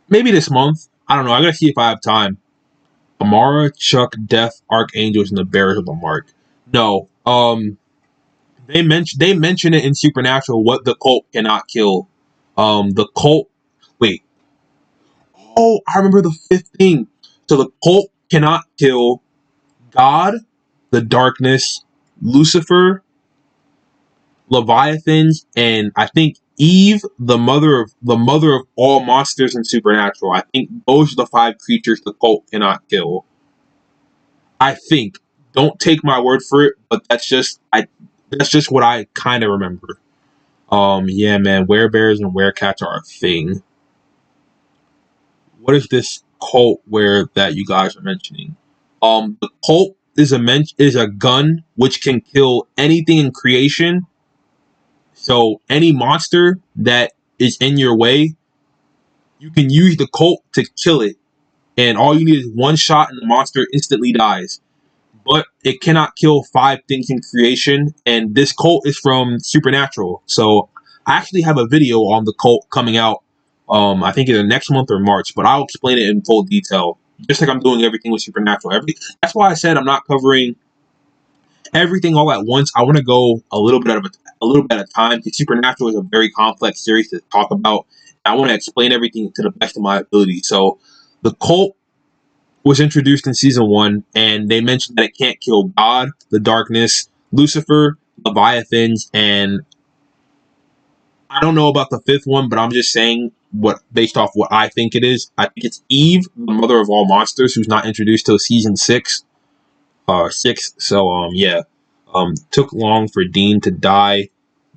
Maybe this month. I don't know. I gotta see if I have time. Amara, Chuck, Death, Archangels, and the Bearers of the Mark. No. They mention it in Supernatural what the cult cannot kill. The cult. Wait. Oh, I remember the 5th thing. So the cult cannot kill God, the darkness, Lucifer, Leviathans, and I think Eve, the mother of all monsters in Supernatural. I think those are the 5 creatures the cult cannot kill. I think. Don't take my word for it, but that's just what I kind of remember. Yeah, man, werebears and werecats are a thing. What is this cult where that you guys are mentioning? The cult is a gun which can kill anything in creation. So any monster that is in your way, you can use the cult to kill it, and all you need is one shot, and the monster instantly dies. But it cannot kill 5 things in creation, and this cult is from Supernatural. So I actually have a video on the cult coming out, I think either next month or March, but I'll explain it in full detail, just like I'm doing everything with Supernatural. That's why I said I'm not covering everything all at once. I want to go a little bit at a time, because Supernatural is a very complex series to talk about. I want to explain everything to the best of my ability. So the cult was introduced in season 1, and they mentioned that it can't kill God, the darkness, Lucifer, Leviathans, and I don't know about the 5th one, but I'm just saying what I think it is. I think it's Eve, the mother of all monsters, who's not introduced till season 6. So yeah, took long for Dean to die.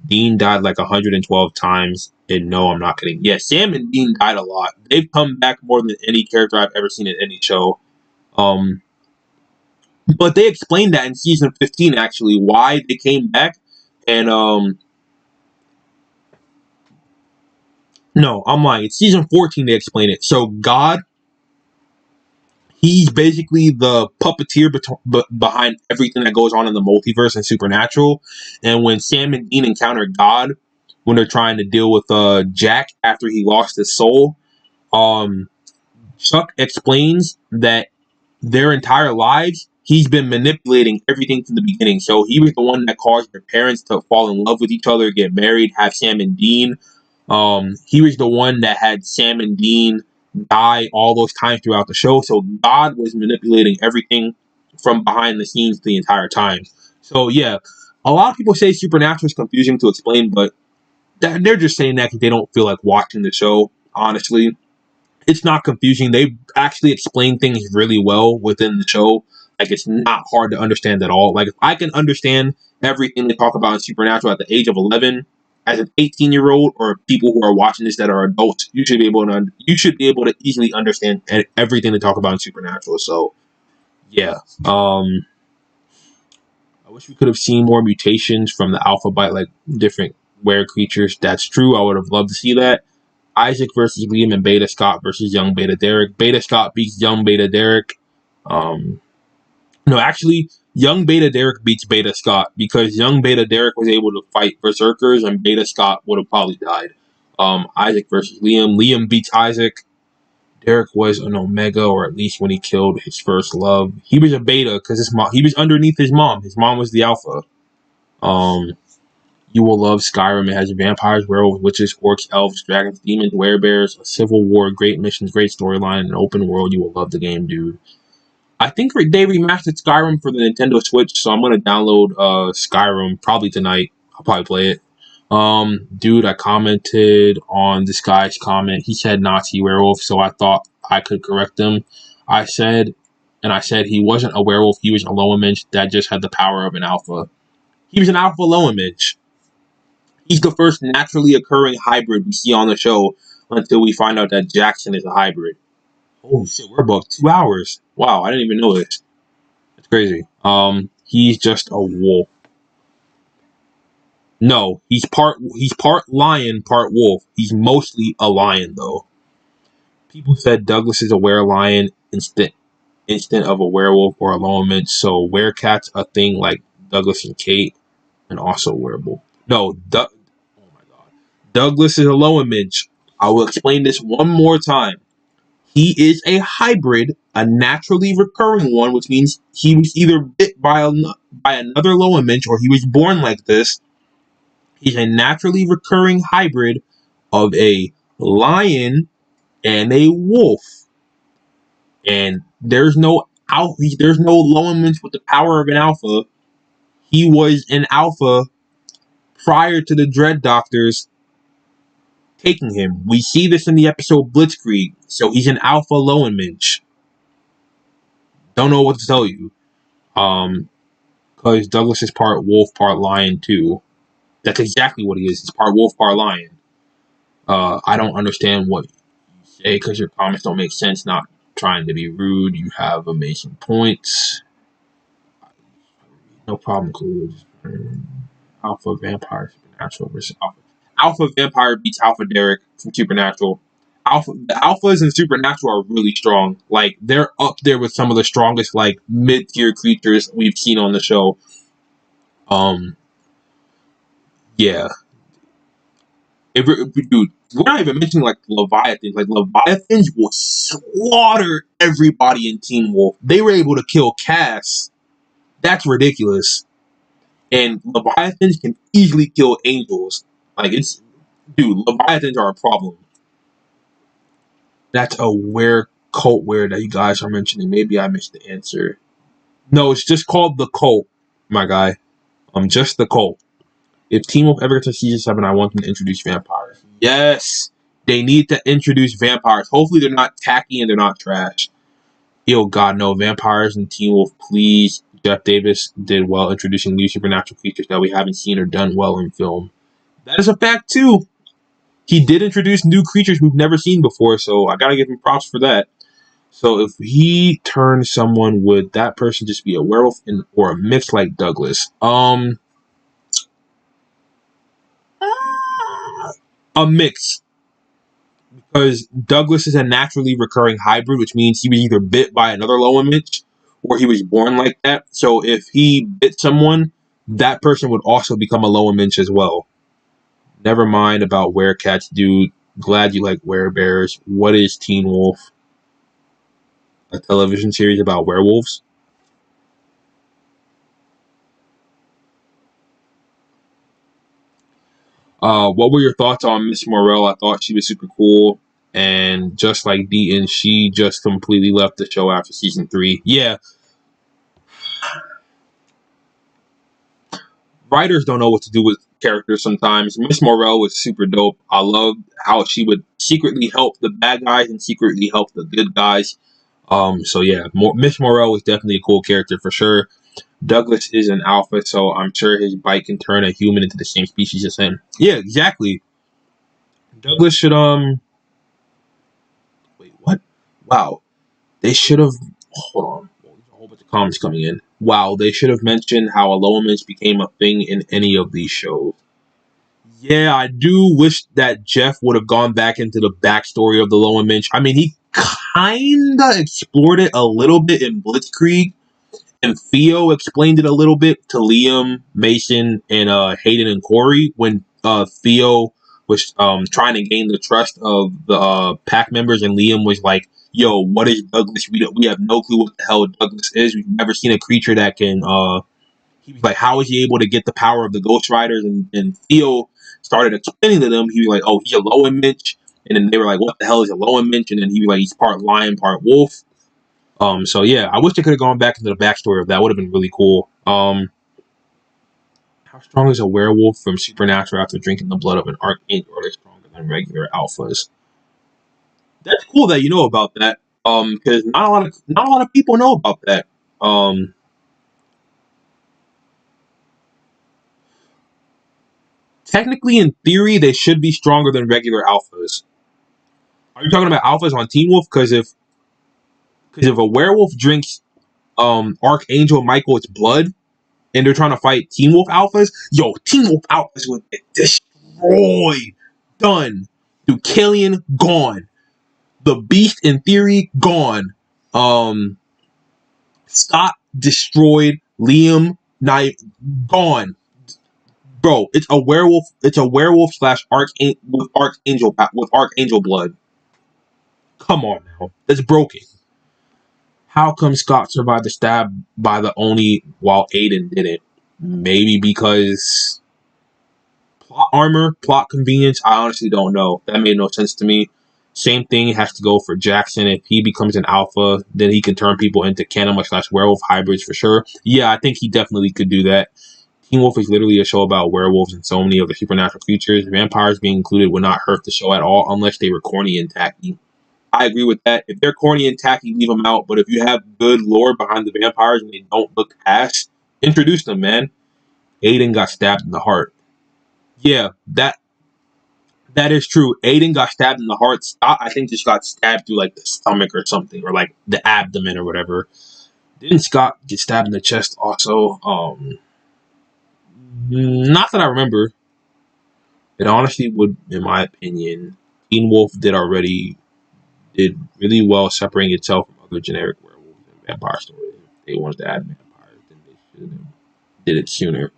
Dean died like 112 times. And no, I'm not kidding. Yeah, Sam and Dean died a lot. They've come back more than any character I've ever seen in any show. Um, but they explained that in season 15 actually why they came back. And no, I'm lying. It's season 14 they explain it. So God, he's basically the puppeteer behind everything that goes on in the multiverse and supernatural. And when Sam and Dean encounter God, when they're trying to deal with Jack after he lost his soul, um, Chuck explains that their entire lives he's been manipulating everything from the beginning. So he was the one that caused their parents to fall in love with each other, get married, have Sam and Dean. He was the one that had Sam and Dean die all those times throughout the show. So God was manipulating everything from behind the scenes the entire time. So yeah, a lot of people say Supernatural is confusing to explain, but they're just saying that because they don't feel like watching the show. Honestly, it's not confusing. They actually explain things really well within the show. Like it's not hard to understand at all. Like if I can understand everything they talk about in Supernatural at the age of 11, as an 18-year-old or people who are watching this that are adults, you should be able to easily understand everything they talk about in Supernatural. So yeah, I wish we could have seen more mutations from the Alpha Bite, like different were creatures. That's true. I would have loved to see that. Isaac versus Liam and Beta Scott versus Young Beta Derek. Beta Scott beats Young Beta Derek. Um, no, actually, Young Beta Derek beats Beta Scott because Young Beta Derek was able to fight Berserkers and Beta Scott would have probably died. Isaac versus Liam. Liam beats Isaac. Derek was an Omega, or at least when he killed his first love, he was a Beta because he was underneath his mom. His mom was the Alpha. Um, You will love Skyrim. It has vampires, werewolves, witches, orcs, elves, dragons, demons, werebears, a civil war, great missions, great storyline, and an open world. You will love the game, dude. I think they remastered Skyrim for the Nintendo Switch, so I'm gonna download Skyrim probably tonight. I'll probably play it. Dude, I commented on this guy's comment. He said Nazi werewolf, so I thought I could correct him. I said he wasn't a werewolf. He was a low image that just had the power of an alpha. He was an alpha low image. He's the first naturally occurring hybrid we see on the show until we find out that Jackson is a hybrid. Holy shit, we're above 2 hours. Wow, I didn't even know this. That's crazy. He's just a wolf. No, he's part lion, part wolf. He's mostly a lion though. People said Douglas is a were-lion instant of a werewolf or a lawman, so werecat's a thing like Douglas and Kate, and also werewolf. No, oh my god. Douglas is a low image. I will explain this one more time. He is a hybrid, a naturally recurring one, which means he was either bit by another low image or he was born like this. He's a naturally recurring hybrid of a lion and a wolf. And there's no low image with the power of an alpha. He was an alpha prior to the Dread Doctors taking him. We see this in the episode Blitzkrieg, so he's an alpha low image. Don't know what to tell you. Because Douglas is part wolf, part lion too. That's exactly what he is. He's part wolf, part lion. I don't understand what you say because your comments don't make sense. Not trying to be rude. You have amazing points. No problem, Clue. Alpha Vampire Supernatural versus Alpha. Alpha Vampire beats Alpha Derek from Supernatural. The alphas in Supernatural are really strong. Like they're up there with some of the strongest like mid-tier creatures we've seen on the show. Yeah. Dude, we're not even mentioning like Leviathans. Like Leviathans will slaughter everybody in Team Wolf. They were able to kill Cass. That's ridiculous. And Leviathans can easily kill angels. Leviathans are a problem. That's a cult where that you guys are mentioning. Maybe I missed the answer. No, it's just called the cult, my guy. Just the cult. If Team Wolf ever gets to season 7, I want them to introduce vampires. Yes, They need to introduce vampires. Hopefully they're not tacky and they're not trash. Yo, God, no. Vampires and Teen Wolf, please. Jeff Davis did well introducing new supernatural creatures that we haven't seen or done well in film. That is a fact, too. He did introduce new creatures we've never seen before, so I gotta give him props for that. So if he turned someone, would that person just be a werewolf or a mix like Douglas? A mix. Because Douglas is a naturally recurring hybrid, which means he was either bit by another Lowenmitch or he was born like that. So if he bit someone, that person would also become a Lowenmitch as well. Never mind about werecats, dude. Glad you like werebears. What is Teen Wolf? A television series about werewolves? What were your thoughts on Miss Morel? I thought she was super cool. And just like Deaton, she just completely left the show after season 3. Yeah, writers don't know what to do with characters sometimes. Miss Morel was super dope. I loved how she would secretly help the bad guys and secretly help the good guys. So yeah, Miss Morel was definitely a cool character for sure. Douglas is an alpha, so I'm sure his bite can turn a human into the same species as him. Yeah, exactly. Douglas should wait, what? Wow. They should have hold on. There's a whole bunch of comments coming in. Wow, they should have mentioned how Aloysius became a thing in any of these shows. Yeah, I do wish that Jeff would have gone back into the backstory of the Lowenmitch. I mean, he kinda explored it a little bit in Blitzkrieg, and Theo explained it a little bit to Liam, Mason, and Hayden and Corey when Theo was trying to gain the trust of the pack members, and Liam was like, "Yo, what is Douglas? We have no clue what the hell Douglas is. We've never seen a creature that can." He was like, "How is he able to get the power of the Ghost Riders?" And Theo started explaining to them. He was like, "Oh, he's a Lowenmitch," and then they were like, "What the hell is a Lowenmitch?" And then he was like, "He's part lion, part wolf." So yeah, I wish they could have gone back into the backstory of that. Would have been really cool. How strong is a werewolf from Supernatural after drinking the blood of an archangel? Are they stronger than regular alphas? That's cool that you know about that. Because not a lot of people know about that. Technically, in theory, they should be stronger than regular alphas. Are you talking about alphas on Teen Wolf? Because if a werewolf drinks Archangel Michael's blood, and they're trying to fight Teen Wolf alphas, yo, Teen Wolf alphas would get destroyed. Done. Dude, Killian, gone. The Beast, in theory, gone. Scott, destroyed. Liam, Knight, gone. Bro, it's a werewolf. It's a werewolf slash archangel blood. Come on now, that's broken. How come Scott survived the stab by the Oni while Aiden didn't? Maybe because plot armor, plot convenience. I honestly don't know. That made no sense to me. Same thing has to go for Jackson. If he becomes an alpha, then he can turn people into Canema slash werewolf hybrids for sure. Yeah, I think he definitely could do that. Teen Wolf is literally a show about werewolves and so many other supernatural creatures. Vampires being included would not hurt the show at all unless they were corny and tacky. I agree with that. If they're corny and tacky, leave them out. But if you have good lore behind the vampires and they don't look ass, introduce them, man. Aiden got stabbed in the heart. Yeah, that is true. Aiden got stabbed in the heart. Scott, I think, just got stabbed through like the stomach or something, or like the abdomen or whatever. Didn't Scott get stabbed in the chest also? Not that I remember. It honestly would, in my opinion, Teen Wolf did really well separating itself from other generic werewolves and vampire stories. If they wanted to add vampires, then they should have did it sooner.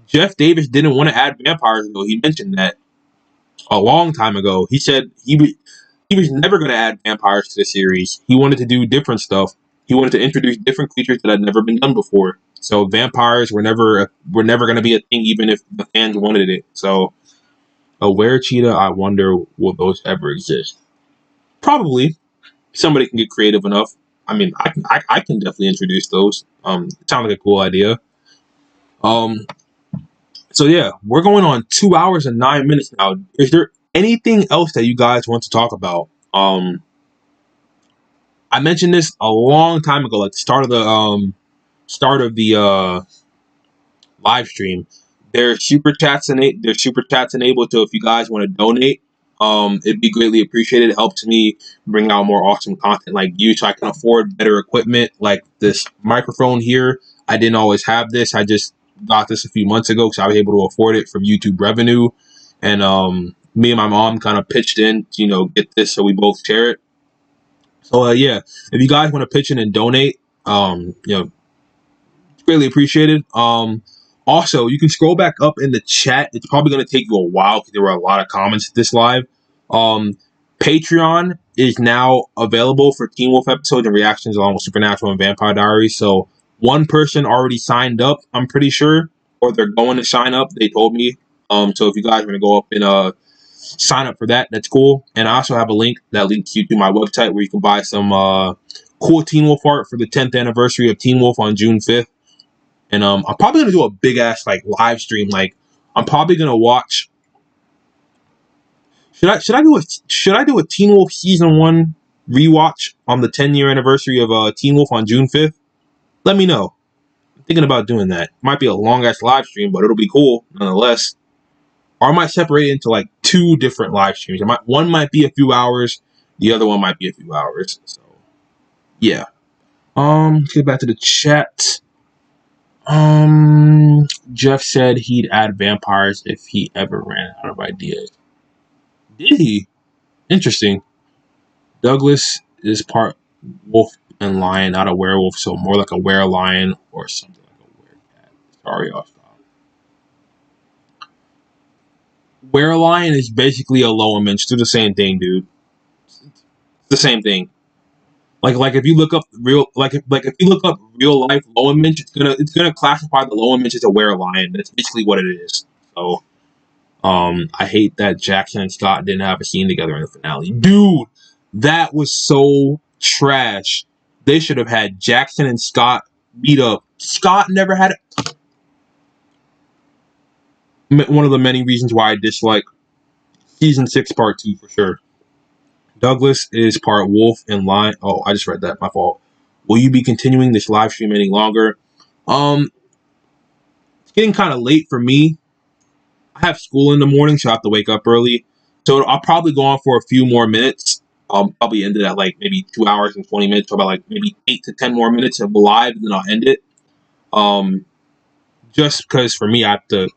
Jeff Davis didn't want to add vampires though. He mentioned that a long time ago. He said he was never going to add vampires to the series. He wanted to do different stuff. He wanted to introduce different creatures that had never been done before. So vampires were never going to be a thing, even if the fans wanted it. So a were cheetah, I wonder will those ever exist? Probably. Somebody can get creative enough. I mean, I can definitely introduce those. It sounds like a cool idea. Um, so yeah, we're going on 2 hours and 9 minutes now. Is there Anything else that you guys want to talk about? I mentioned this a long time ago, like the start of the live stream. There's super chats enabled. So if you guys want to donate, it'd be greatly appreciated. It helps me bring out more awesome content like you, so I can afford better equipment like this microphone here. I didn't always have this. I just got this a few months ago because I was able to afford it from YouTube revenue, and me and my mom kind of pitched in to, get this so we both share it. So yeah, if you guys want to pitch in and donate, it's greatly appreciated. Also, you can scroll back up in the chat. It's probably going to take you a while because there were a lot of comments this live. Um, Patreon is now available for Teen Wolf episodes and reactions along with Supernatural and Vampire Diaries. So one person already signed up, I'm pretty sure, or they're going to sign up. They told me. So if you guys want to go up and sign up for that, that's cool. And I also have a link that links you to my website where you can buy some cool Teen Wolf art for the 10th anniversary of Teen Wolf on June 5th. And I'm probably gonna do a big ass like live stream. Like I'm probably gonna watch. Should I do a Teen Wolf season 1 rewatch on the 10-year anniversary of Teen Wolf on June 5th? Let me know. I'm thinking about doing that. Might be a long ass live stream, but it'll be cool nonetheless. Or I might separate it into like 2 different live streams. One might be a few hours, the other one might be a few hours. So yeah. Let's get back to the chat. Jeff said he'd add vampires if he ever ran out of ideas. Did he? Interesting. Douglas is part wolf and lion, not a werewolf, so more like a were-lion or something like a were-cat. Sorry, I'll stop. Were-lion is basically a lower It's do the same thing, dude. It's the same thing. Like if you look up if you look up real life Lowenminch, it's gonna classify the Lowenminch as a were-lion. That's basically what it is. So I hate that Jackson and Scott didn't have a scene together in the finale. Dude, that was so trash. They should have had Jackson and Scott beat up. Scott never had it. One of the many reasons why I dislike season 6 part 2 for sure. Douglas is part wolf and lion. Oh, I just read that. My fault. Will you be continuing this live stream any longer? It's getting kind of late for me. I have school in the morning, so I have to wake up early. So I'll probably go on for a few more minutes. I'll probably end it at like maybe 2 hours and 20 minutes, so about like maybe 8 to 10 more minutes of live, and then I'll end it. Just because for me, I have to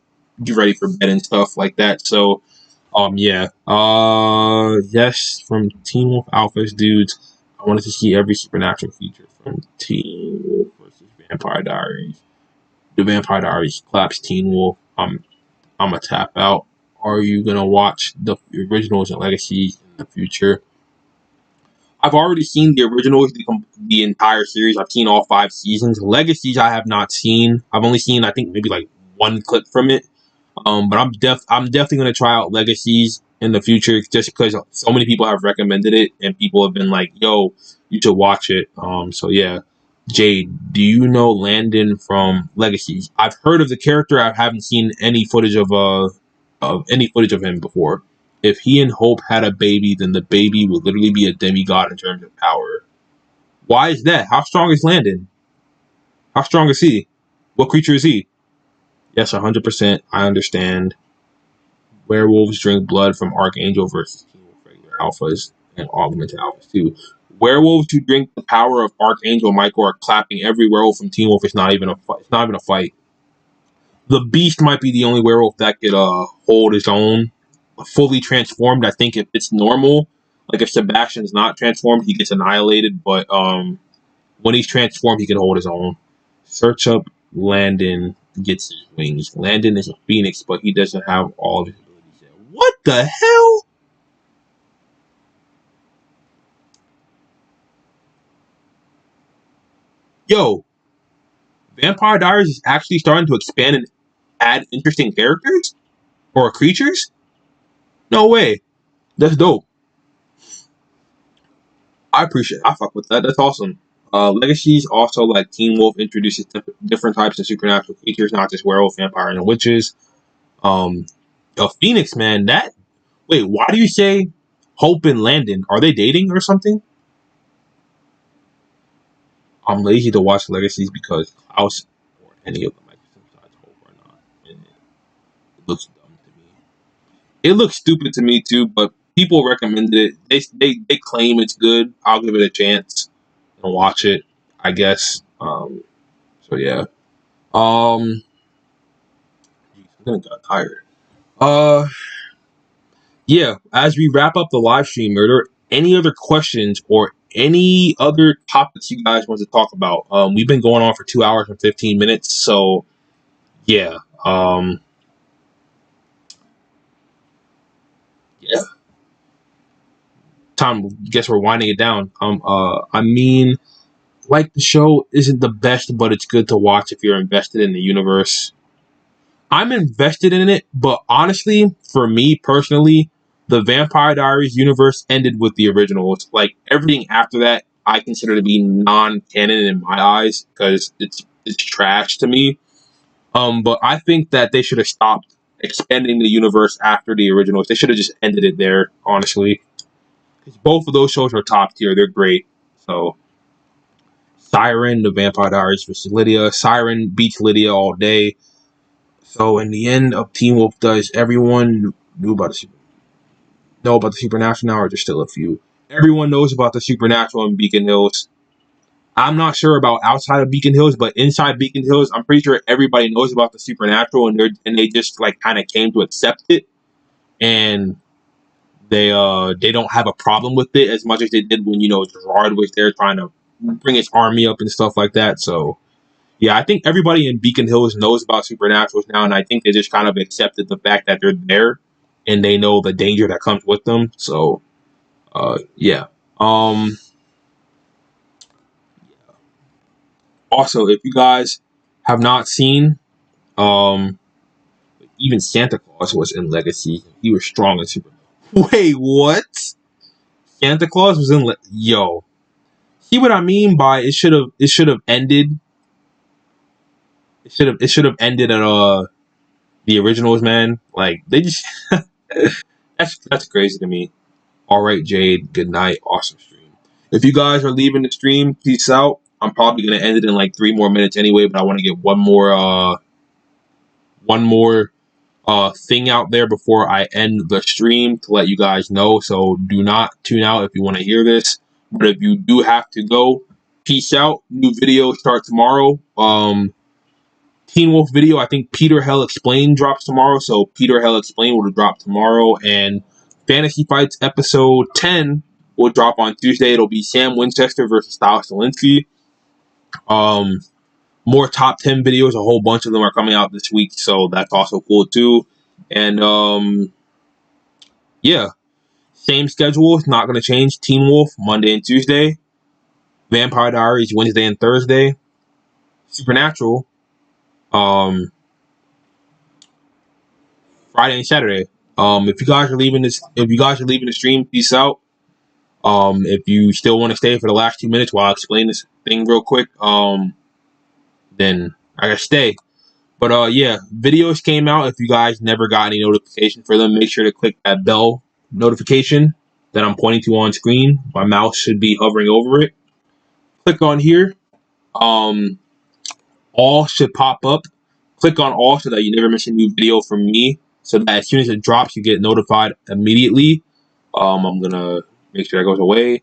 get ready for bed and stuff like that. So yeah. Yes, from Teen Wolf Alphas dudes. I wanted to see every supernatural feature from Teen Wolf versus Vampire Diaries. The Vampire Diaries claps Teen Wolf. I'm a tap out. Are you gonna watch the originals and Legacies in the future? I've already seen the originals, the entire series. I've seen all 5 seasons. Legacies I have not seen. I've only seen I think maybe like 1 clip from it. But I'm definitely gonna try out Legacies in the future just because so many people have recommended it and people have been like, "Yo, you should watch it." So yeah, Jade, do you know Landon from Legacies? I've heard of the character. I haven't seen any footage of him before. If he and Hope had a baby, then the baby would literally be a demigod in terms of power. Why is that? How strong is Landon? How strong is he? What creature is he? Yes, 100%. I understand. Werewolves drink blood from Archangel versus Teen Wolf regular alphas and augmented alphas too. Werewolves who drink the power of Archangel Michael are clapping every werewolf from Teen Wolf. It's not even a fight. It's not even a fight. The Beast might be the only werewolf that could hold his own. Fully transformed, I think if it's normal, like if Sebastian's not transformed, he gets annihilated. But when he's transformed, he can hold his own. Search up Landon gets his wings. Landon is a phoenix, but he doesn't have all of his abilities yet. What the hell? Yo, Vampire Diaries is actually starting to expand and add interesting characters or creatures? No way. That's dope. I fuck with that. That's awesome. Legacies also, like Teen Wolf, introduces different types of supernatural creatures, not just werewolf, vampire, and witches. A phoenix, man, that Wait, why do you say Hope and Landon? Are they dating or something? I'm lazy to watch Legacies because I was or any of them besides Hope or not. And it looks dumb to me. It looks stupid to me too, but people recommended it. They claim it's good. I'll give it a chance and watch it, I guess. So yeah. Um I'm gonna get tired. Uh yeah, as we wrap up the live stream, are there any other questions or any other topics you guys want to talk about? We've been going on for 2 hours and 15 minutes, so yeah. Yeah. Time, guess we're winding it down. I mean, like the show isn't the best, but it's good to watch if you're invested in the universe. I'm invested in it, but honestly, for me personally, the Vampire Diaries universe ended with the originals. Like everything after that, I consider to be non-canon in my eyes because it's trash to me. But I think that they should have stopped expanding the universe after the originals. They should have just ended it there, honestly. Because both of those shows are top tier. They're great. So Siren, the Vampire Diaries versus Lydia. Siren beats Lydia all day. So in the end of Teen Wolf, does everyone know about the Supernatural now, or just still a few? Everyone knows about the Supernatural in Beacon Hills. I'm not sure about outside of Beacon Hills, but inside Beacon Hills, I'm pretty sure everybody knows about the Supernatural, and they just like kind of came to accept it, and they don't have a problem with it as much as they did when Gerard was there trying to bring his army up and stuff like that. So yeah, I think everybody in Beacon Hills knows about Supernaturals now, and I think they just kind of accepted the fact that they're there, and they know the danger that comes with them. So, yeah. Um, Also, if you guys have not seen, um, even Santa Claus was in Legacy. He was strong in Super. Wait, what? Santa Claus was in Yo. See what I mean by it should have ended. It should have ended at the originals, man. Like they just that's crazy to me. All right, Jade. Good night. Awesome stream. If you guys are leaving the stream, peace out. I'm probably gonna end it in like 3 more minutes anyway, but I want to get one more thing out there before I end the stream to let you guys know. So do not tune out if you want to hear this. But if you do have to go, peace out. New video start tomorrow. Teen Wolf video, I think Peter Hell Explained drops tomorrow. So Peter Hell Explained will drop tomorrow. And Fantasy Fights episode 10 will drop on Tuesday. It'll be Sam Winchester versus Styles Stilinski. Um, More top 10 videos. A whole bunch of them are coming out this week. So that's also cool too. And yeah, same schedule. It's not going to change. Teen Wolf, Monday and Tuesday. Vampire Diaries, Wednesday and Thursday. Supernatural, um, Friday and Saturday. If you guys are leaving the stream, peace out. If you still want to stay for the last 2 minutes while I explain this thing real quick, then I gotta stay. But yeah, videos came out. If you guys never got any notification for them, make sure to click that bell notification that I'm pointing to on screen. My mouse should be hovering over it. Click on here. Um, all should pop up. Click on all so that you never miss a new video from me. So that as soon as it drops, you get notified immediately. I'm gonna make sure that goes away.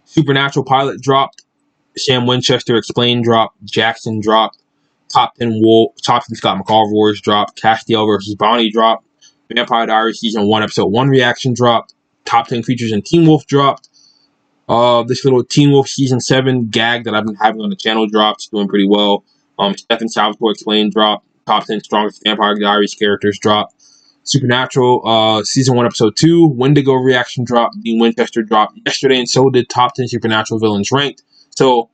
Supernatural pilot dropped. Sam Winchester Explained dropped. Jackson dropped. Top 10 Scott McCall dropped. Castiel versus Bonnie dropped. Vampire Diaries Season 1 Episode 1 reaction dropped. Top 10 Creatures in Teen Wolf dropped. This little Teen Wolf Season 7 gag that I've been having on the channel dropped. Doing pretty well. Stephen Salvatore Explained dropped. Top 10 Strongest Vampire Diaries Characters dropped. Supernatural Season 1 Episode 2 Wendigo reaction dropped. Dean Winchester dropped yesterday, and so did Top 10 Supernatural Villains Ranked. So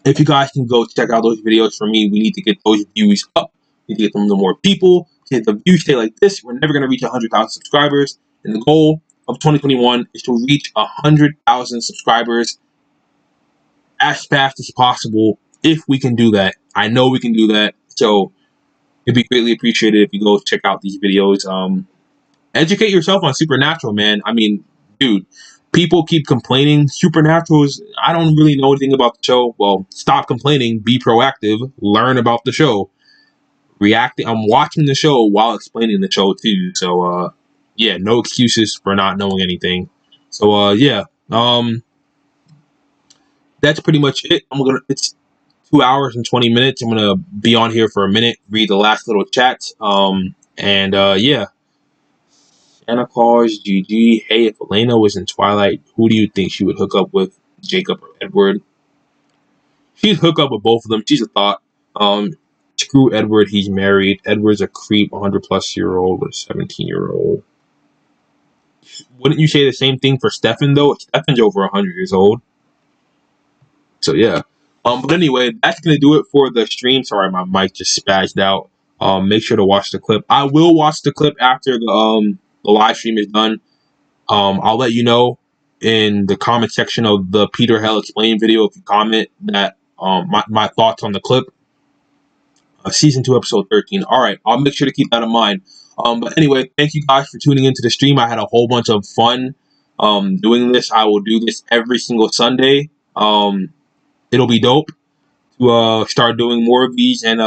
if you guys can go check out those videos for me, we need to get those views up. We need to get them to more people. If the views stay like this, we're never going to reach 100,000 subscribers. And the goal of 2021 is to reach 100,000 subscribers as fast as possible. If we can do that, I know we can do that. So it'd be greatly appreciated if you go check out these videos. educate yourself on Supernatural, man. I mean, dude, people keep complaining. Supernatural is, I don't really know anything about the show. Well, stop complaining, be proactive, learn about the show. Reacting, I'm watching the show while explaining the show too. So, yeah, no excuses for not knowing anything. So, yeah, that's pretty much it. It's 2 hours and 20 minutes. I'm gonna be on here for a minute, read the last little chats. And yeah. Anna calls GG. Hey, if Elena was in Twilight, who do you think she would hook up with, Jacob or Edward? She'd hook up with both of them. She's a thought. Screw Edward. He's married. Edward's a creep, 100-plus-year-old with a 17-year-old. Wouldn't you say the same thing for Stefan though? Stefan's over 100 years old. So yeah. But anyway, that's gonna do it for the stream. Sorry, my mic just spazzed out. Make sure to watch the clip. I will watch the clip after the live stream is done. I'll let you know in the comment section of the Peter Hell Explained video if you comment that my thoughts on the clip. Season 2, episode 13. All right, I'll make sure to keep that in mind. But anyway, thank you guys for tuning into the stream. I had a whole bunch of fun doing this. I will do this every single Sunday. It'll be dope to start doing more of these, and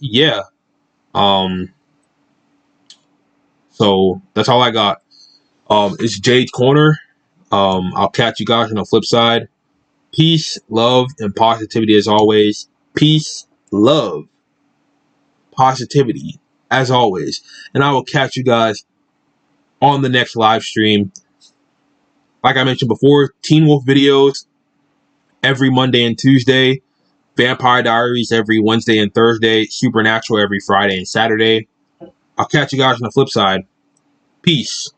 yeah. So that's all I got. It's Jade's Corner. I'll catch you guys on the flip side. Peace, love, and positivity as always. Peace, love, positivity as always. And I will catch you guys on the next live stream. Like I mentioned before, Teen Wolf videos every Monday and Tuesday. Vampire Diaries every Wednesday and Thursday. Supernatural every Friday and Saturday. I'll catch you guys on the flip side. Peace.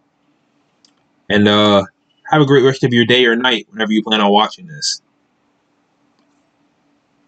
And have a great rest of your day or night whenever you plan on watching this.